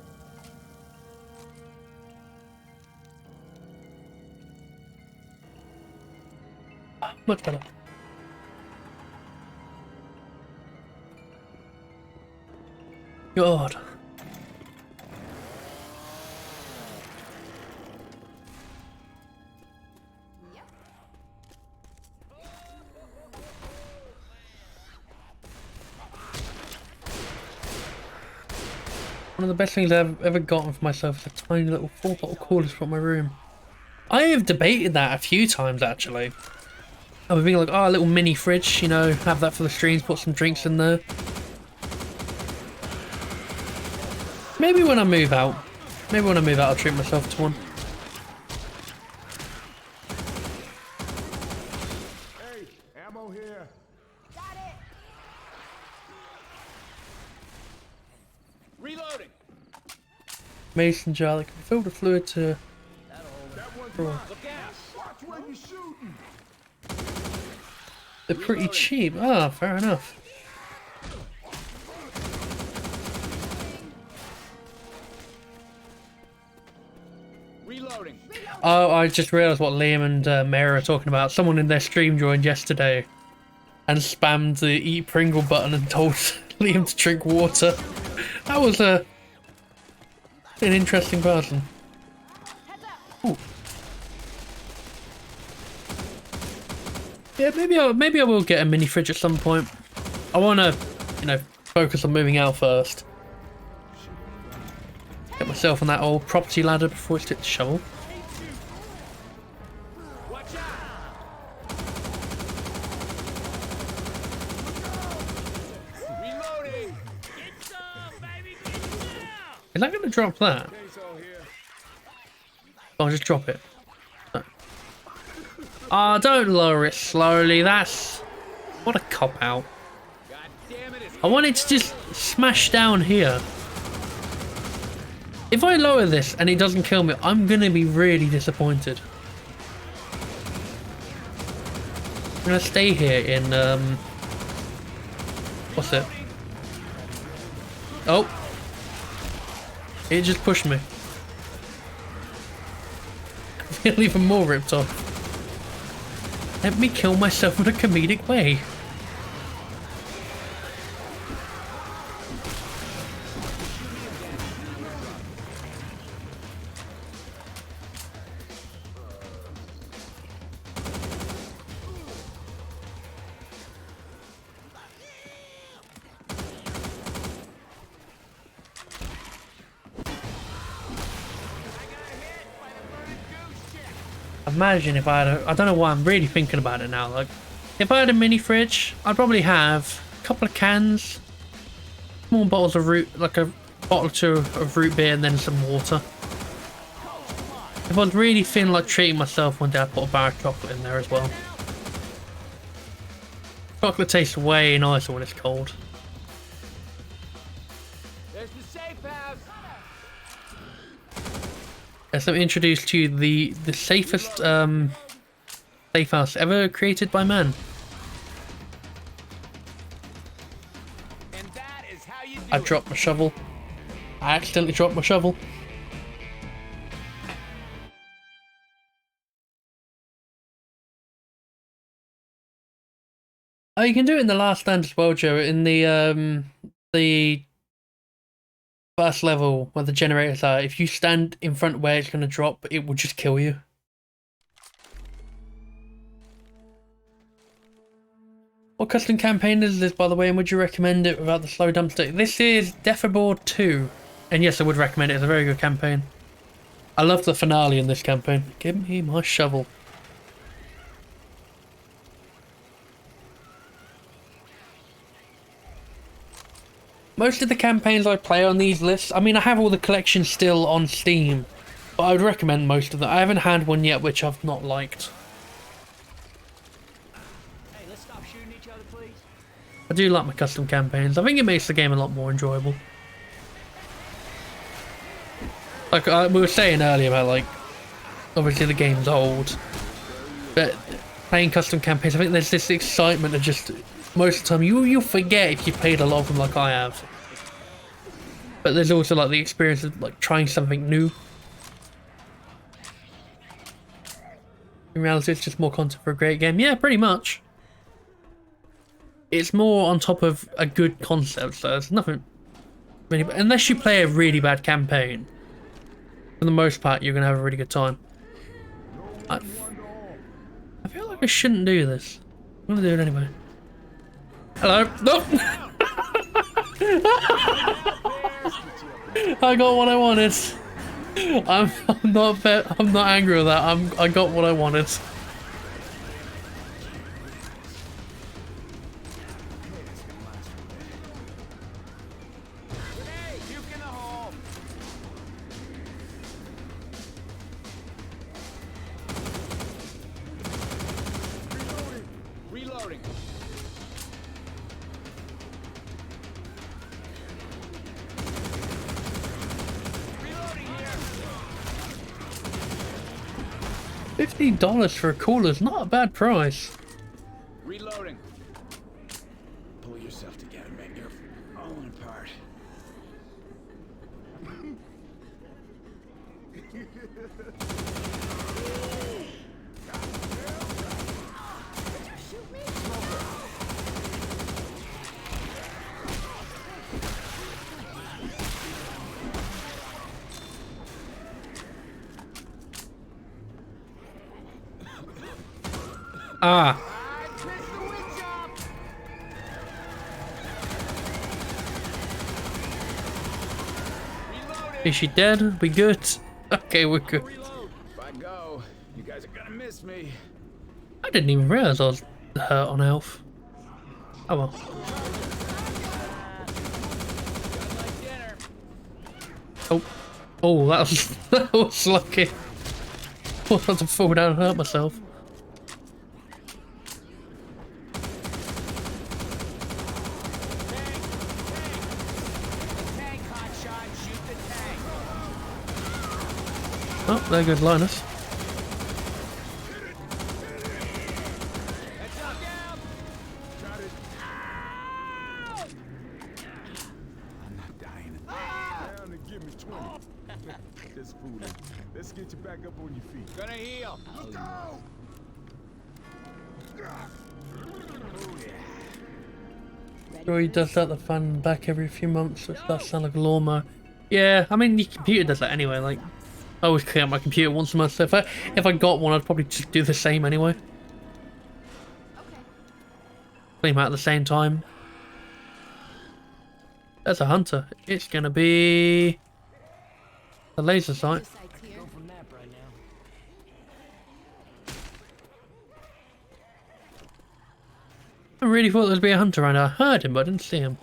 Ah, much better. God. One of the best things I've ever gotten for myself is a tiny little 4-bottle cooler from my room. I have debated that a few times, actually. I've been thinking like, oh, a little mini fridge, you know, have that for the streams, put some drinks in there. Maybe when I move out. Maybe when I move out, I'll treat myself to one. Hey, ammo here. Reloading. Mason jar that can be filled with fluid to... Look out. Watch where you're shooting. They're pretty cheap. Ah, fair enough. Reloading. Oh, I just realised what Liam and Mara are talking about. Someone in their stream joined yesterday and spammed the eat Pringle button and told Liam to drink water. That was an interesting person. Ooh. Yeah, maybe I will get a mini fridge at some point. I want to, you know, focus on moving out first. Get myself on that old property ladder before I stick the shovel. Watch out. Reloading. Get some, baby. Get some. Is that going to drop that? I'll just drop it. No. Ah, don't lower it slowly. That's... What a cop-out. God damn it. It's I want it to just smash down here. If I lower this and it doesn't kill me, I'm going to be really disappointed. I'm going to stay here in... What's it? Oh. It just pushed me. I feel even more ripped off. Let me kill myself in a comedic way. imagine if I had I don't know why I'm really thinking about it now. Like, if I had a mini fridge, I'd probably have a couple of cans, small bottles of root, like a bottle or two of root beer, and then some water. If I was really feeling like treating myself one day, I'd put a bar of chocolate in there as well. Chocolate tastes way nicer when it's cold. There's the safe house. Yes, let me introduce to you the safest safe house ever created by man. And that is how you do I dropped my shovel. I accidentally dropped my shovel. Oh, you can do it in the last stand as well, Joe. In the first level where the generators are, if you stand in front where it's gonna drop, it will just kill you. What custom campaign is this, by the way, and would you recommend it without the slow dumpster? This is L4D2, and yes, I would recommend it. It's a very good campaign. I love the finale in this campaign. Give me my shovel. Most of the campaigns I play on these lists, I mean, I have all the collections still on Steam, but I would recommend most of them. I haven't had one yet which I've not liked. Hey, let's stop shooting each other, please. I do like my custom campaigns. I think it makes the game a lot more enjoyable. Like we were saying earlier about, like, obviously the game's old, but playing custom campaigns, I think there's this excitement of just, most of the time you'll forget if you played a lot of them like I have. But there's also like the experience of like trying something new. In reality, it's just more content for a great game. Yeah, pretty much. It's more on top of a good concept, so there's nothing really, unless you play a really bad campaign. For the most part, you're gonna have a really good time. I feel like I shouldn't do this. I'm gonna do it anyway. Hello. No. I got what I wanted. I'm not angry with that. I got what I wanted. Hey, puke in the hole. Reloading. Reloading here. $50 for a cooler is not a bad price. Reloading. Pull yourself together, man. You're falling apart. Ah. I missed the wind job. Reloading. Is she dead? We good? Okay, we're good. Reload. If I go, you guys are gonna miss me. I didn't even realise I was hurt on health. Oh well. Got my dinner. Oh. Oh, that was that was lucky. I was about to fall down and hurt myself. Tank hot shot. Shoot the tank. Oh, there goes Linus. Heads up. Down. Got it. I'm not dying. Down and give me 20. This fooling. Let's get you back up on your feet. Gonna heal. Look out! Sure, he does that, the fan back every few months, which does sound like a lawnmower. Yeah, I mean, your computer does that anyway. Like, I always clean out my computer once a month, so if I got one, I'd probably just do the same anyway. Clean them out at the same time. There's a hunter. It's gonna be the laser sight. Sights here. Go for a nap right now. I really thought there'd be a hunter around. I heard him, but I didn't see him.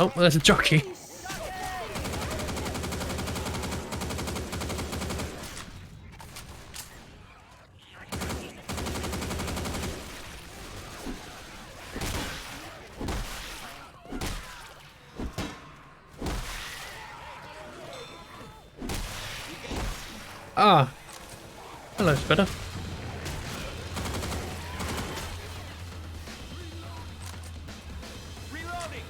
Oh, there's a jockey. Ah. Hello, Spitter. Reloading.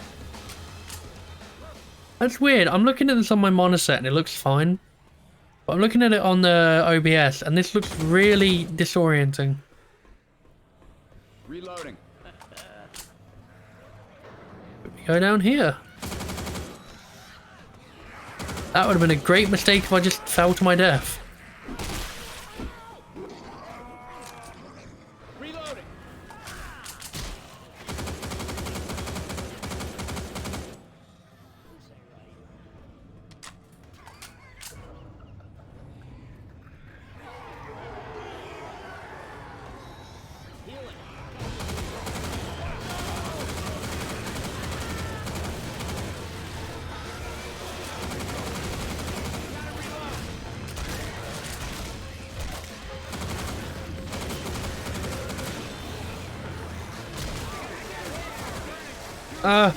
That's weird. I'm looking at this on my monitor and it looks fine. But I'm looking at it on the OBS and this looks really disorienting. Reloading. We go down here. That would have been a great mistake if I just fell to my death. Reloading. Ah.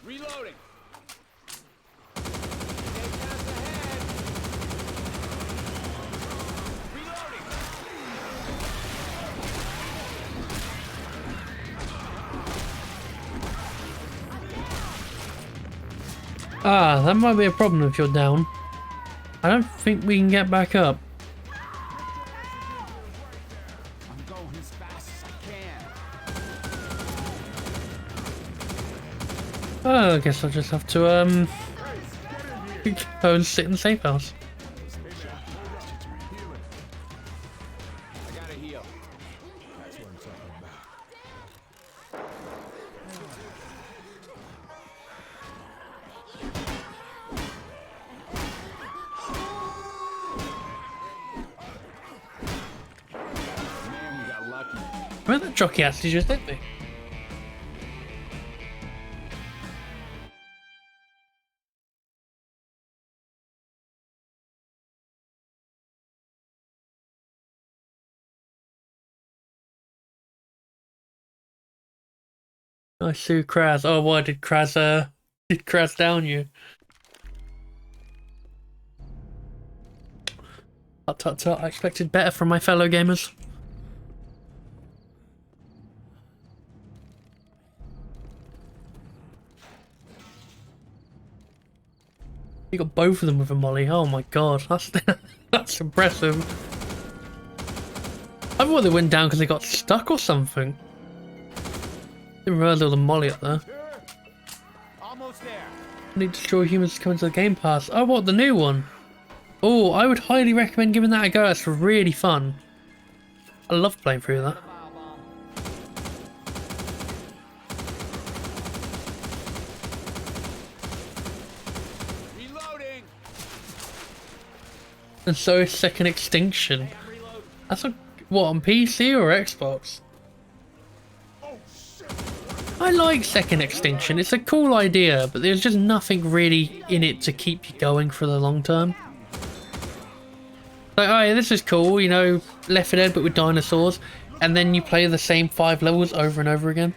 Reloading. Ah, that might be a problem if you're down. I don't think we can get back up. I'm going as fast as I can. Oh, I guess I'll just have to go and sit in the safe house. I gotta heal. That's what I'm talking about. Man, we got lucky. Where that jockey actually just hit me? I sue Kraz. Oh, why did Kraz down you? Tut tut tut, I expected better from my fellow gamers. You got both of them with a molly. Oh my god, that's that's impressive. I thought they went down because they got stuck or something. Didn't realize there was a molly up there. Almost there. Need to destroy humans to come into the Game Pass. Oh, what, the new one? Oh, I would highly recommend giving that a go. It's really fun. I love playing through that. Reloading. And so is Second Extinction. That's what, on PC or Xbox? I like Second Extinction. It's a cool idea, but there's just nothing really in it to keep you going for the long term. Like, oh yeah, this is cool, you know, Left 4 Dead but with dinosaurs, and then you play the same 5 levels over and over again.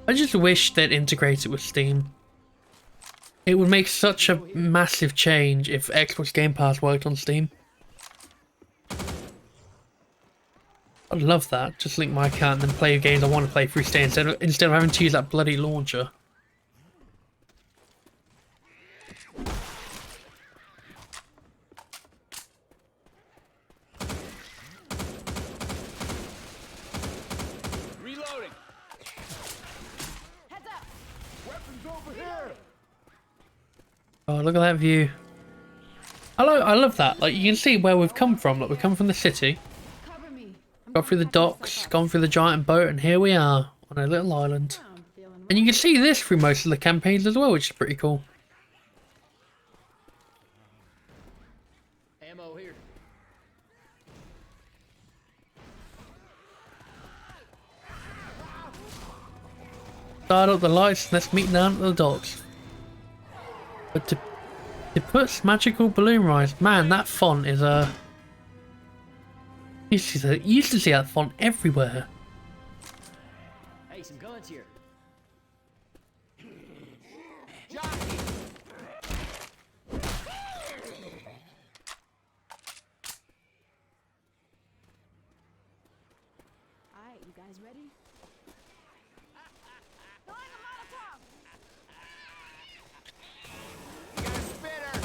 I just wish they'd integrate it with Steam. It would make such a massive change if Xbox Game Pass worked on Steam. I'd love that. Just link my account and then play games I want to play through Steam instead of having to use that bloody launcher. Reloading. Heads up! Weapons over here! Oh, look at that view. I love that. Like, you can see where we've come from. Like, we've come from the city, Cover me. got through the docks, gone through the giant boat, and here we are on a little island. I'm feeling And you can see this through most of the campaigns as well, which is pretty cool. Ammo here. Start up the lights, let's meet down at the docks. But to put magical balloon rise, man, that font is used to see that font everywhere. Hey, some guns here. Alright, you guys ready? You got a spitter.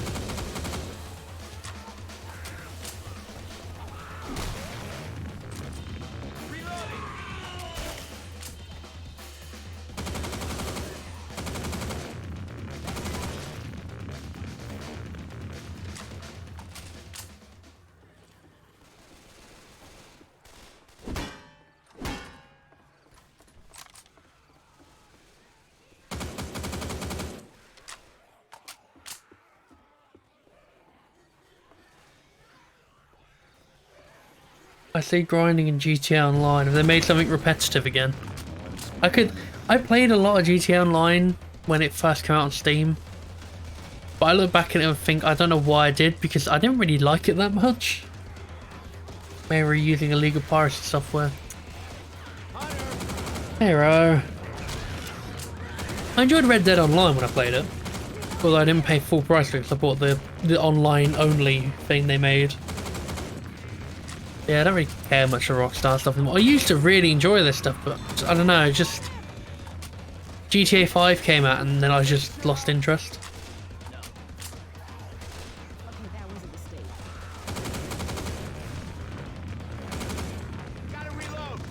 I see grinding in GTA Online. Have they made something repetitive again? I played a lot of GTA Online when it first came out on Steam. But I look back at it and think, I don't know why I did, because I didn't really like it that much. Maybe we're using illegal piracy software. Hero. I enjoyed Red Dead Online when I played it. Although I didn't pay full price for it, because I bought the online only thing they made. Yeah, I don't really care much for Rockstar stuff anymore. I used to really enjoy this stuff, but I don't know, just GTA 5 came out and then I just lost interest. Okay, that was a mistake. Gotta reload.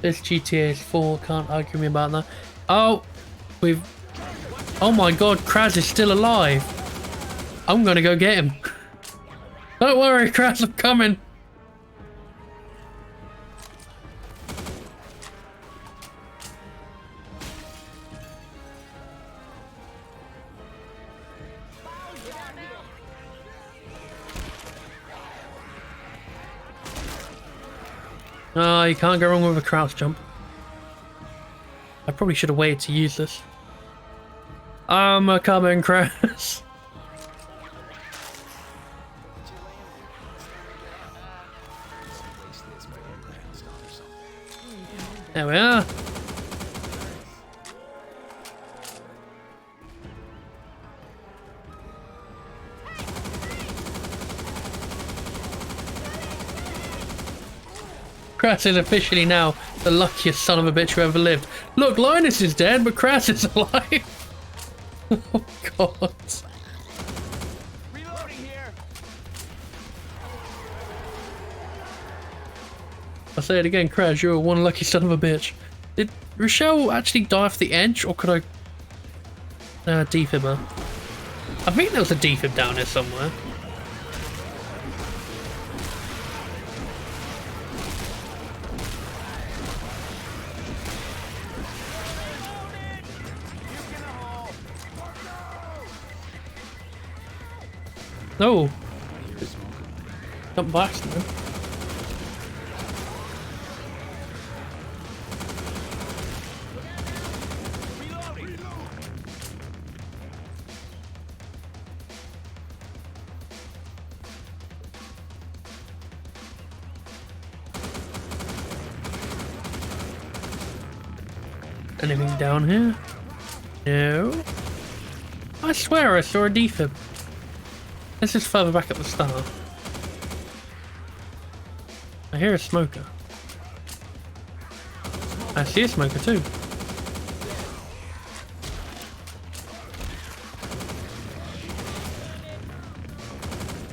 This GTA is 4, can't argue with me about that. Oh, oh my god, Kraz is still alive. I'm gonna go get him. Don't worry, Kraz, I'm coming. Oh, you can't go wrong with a crouch jump. I probably should have waited to use this. I'm a coming, Kraz. There we are. Kraz is officially now the luckiest son of a bitch who ever lived. Look, Linus is dead, but Kraz is alive. Oh god. Reloading here. I'll say it again, Kraz, you're one lucky son of a bitch. Did Rochelle actually die off the edge, or could I defib her? I think there was a defib down here somewhere. No. Jump back now. Anything down here? No. I swear I saw a defib. This is further back at the start. I hear a smoker. I see a smoker too.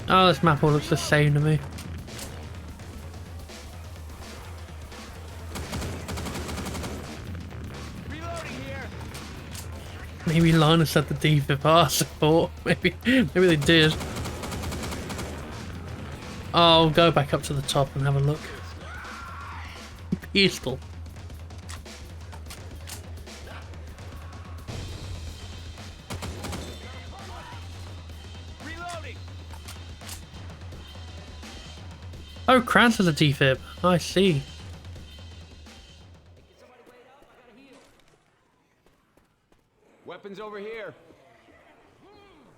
Oh, this map all looks the same to me. Reloading here. Maybe Linus had the defib pass, I thought. Maybe they did. I'll go back up to the top and have a look. Pistol. Reloading. Oh, Krantz has a defib. I see. Weapons over here.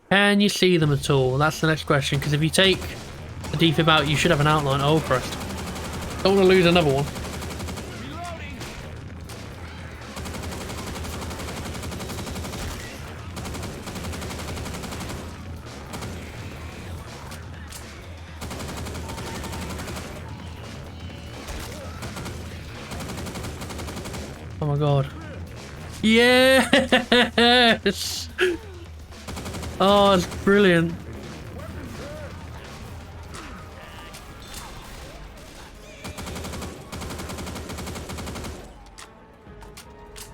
Can you see them at all? That's the next question, because if you take the defib out, you should have an outline. Oh, Christ. Don't want to lose another one. Reloading. Oh my god. Yes! Oh, it's brilliant.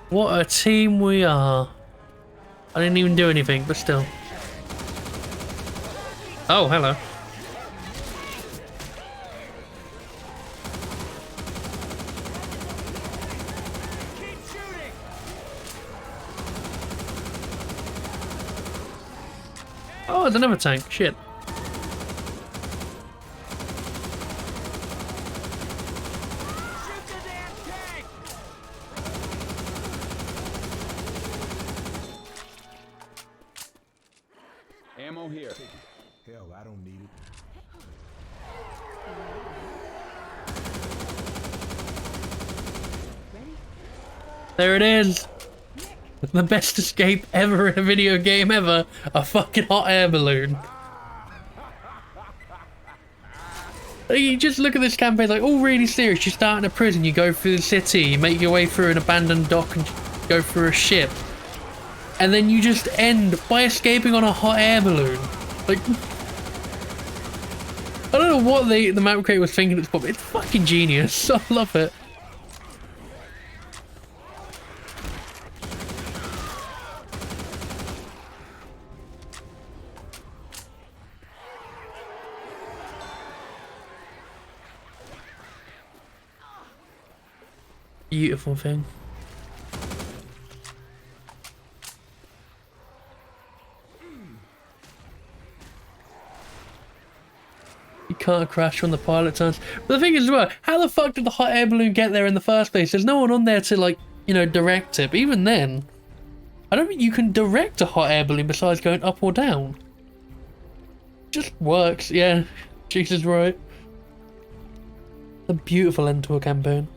What a team we are. I didn't even do anything, but still. Oh, hello. Keep shooting. Oh, there's another tank. Shit. Shoot the damn tank. Ammo here. Hell, I don't need it. There it is. The best escape ever in a video game ever. A fucking hot air balloon. You just look at this campaign like, oh, really serious. You start in a prison, you go through the city, you make your way through an abandoned dock and go through a ship. And then you just end by escaping on a hot air balloon. Like, I don't know what the map creator was thinking it's but it's fucking genius. I love it. Beautiful thing. You can't crash when the pilot turns. But the thing is as well, how the fuck did the hot air balloon get there in the first place? There's no one on there to, like, you know, direct it. But even then, I don't think you can direct a hot air balloon besides going up or down. Just works, yeah. Jesus, right. A beautiful end to a campaign.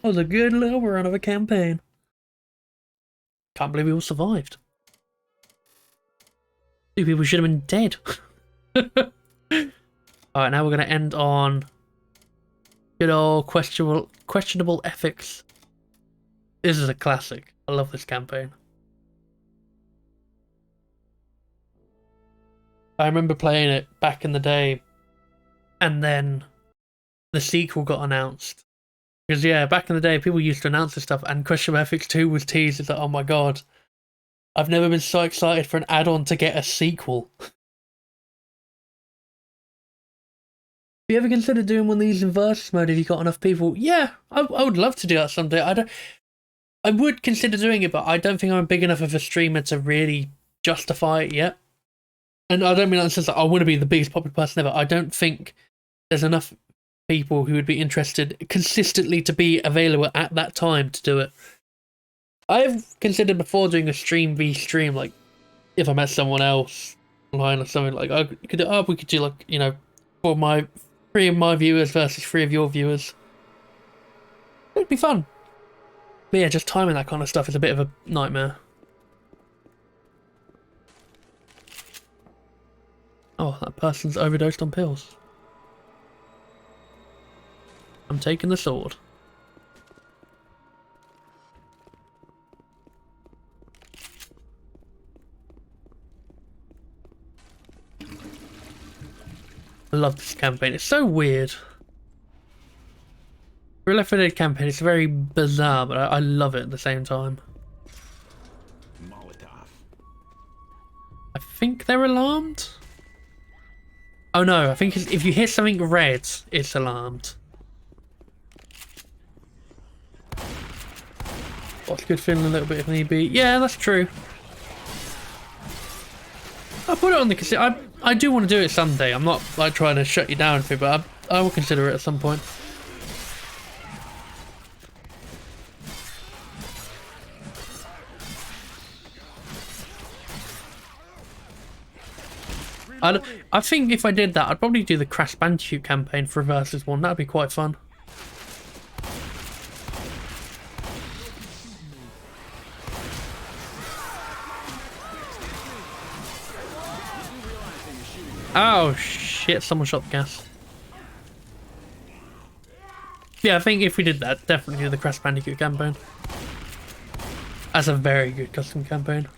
That was a good little run of a campaign. Can't believe we all survived. Two people should have been dead. Alright, now we're going to end on good old questionable ethics. This is a classic. I love this campaign. I remember playing it back in the day, and then the sequel got announced. Because, yeah, back in the day, people used to announce this stuff, and Questionable Ethics 2 was teased. It's like, oh my god, I've never been so excited for an add-on to get a sequel. Have you ever considered doing one of these in versus mode if you got enough people? Yeah, I would love to do that someday. I would consider doing it, but I don't think I'm big enough of a streamer to really justify it yet. And I don't mean that in the sense that I want to be the biggest popular person ever. I don't think there's enough people who would be interested consistently to be available at that time to do it. I've considered before doing a stream v stream, like if I met someone else online or something, like we could do like, you know, for my 3 of my viewers versus 3 of your viewers. It'd be fun. But yeah, just timing that kind of stuff is a bit of a nightmare. Oh, that person's overdosed on pills. I'm taking the sword. I love this campaign. It's so weird. For a Left 4 Dead campaign, it's very bizarre, but I love it at the same time. Molotov. I think they're alarmed? Oh no, I think if you hit something red, it's alarmed. What's good, feeling a little bit if need be. Yeah, that's true. I'll put it on the consider. I do want to do it someday. I'm not like trying to shut you down for it, but I will consider it at some point. I think if I did that, I'd probably do the Crash Bandicoot campaign for Versus 1. That'd be quite fun. Oh shit, someone shot the gas. Yeah, I think if we did that, definitely do the Crash Bandicoot campaign. That's a very good custom campaign.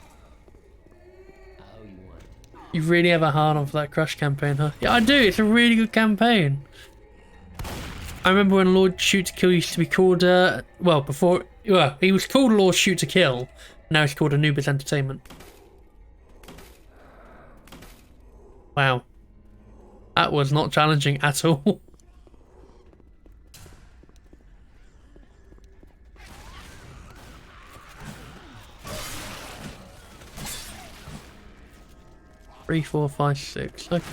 You really have a hard on for that Crash campaign, huh? Yeah, I do. It's a really good campaign. I remember when Lord Shoot to Kill used to be called, well, he was called Lord Shoot to Kill. Now he's called Anubis Entertainment. Wow. That was not challenging at all. Three, 4, 5, 6. Okay.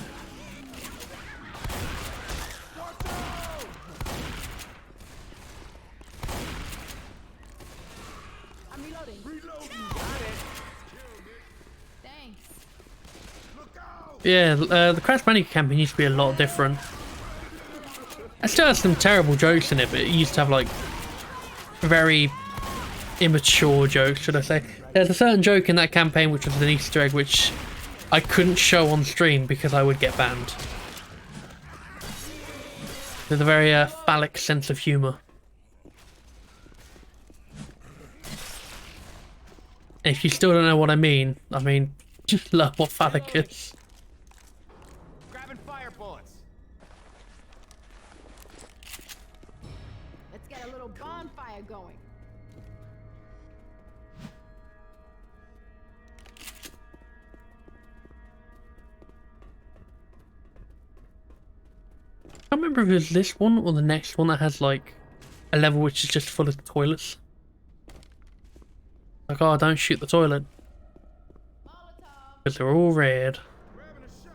I'm reloading. Thanks. Yeah, the Crash Bandicoot campaign used to be a lot different. It still has some terrible jokes in it, but it used to have like very immature jokes, should I say. There's a certain joke in that campaign which was an Easter egg which I couldn't show on stream because I would get banned. There's a very phallic sense of humour. If you still don't know what I mean, just learn what phallic is. Grabbing fire bullets. Let's get a little bonfire going. I can't remember if it was this one or the next one that has like a level which is just full of toilets. Like, oh, don't shoot the toilet. Because they're all red. Grabbing a shot.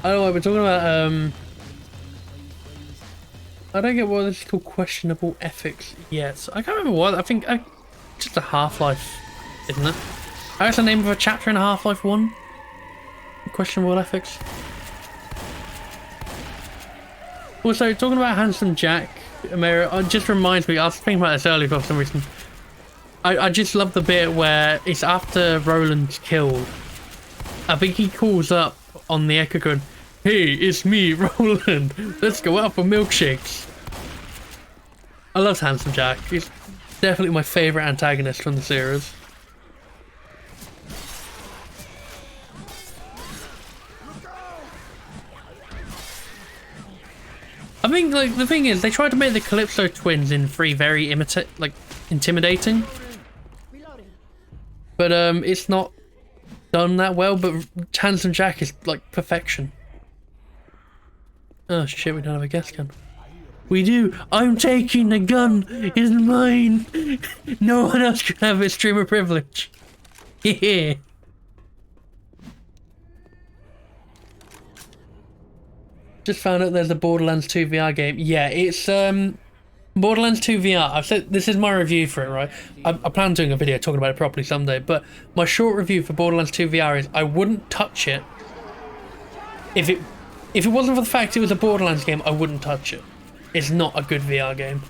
I don't know, we're talking about, I don't get what this is called questionable ethics yet. I can't remember what, I think, just a Half-Life, isn't it? That's the name of a chapter in Half-Life 1? Questionable ethics. Also, talking about Handsome Jack, Amira, it just reminds me, I was thinking about this earlier for some reason. I just love the bit where it's after Roland's killed. I think he calls up on the echo going, "Hey, it's me, Roland. Let's go out for milkshakes." I love Handsome Jack. He's definitely my favourite antagonist from the series. I think, like, the thing is, they tried to make the Calypso twins in 3 very intimidating. Reloading. But it's not done that well, but Handsome Jack is like perfection. Oh shit, we don't have a gas can. We do. I'm taking the gun. It's mine. No one else can have it. Streamer privilege. Yeah. Just found out there's a Borderlands 2 VR game. Yeah, it's Borderlands 2 VR. I've said this is my review for it, right? I plan on doing a video talking about it properly someday, but my short review for Borderlands 2 VR is I wouldn't touch it if it wasn't for the fact it was a Borderlands game. I wouldn't touch it. It's not a good VR game.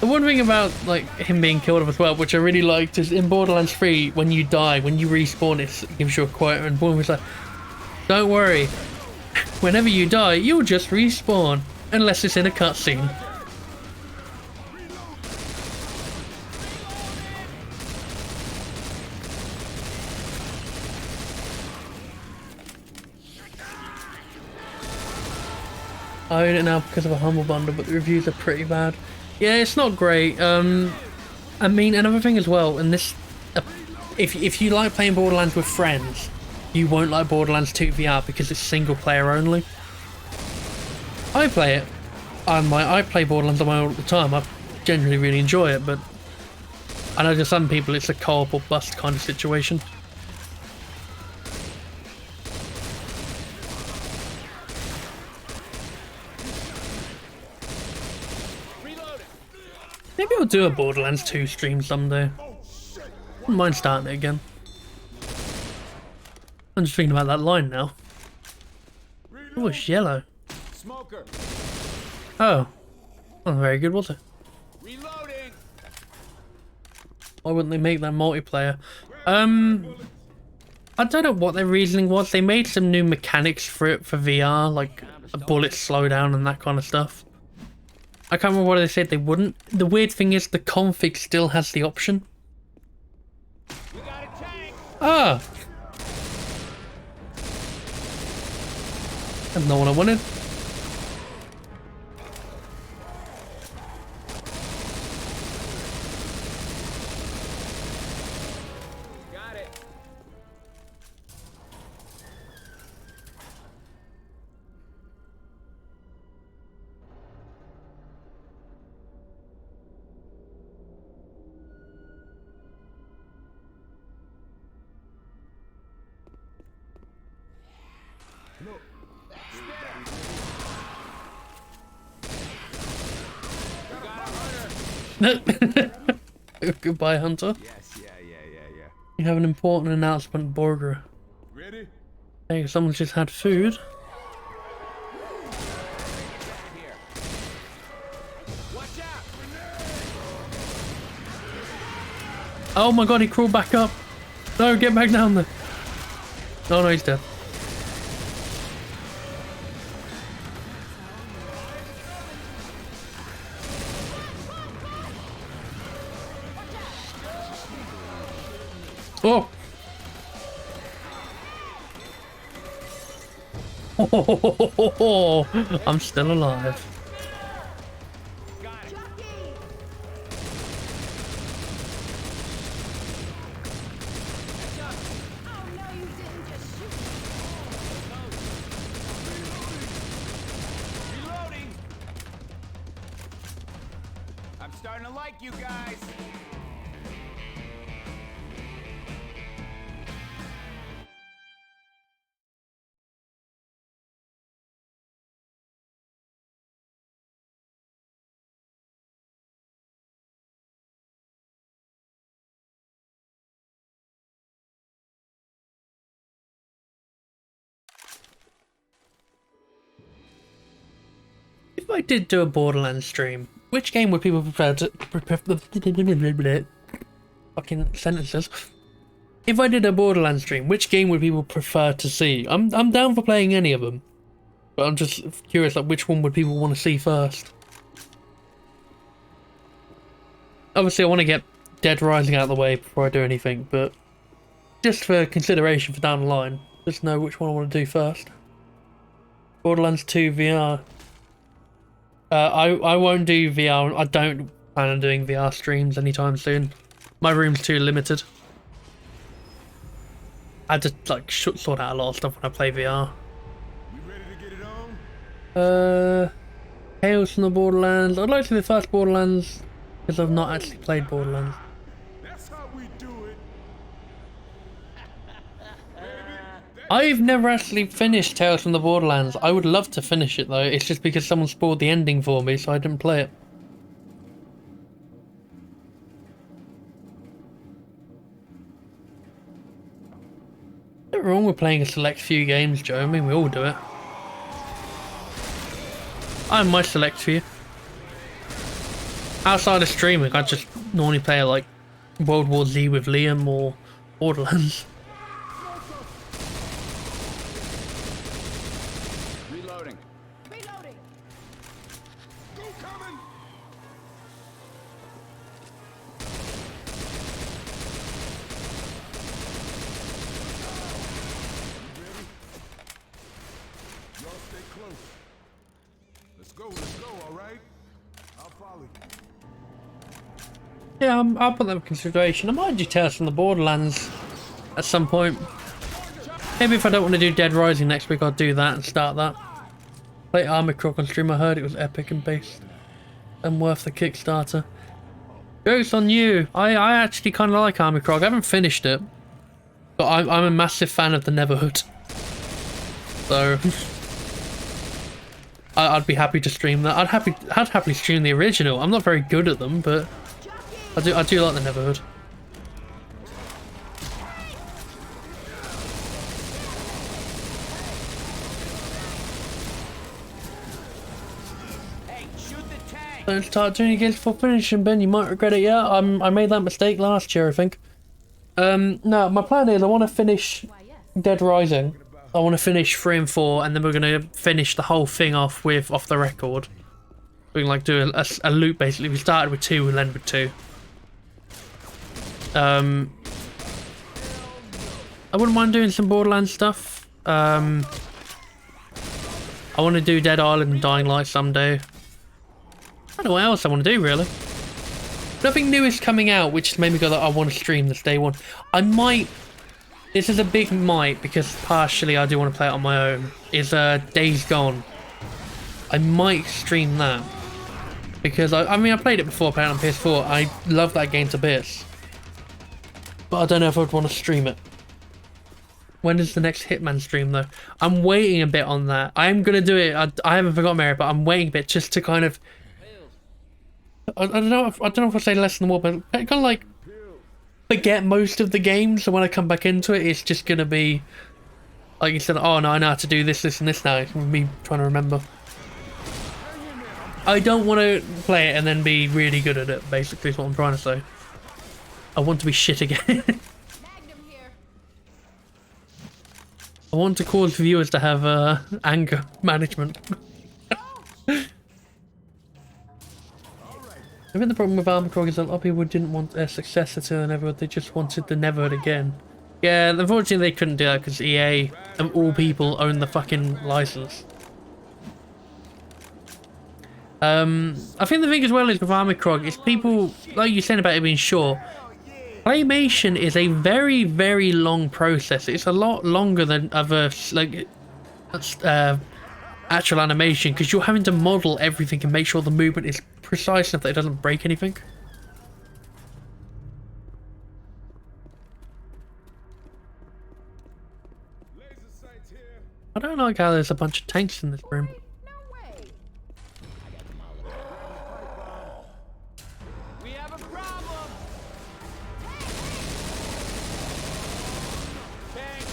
The one thing about like him being killed off as well, which I really liked, is in Borderlands 3, when you die, when you respawn, it gives you a quote, and one was like, "Don't worry, whenever you die, you'll just respawn, unless it's in a cutscene." I own it now because of a Humble Bundle, but the reviews are pretty bad. Yeah, it's not great. I mean, another thing as well, and this, if you like playing Borderlands with friends, you won't like Borderlands 2 VR because it's single player only. I play it. I play Borderlands on my own all the time. I generally really enjoy it, but I know to some people it's a co-op or bust kind of situation. Maybe I'll do a Borderlands 2 stream someday. Wouldn't mind starting it again. I'm just thinking about that line now. Oh, it's yellow. Smoker. Oh. Not very good, was it? Reloading. Why wouldn't they make that multiplayer? I don't know what their reasoning was. They made some new mechanics for it for VR, like a bullet slowdown and that kind of stuff. I can't remember what they said they wouldn't. The weird thing is the config still has the option. We got a tank. Ah! That's not what I wanted. Got it. Goodbye, Hunter. Yes, yeah. You have an important announcement, Borger. Ready? Hey, someone's just had food. Here. Watch out. Oh my god, he crawled back up. No, get back down there. Oh no, he's dead. Oh! I'm still alive. Got it. Reloading. I'm starting to like you guys. If I did do a Borderlands stream, which game would people prefer to fucking sentences? If I did a Borderlands stream, which game would people prefer to see? I'm down for playing any of them, but I'm just curious, like, which one would people want to see first? Obviously, I want to get Dead Rising out of the way before I do anything, but just for consideration for down the line, just know which one I want to do first. Borderlands 2 VR. I won't do VR. I don't plan on doing VR streams anytime soon. My room's too limited. I just like sort out a lot of stuff when I play VR. We ready to get it on? Tales from the Borderlands. I'd like to do the first Borderlands because I've not actually played Borderlands. That's how we do it. I've never actually finished Tales from the Borderlands. I would love to finish it though. It's just because someone spoiled the ending for me, so I didn't play it. Nothing wrong with playing a select few games, Joe. I mean, we all do it. I might select few. Outside of streaming, I just normally play like World War Z with Liam or Borderlands. Reloading. Reloading. Go coming! Y'all stay close. Let's go, alright? I'll follow you. Yeah, I'll put that in consideration. I might do Tales from the Borderlands at some point. Maybe if I don't want to do Dead Rising next week, I'll do that and start that. Play Army Croc on stream. I heard it was epic and based and worth the Kickstarter. Joke's on you. I actually kind of like Army Croc. I haven't finished it, but I'm a massive fan of the Neverhood. So I'd be happy to stream that. I'd happily stream the original. I'm not very good at them, but I do like the Neverhood. Hey, shoot the tank! Don't start doing it against full finishing, Ben. You might regret it. Yeah, I made that mistake last year, I think. No, my plan is I want to finish Dead Rising. I want to finish 3 and 4, and then we're gonna finish the whole thing off with Off the Record. We can like do a loop basically. We started with 2, we'll end with 2. I wouldn't mind doing some Borderlands stuff. I want to do Dead Island and Dying Light someday. I don't know what else I want to do really. Nothing new is coming out, which made me go that I want to stream this day one. I might. This is a big might because partially I do want to play it on my own. Is Days Gone. I might stream that because I mean I played it before, playing it on PS4. I love that game to bits, but I don't know if I'd want to stream it. When is the next Hitman stream though? I'm waiting a bit on that. I'm gonna do it. I haven't forgotten Mary, but I'm waiting a bit just to kind of. I don't know if I say less than more, but kind of like forget most of the game. So when I come back into it, it's just gonna be like instead of, oh no, I know how to do this, this, and this now. It's me trying to remember. I don't want to play it and then be really good at it. Basically, is what I'm trying to say. I want to be shit again. Magnum here. I want to cause viewers to have anger management. I think the problem with Armored Core is that a lot of people didn't want a successor to the Neverhood, they just wanted the Neverhood again. Yeah, unfortunately they couldn't do that because EA, of all people, own the fucking license. I think the thing as well is with Armored Core is people, like you said about it being short, claymation is a very, very long process. It's a lot longer than other, like, actual animation because you're having to model everything and make sure the movement is precise enough that it doesn't break anything. Laser sights here. I don't like how there's a bunch of tanks in this room. No way. We have a problem! Tank!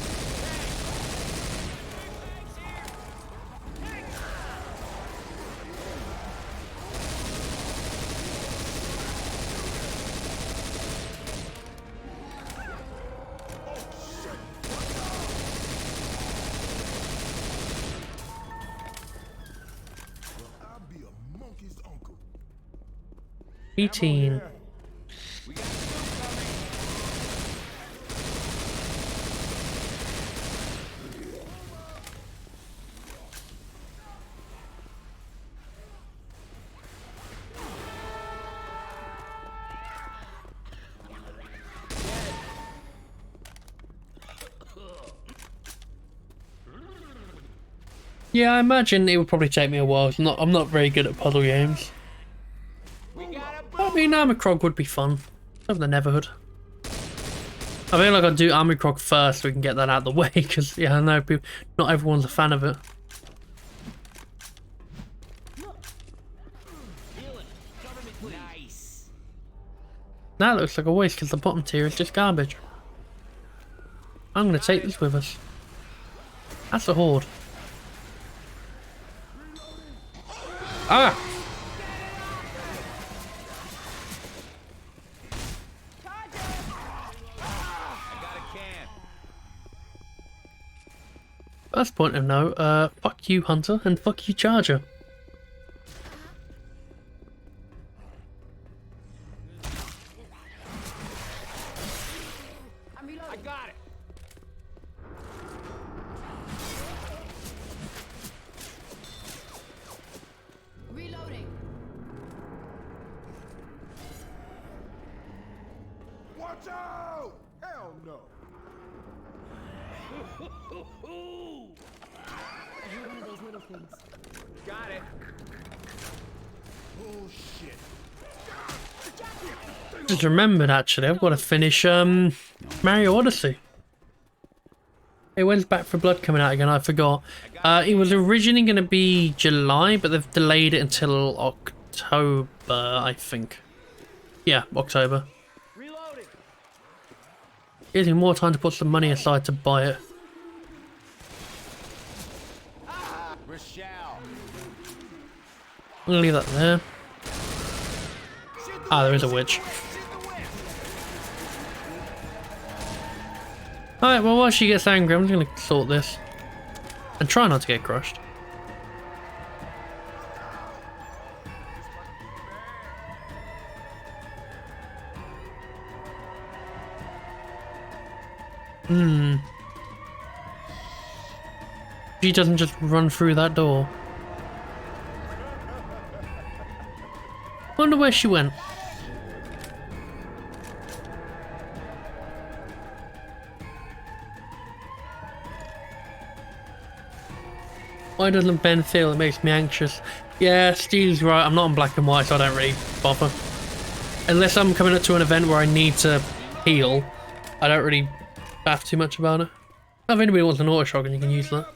I'll be a monkey's uncle. 18. Yeah, I imagine it would probably take me a while. I'm not very good at puzzle games. We got a I mean, Armored Core would be fun. Of the Neverhood. I feel like I'll do Army Croc first so we can get that out of the way, because, yeah, I know people, not everyone's a fan of it. Nice. That looks like a waste because the bottom tier is just garbage. I'm going to take this with us. That's a horde. Ah! First point of note, fuck you, Hunter, and fuck you, Charger. I got it. Reloading. Watch out! Hell no! Got it. Bullshit. Just remembered, actually, I've got to finish, Mario Odyssey. Hey, when's Back for Blood coming out again? I forgot. It was originally going to be July, but they've delayed it until October, I think. Yeah, October. Reloading. Gives me more time to put some money aside to buy it. Rochelle. I'm gonna leave that there. Ah, there is a witch. Alright, well, while she gets angry, I'm just gonna sort this. And try not to get crushed. She doesn't just run through that door. Wonder where she went. Why doesn't Ben feel? It makes me anxious. Yeah, Steve's right. I'm not on black and white, so I don't really bother. Unless I'm coming up to an event where I need to heal, I don't really faff too much about it. If anybody wants an auto shotgun, you can use that.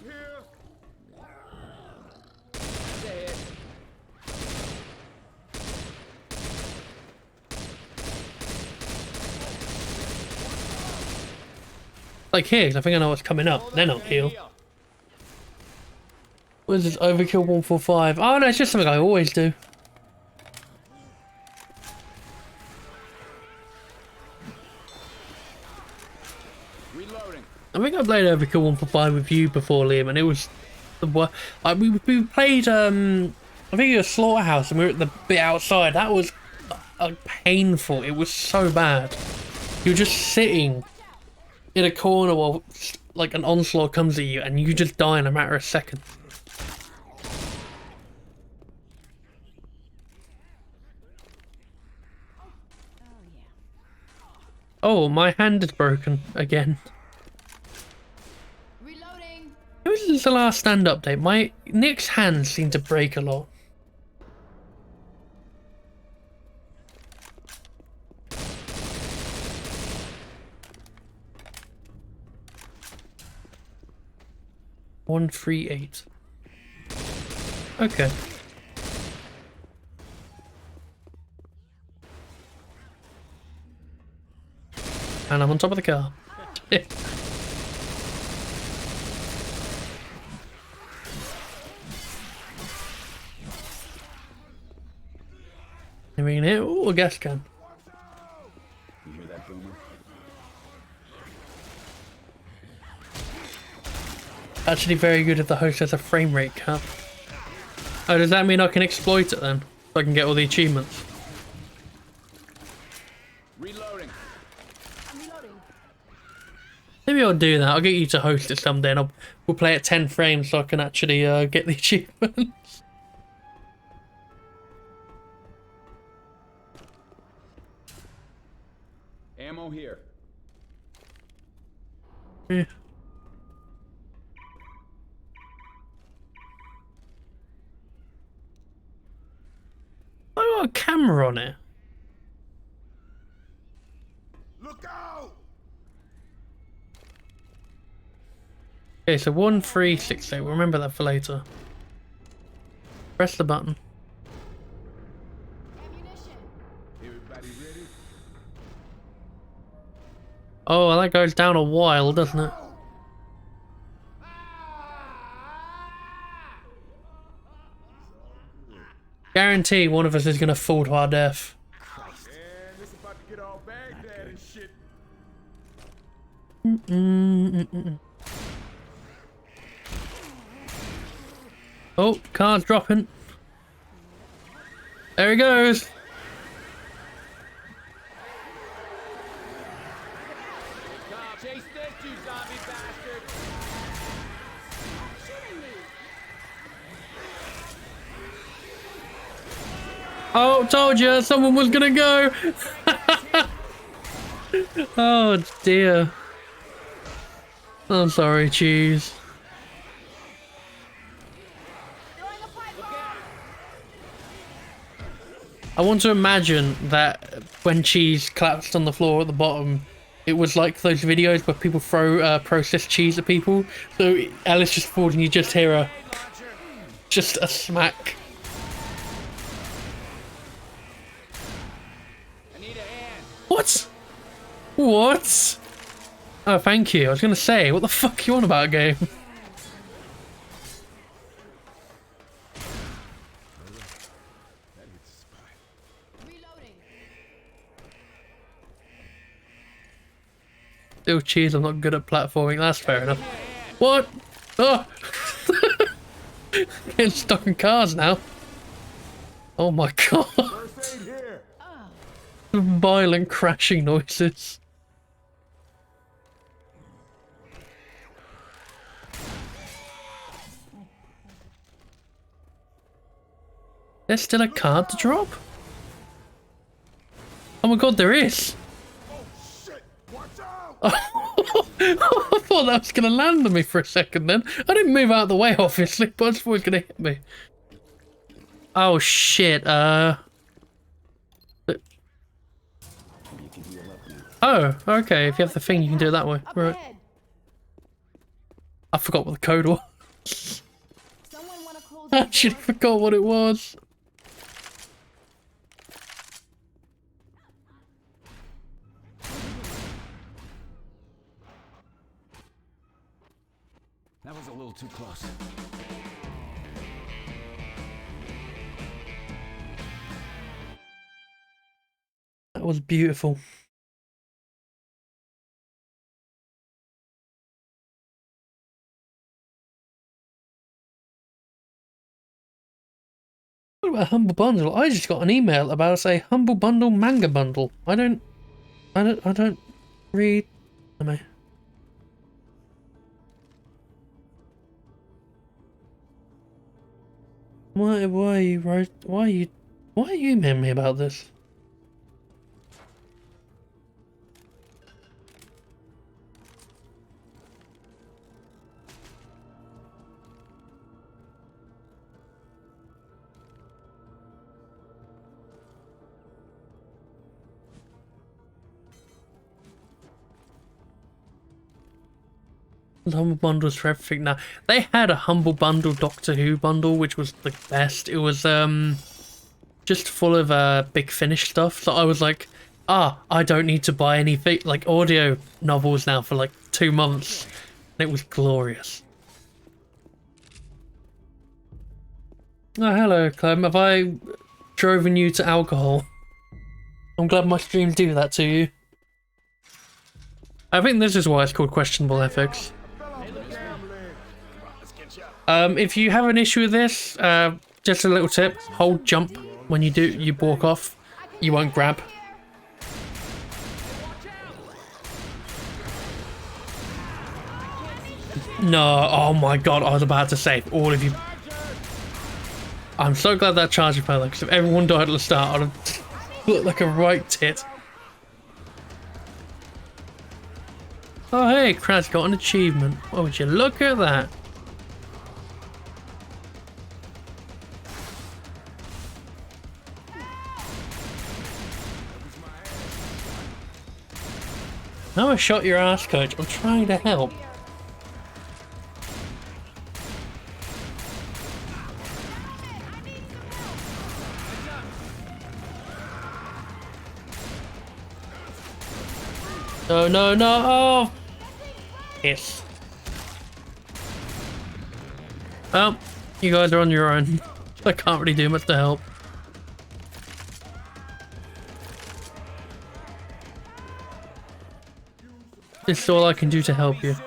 Like here, 'cause I think I know what's coming up. They're not heal. What is this? Overkill 145. Oh no, it's just something I always do. Reloading. I think I played Overkill 145 with you before, Liam, and it was the worst. Like, we played, I think it was Slaughterhouse, and we were at the bit outside. That was painful. It was so bad. You're just sitting in a corner while, like, an onslaught comes at you, and you just die in a matter of seconds. Oh, my hand is broken again. Reloading. Ever since the last stand update, my Nick's hands seem to break a lot. One, 3, 8. Okay. And I'm on top of the car. Anything in here? Ooh, a gas can. You hear that, Boomer? Actually very good if the host has a frame rate cap. Oh, does that mean I can exploit it then? So I can get all the achievements? Reloading. Maybe I'll do that. I'll get you to host it someday and we'll play at 10 frames so I can actually get the achievements. Ammo here. Yeah. I got a camera on it. Look out! Okay, so 1368. We'll remember that for later. Press the button. Everybody ready? Oh, that goes down a while, doesn't it? Guarantee one of us is gonna fall to our death. And it's about to get all Baghdad and shit. Oh, car's dropping. There he goes. Chase this, you zombie bastard! Oh, told you, someone was gonna go. Oh dear. I'm sorry, cheese. I want to imagine that when cheese collapsed on the floor at the bottom, it was like those videos where people throw processed cheese at people. So Alice just falls and you just hear just a smack. I need a hand. What? What? Oh, thank you. I was gonna say, what the fuck are you on about, game? Reloading. Still cheese, I'm not good at platforming. That's fair enough. What? Oh! Getting stuck in cars now. Oh my god. First aid here. Violent crashing noises. There's still a card to drop? Oh my god, there is! Shit, watch out. I thought that was going to land on me for a second then. I didn't move out of the way, obviously, but I just thought it was going to hit me. Oh shit, Oh, okay, if you have the thing, you can do it that way. Up Right. ahead. I forgot what the code was. Someone wanna close I the actually door? forgot what it was. That was a little too close. That was beautiful. What about Humble Bundle? I just got an email about a Humble Bundle manga bundle. I don't read anime. Why are you emailing me about this? Humble bundles for everything now. They had a Humble Bundle Doctor Who bundle, which was the best. It was just full of Big Finish stuff. So I was like, I don't need to buy any like audio novels now for like 2 months. And it was glorious. Oh, hello, Clem. Have I driven you to alcohol? I'm glad my streams do that to you. I think this is why it's called questionable ethics. If you have an issue with this, just a little tip: hold jump when you walk off. You won't grab. No, oh my god! I was about to save all of you. I'm so glad that charger fell, because if everyone died at the start, I'd have looked like a right tit. Oh hey, Kraz got an achievement. Oh, would you look at that? No, I shot your ass, coach. I'm trying to help. No, no, no! Oh! Yes. Well, you guys are on your own. I can't really do much to help. This is all I can do to help you.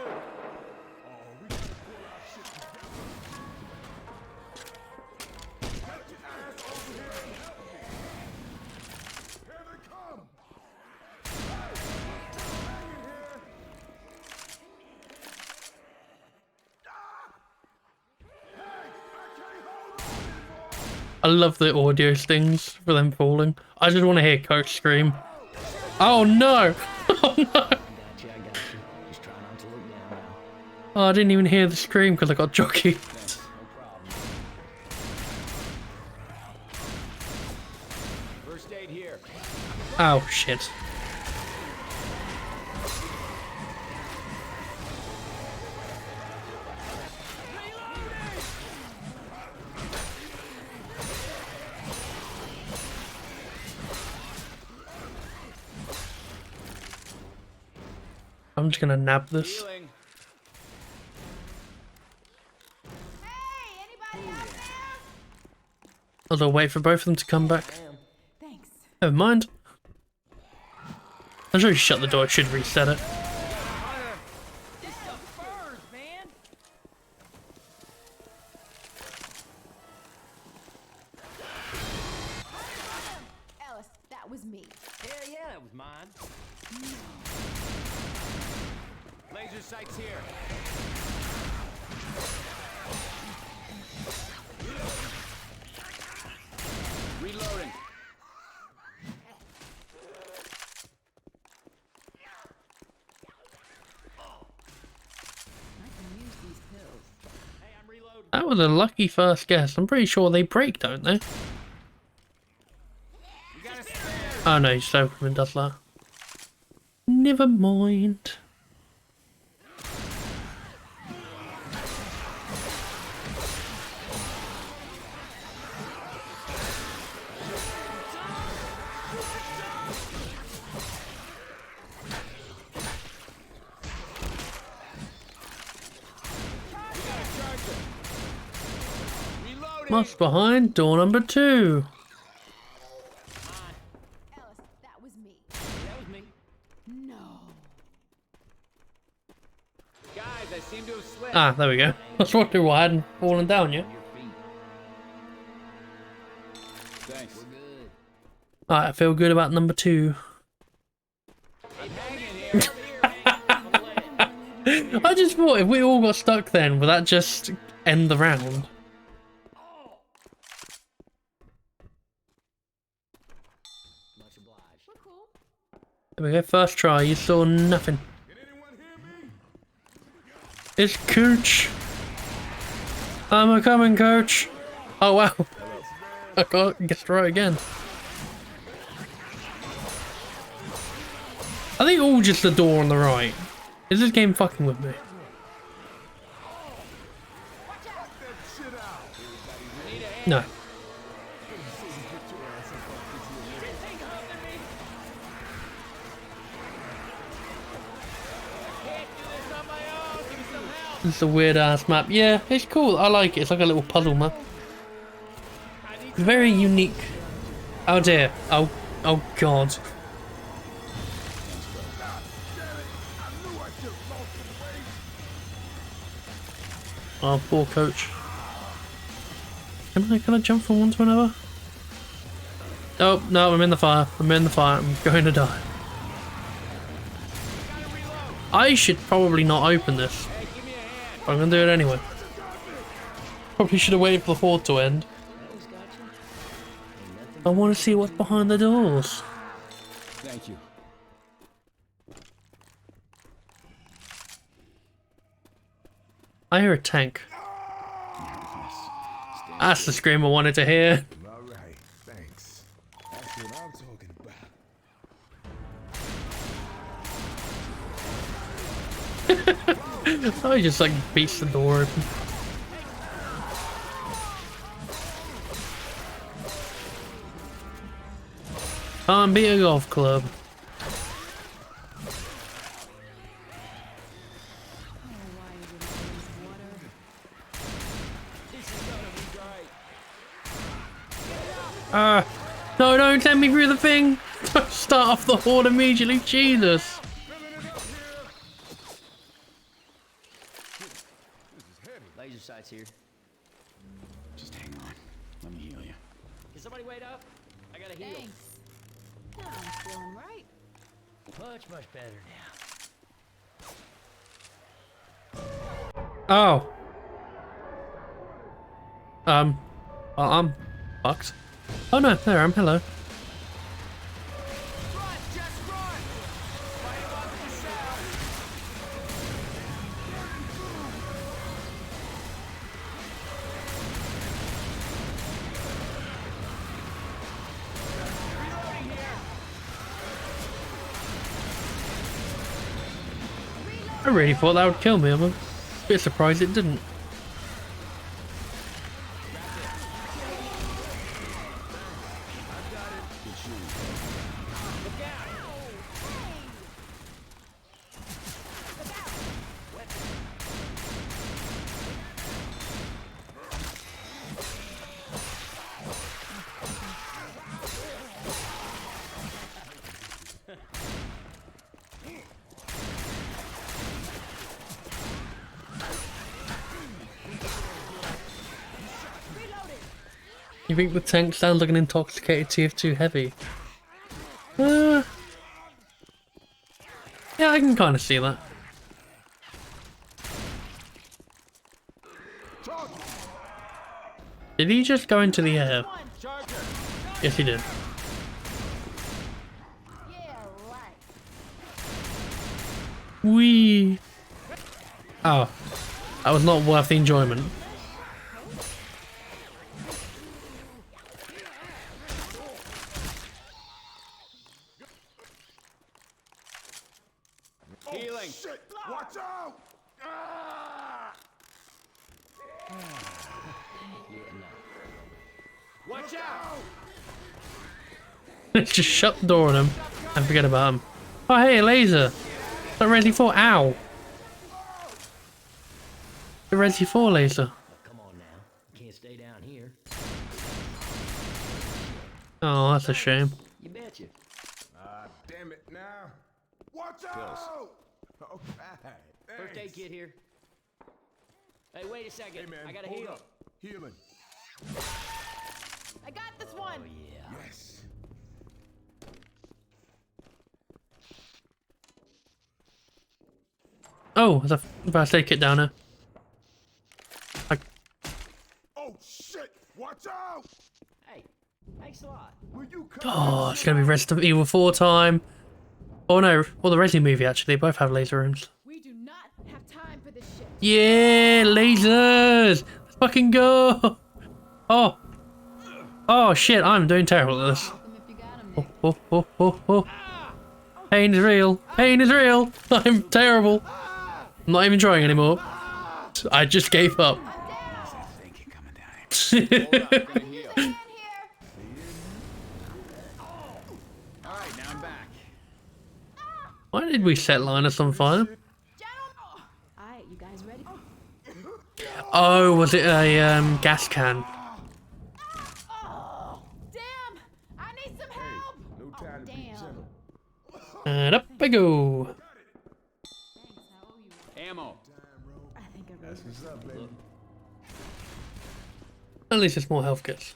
I love the audio stings for them falling. I just want to hear Coach scream. Oh no! Oh no! Oh, I didn't even hear the scream because I got jockeyed. First aid here. Oh shit. I'm just gonna nab this. Healing. I'll wait for both of them to come back. Thanks. Never mind. I should have shut the door, I should reset it. It's the furs, man. Alice, that was me. Hell yeah, that was mine. Laser sights here. Reloading. Hey, I'm reloading. That was a lucky first guess. I'm pretty sure they break, don't they? You got a spare. Oh no, just open them and does that. Never mind. Reloading. What's behind door number 2? Alice, that was me. That was me. No. Guys, I seem to have slipped. Ah, there we go. I was wondering why I hadn't fallen down yet. Your feet. Thanks. We're good. Alright, I feel good about number 2. I'm hanging here. I just thought if we all got stuck then, would that just end the round? Much obliged. We're cool. There we go, first try, you saw nothing. Can anyone hear me? It's Cooch. I'm a coming, Coach. Oh wow. I guessed right again. I think all just the door on the right. Is this game fucking with me? No. This is a weird ass map. Yeah, it's cool. I like it. It's like a little puzzle map. Very unique. Oh dear. Oh god. Oh, poor Coach. Can I jump from one to another? Oh, no, I'm in the fire. I'm in the fire. I'm going to die. I should probably not open this. But I'm going to do it anyway. Probably should have waited for the horde to end. I want to see what's behind the doors. Thank you. I hear a tank. That's the scream I wanted to hear. All right, thanks. That's what I'm talking about. I just like beats the door open. Can't beat a golf club. No, don't send me through the thing. Start off the horde immediately. Jesus. Laser sights here. Just hang on. Let me heal you. Can somebody wait up? I gotta heal. Thanks. Now I'm feeling right. Much better now. Oh. Well, I'm fucked. Oh no, there I am. Hello. Run, just run! Fighting off the sound. Reloading here. I really thought that would kill me. I'm a bit surprised it didn't. You think the tank sounds like an intoxicated TF2 heavy? Yeah, I can kind of see that. Did he just go into the air? Yes, he did. Yeah, right. Whee! Oh, that was not worth the enjoyment. Healing. Shit! Watch out! Ah! Watch out! Just shut the door on him and forget about him. Oh hey, a laser! Not Resi 4, ow! The Resi 4 laser. Come on now. Can't stay down here. Oh, that's a shame. You betcha. Ah, damn it now. Watch out! Okay. First aid kit here. Hey, wait a second. Hey man, I gotta hold heal. up. Healing. I got this one. Oh yeah. Yes. Oh, there's a first aid kit down there. Oh shit! Watch out! Hey, thanks a lot. Will you come? Oh, it's gonna be Resident Evil 4 time. Oh no, or the Resi movie actually. They both have laser rooms. We do not have time for this shit. Yeah, lasers! Let's fucking go! Oh. Oh shit, I'm doing terrible at this. Them if you got 'em, Nick. Oh. Pain is real. Pain is real. I'm terrible. I'm not even trying anymore. I just gave up. I think you're coming down here. Stay in here. Alright, now I'm back. Why did we set Linus on fire? Alright, you guys ready? Oh, was it a gas can? Oh, damn! I need some help! No time to be damn. gentle. And up I go. Thanks, I owe you one. Ammo. I think I That's what's up, baby. At least it's more health kits.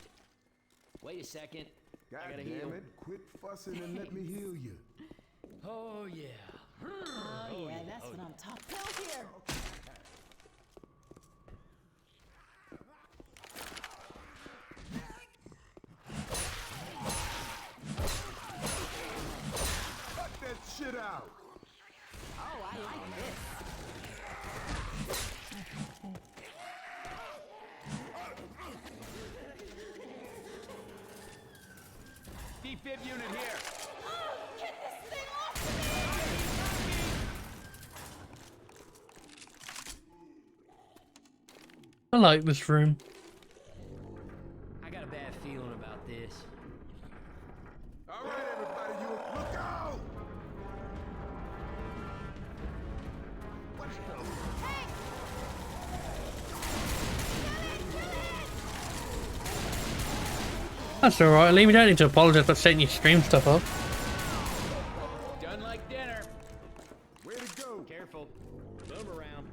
Wait a second. God I gotta damn heal. it. Quit fussing and let me heal you. Oh yeah. Oh, yeah, that's what I'm talking about here. Cut that shit out. Oh, I like this. Defib unit here. Get this thing off me! I like this room. I got a bad feeling about this. All right, everybody, you look out! What the? Hey! Kill it! Kill it! That's alright, Liam. You don't need to apologise for setting your stream stuff up. Done like dinner. Way to go. Careful. Move around.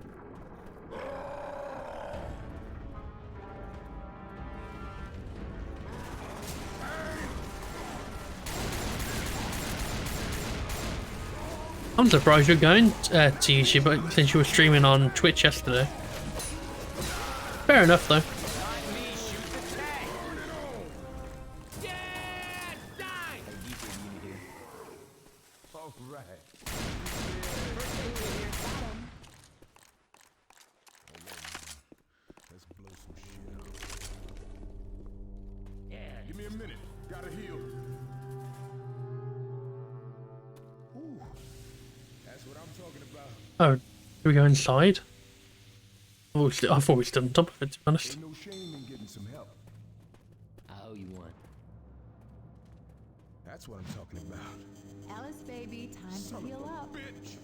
I'm surprised you're going to YouTube since you were streaming on Twitch yesterday. Fair enough, though. All right. Let's blow some shit up. Yeah. Give me a minute. Gotta heal. Ooh. That's what I'm talking about. Oh, do we go inside? I thought we stood on top of it, to be honest. Ain't no shame in getting some help. I owe you one. That's what I'm talking about. Alice, baby, time Son to heal of a up. bitch.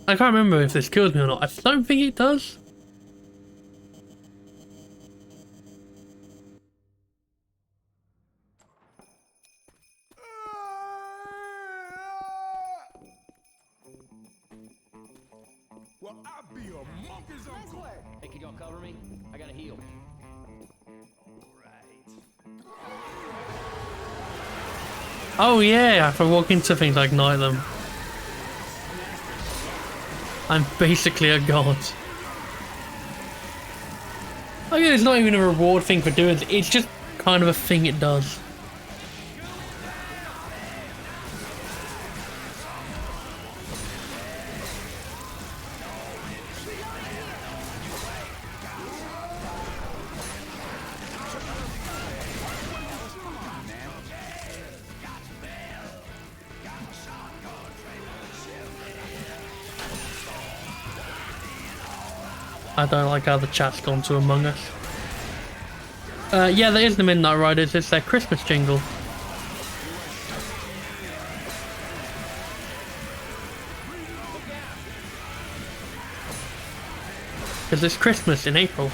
I can't remember if this kills me or not. I don't think it does. Well, I'll be a monkey's uncle. Hey, can y'all cover me? I gotta heal. Oh yeah, if I walk into things, I ignite them. I'm basically a god. I mean, it's not even a reward thing for doing it. It's just kind of a thing it does. I don't like how the chat's gone to Among Us. Yeah, there is the Midnight Riders. It's their Christmas jingle. Because it's Christmas in April.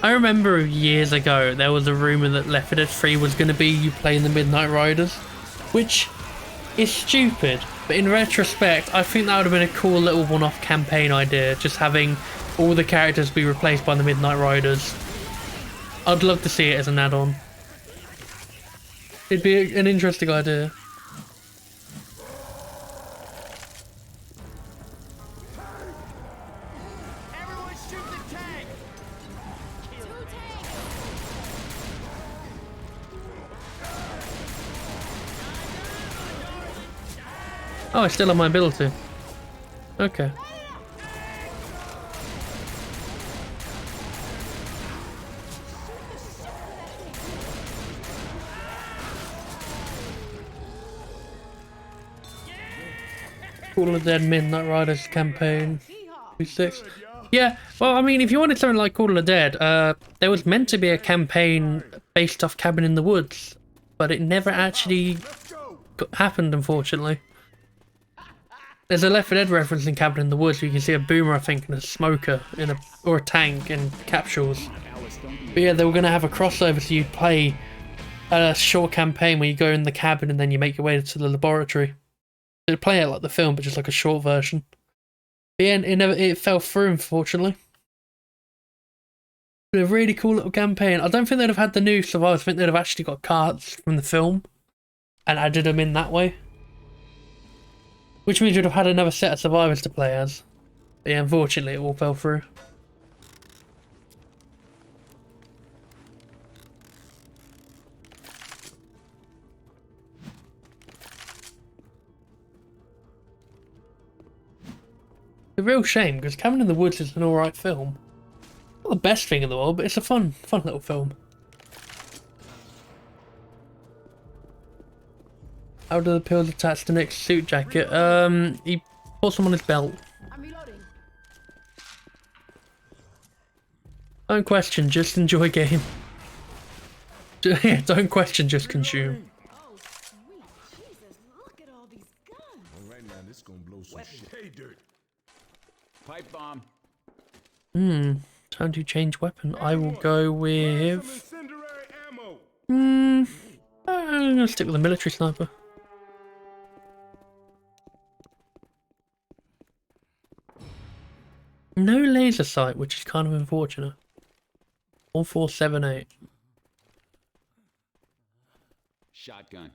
I remember years ago there was a rumour that Left 4 Dead 3 was going to be you playing the Midnight Riders, which is stupid, but in retrospect I think that would have been a cool little one-off campaign idea, just having all the characters be replaced by the Midnight Riders. I'd love to see it as an add-on. It'd be an interesting idea. Everyone shoot the tank! Oh, I still have my ability. Okay. Call of the Dead Midnight Riders campaign. 6. Yeah, well, I mean, if you wanted something like Call of the Dead, there was meant to be a campaign based off Cabin in the Woods, but it never actually happened, unfortunately. There's a Left 4 Dead reference in Cabin in the Woods where you can see a boomer, I think, and a smoker in or a tank in capsules. But yeah, they were going to have a crossover so you'd play a short campaign where you go in the cabin and then you make your way to the laboratory. They'd play it like the film, but just like a short version. But yeah, it fell through, unfortunately. But a really cool little campaign. I don't think they'd have had the new survivors. I think they'd have actually got cards from the film and added them in that way. Which means you'd have had another set of survivors to play as. But yeah, unfortunately, it all fell through. A real shame, because Cabin in the Woods is an alright film. Not the best thing in the world, but it's a fun little film. How do the pills attach to Nick's suit jacket? He puts them on his belt. I'm reloading. Don't question, just enjoy game. Yeah, don't question, just consume. Oh, sweet Jesus, look at all these guns. All right, now this gonna blow some shit. Hey, dirt. Pipe bomb. Time to change weapon. I will go Some with... incendiary ammo. I'm gonna stick with the military sniper. No laser sight, which is kind of unfortunate. 1478. Shotgun.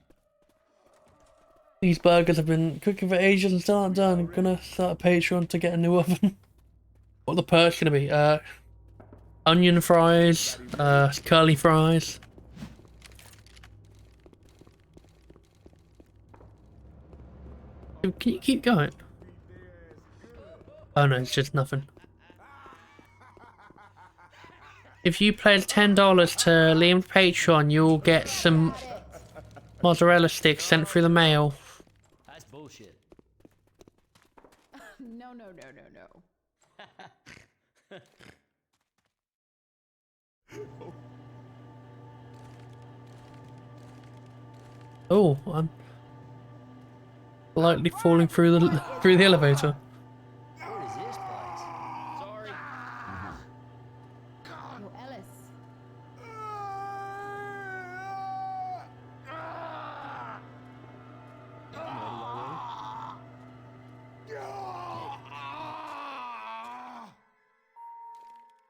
These burgers have been cooking for ages and still aren't done. I'm gonna start a Patreon to get a new oven. What are the perks gonna be? Onion fries, curly fries. Can you keep going? Oh no, it's just nothing. If you pledge $10 to Liam's Patreon, you'll get some mozzarella sticks sent through the mail. That's bullshit. No. Oh, I'm lightly falling through the elevator. What is this place? Sorry. Yo, Ellis.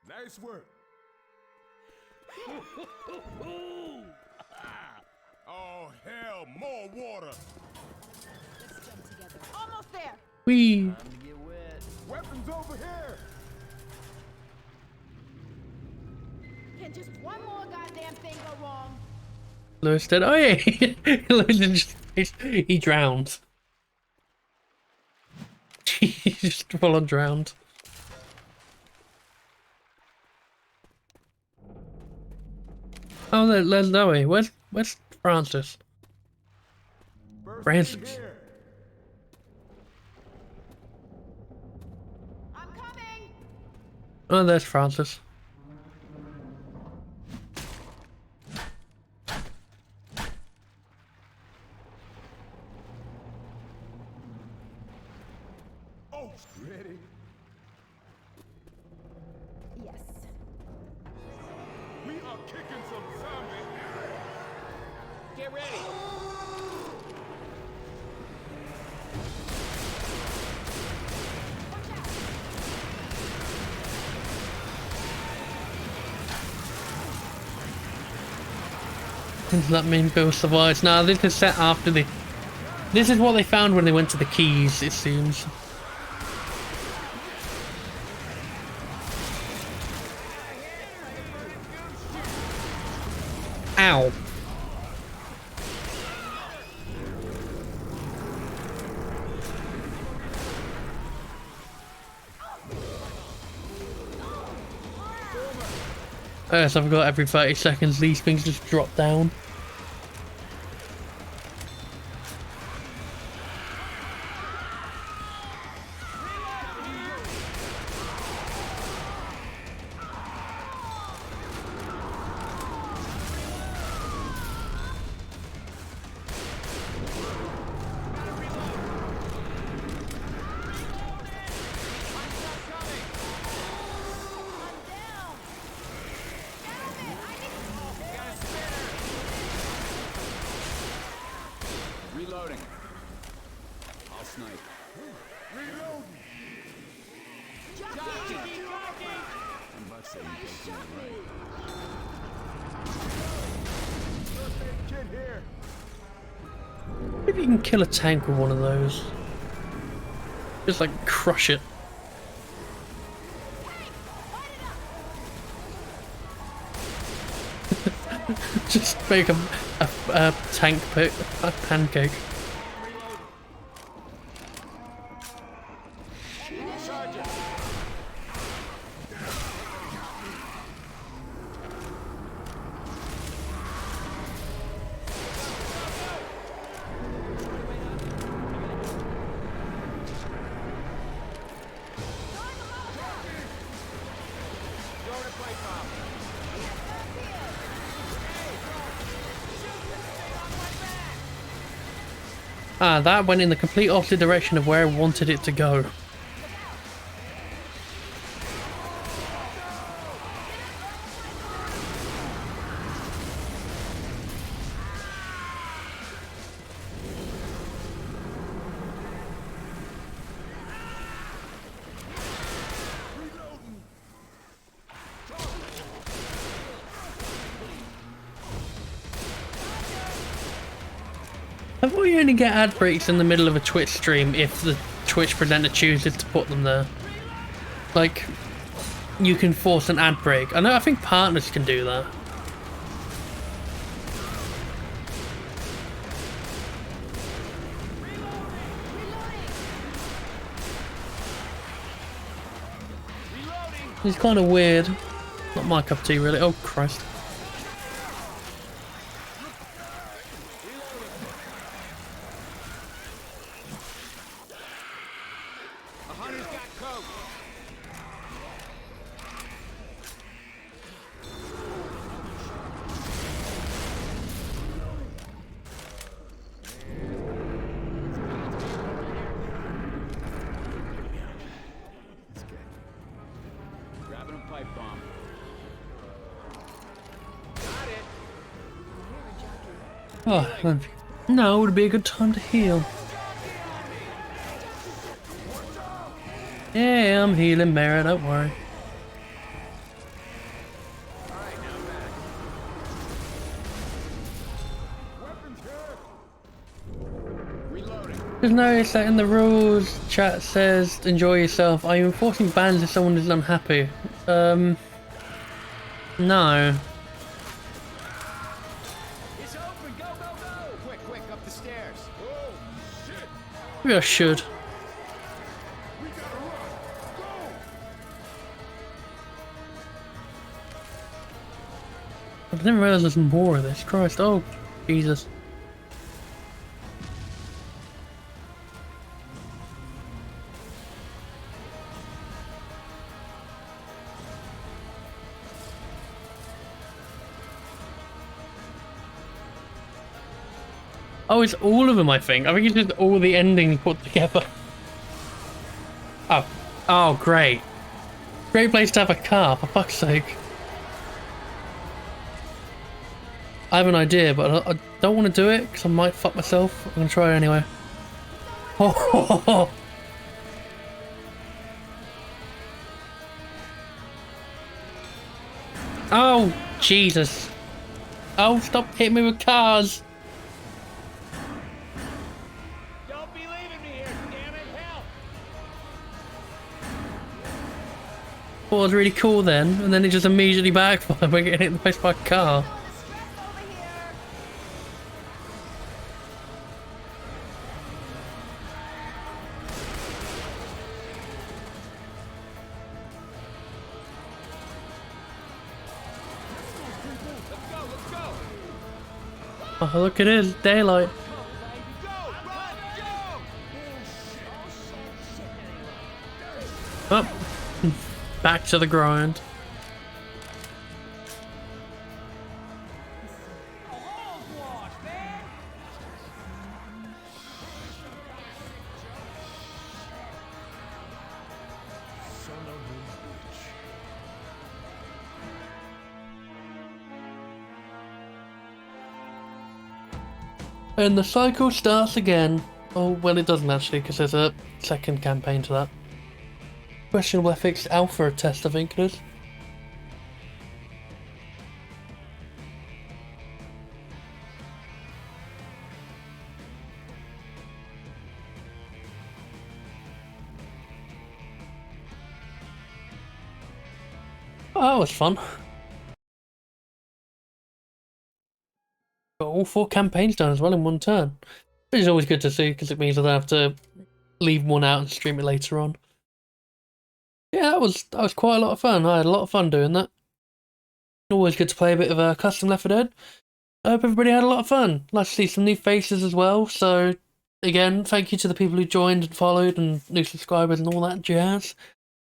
Nice work. Oh, hell, more water. Let's jump together. Almost there. Whee! Time to get wet. Weapons over here. Can just one more goddamn thing go wrong? Lewis dead. Oh yeah, Lewis he drowned. He just full on drowned. Oh, there's Zoe. Where's Francis? Francis. Here. I'm coming. Oh, there's Francis. Oh, ready. Yes. We are kicking some zombie. Get ready. Does that mean Bill survives? Nah, this is set after the... This is what they found when they went to the Keys, it seems. Ow. Yes, I've got every 30 seconds these things just drop down. Reloading. I'll snipe. Reloading. And Buck said you take me right. First aid kit here. Maybe you can kill a tank with one of those. Just like crush it. Just make a tank a pancake. Ah, that went in the complete opposite direction of where I wanted it to go. I thought you only get ad breaks in the middle of a Twitch stream if the Twitch presenter chooses to put them there. Like, you can force an ad break. I think partners can do that. It's kind of weird. Not my cup of tea, really. Oh, Christ. Oh, now would be a good time to heal. Yeah, I'm healing Mara, don't worry. Just noticed that in the rules chat says enjoy yourself. Are you enforcing bans if someone is unhappy? No. Maybe I should. I didn't realize there's more of this. Christ, oh, Jesus. Oh, it's all of them, I think. I think it's just all the endings put together. Oh. Oh, great. Great place to have a car, for fuck's sake. I have an idea, but I don't want to do it, because I might fuck myself. I'm going to try it anyway. Oh, oh, Jesus. Oh, stop hitting me with cars. Don't be leaving me here, damn it, help! Thought it was really cool then, and then it just immediately backfired by getting hit in the face by a car. Oh, look, it is daylight. Up, back to the grind. And the cycle starts again. Oh, well, it doesn't actually, because there's a second campaign to that. Questionable ethics alpha test, I think it is. Oh, that was fun. Got all 4 campaigns done as well in one turn. Which is always good to see, because it means I don't have to leave one out and stream it later on. Yeah, that was quite a lot of fun. I had a lot of fun doing that. Always good to play a bit of a custom Left 4 Dead. I hope everybody had a lot of fun. Nice to see some new faces as well. So, again, thank you to the people who joined and followed and new subscribers and all that jazz.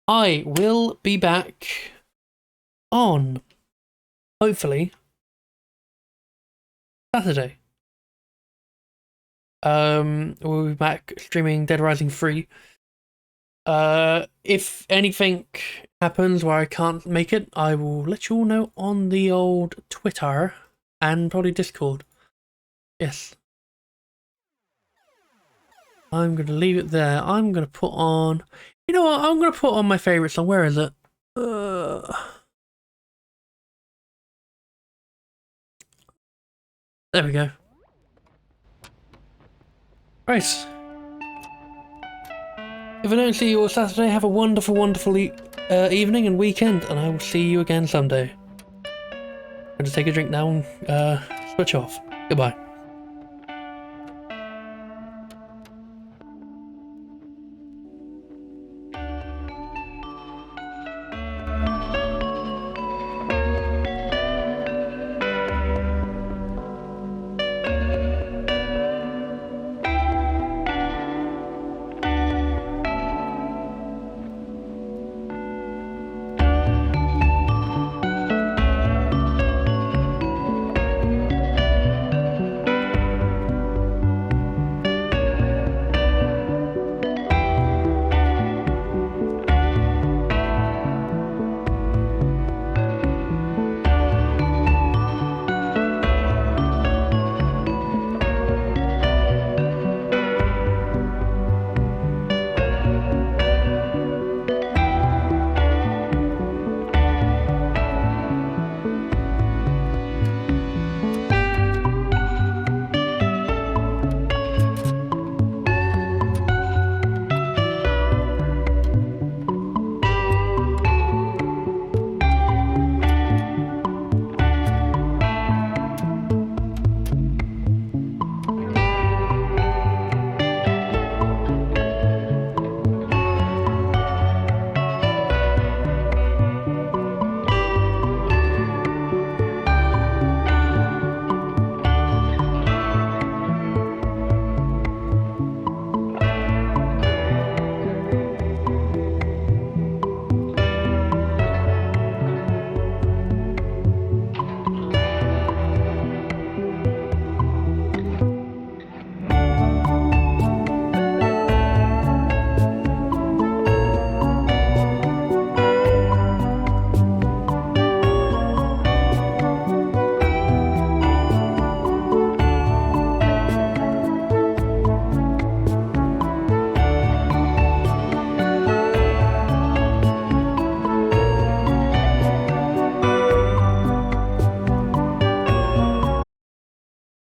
I will be back on, hopefully, Saturday. We'll be back streaming Dead Rising 3. If anything happens where I can't make it, I will let you all know on the old Twitter and probably Discord. Yes. I'm going to leave it there. I'm going to put on... You know what? I'm going to put on my favourite song. Where is it? There we go. Right. If I don't see you all Saturday, have a wonderful, wonderful evening and weekend, and I will see you again someday. I'm going to take a drink now and switch off. Goodbye.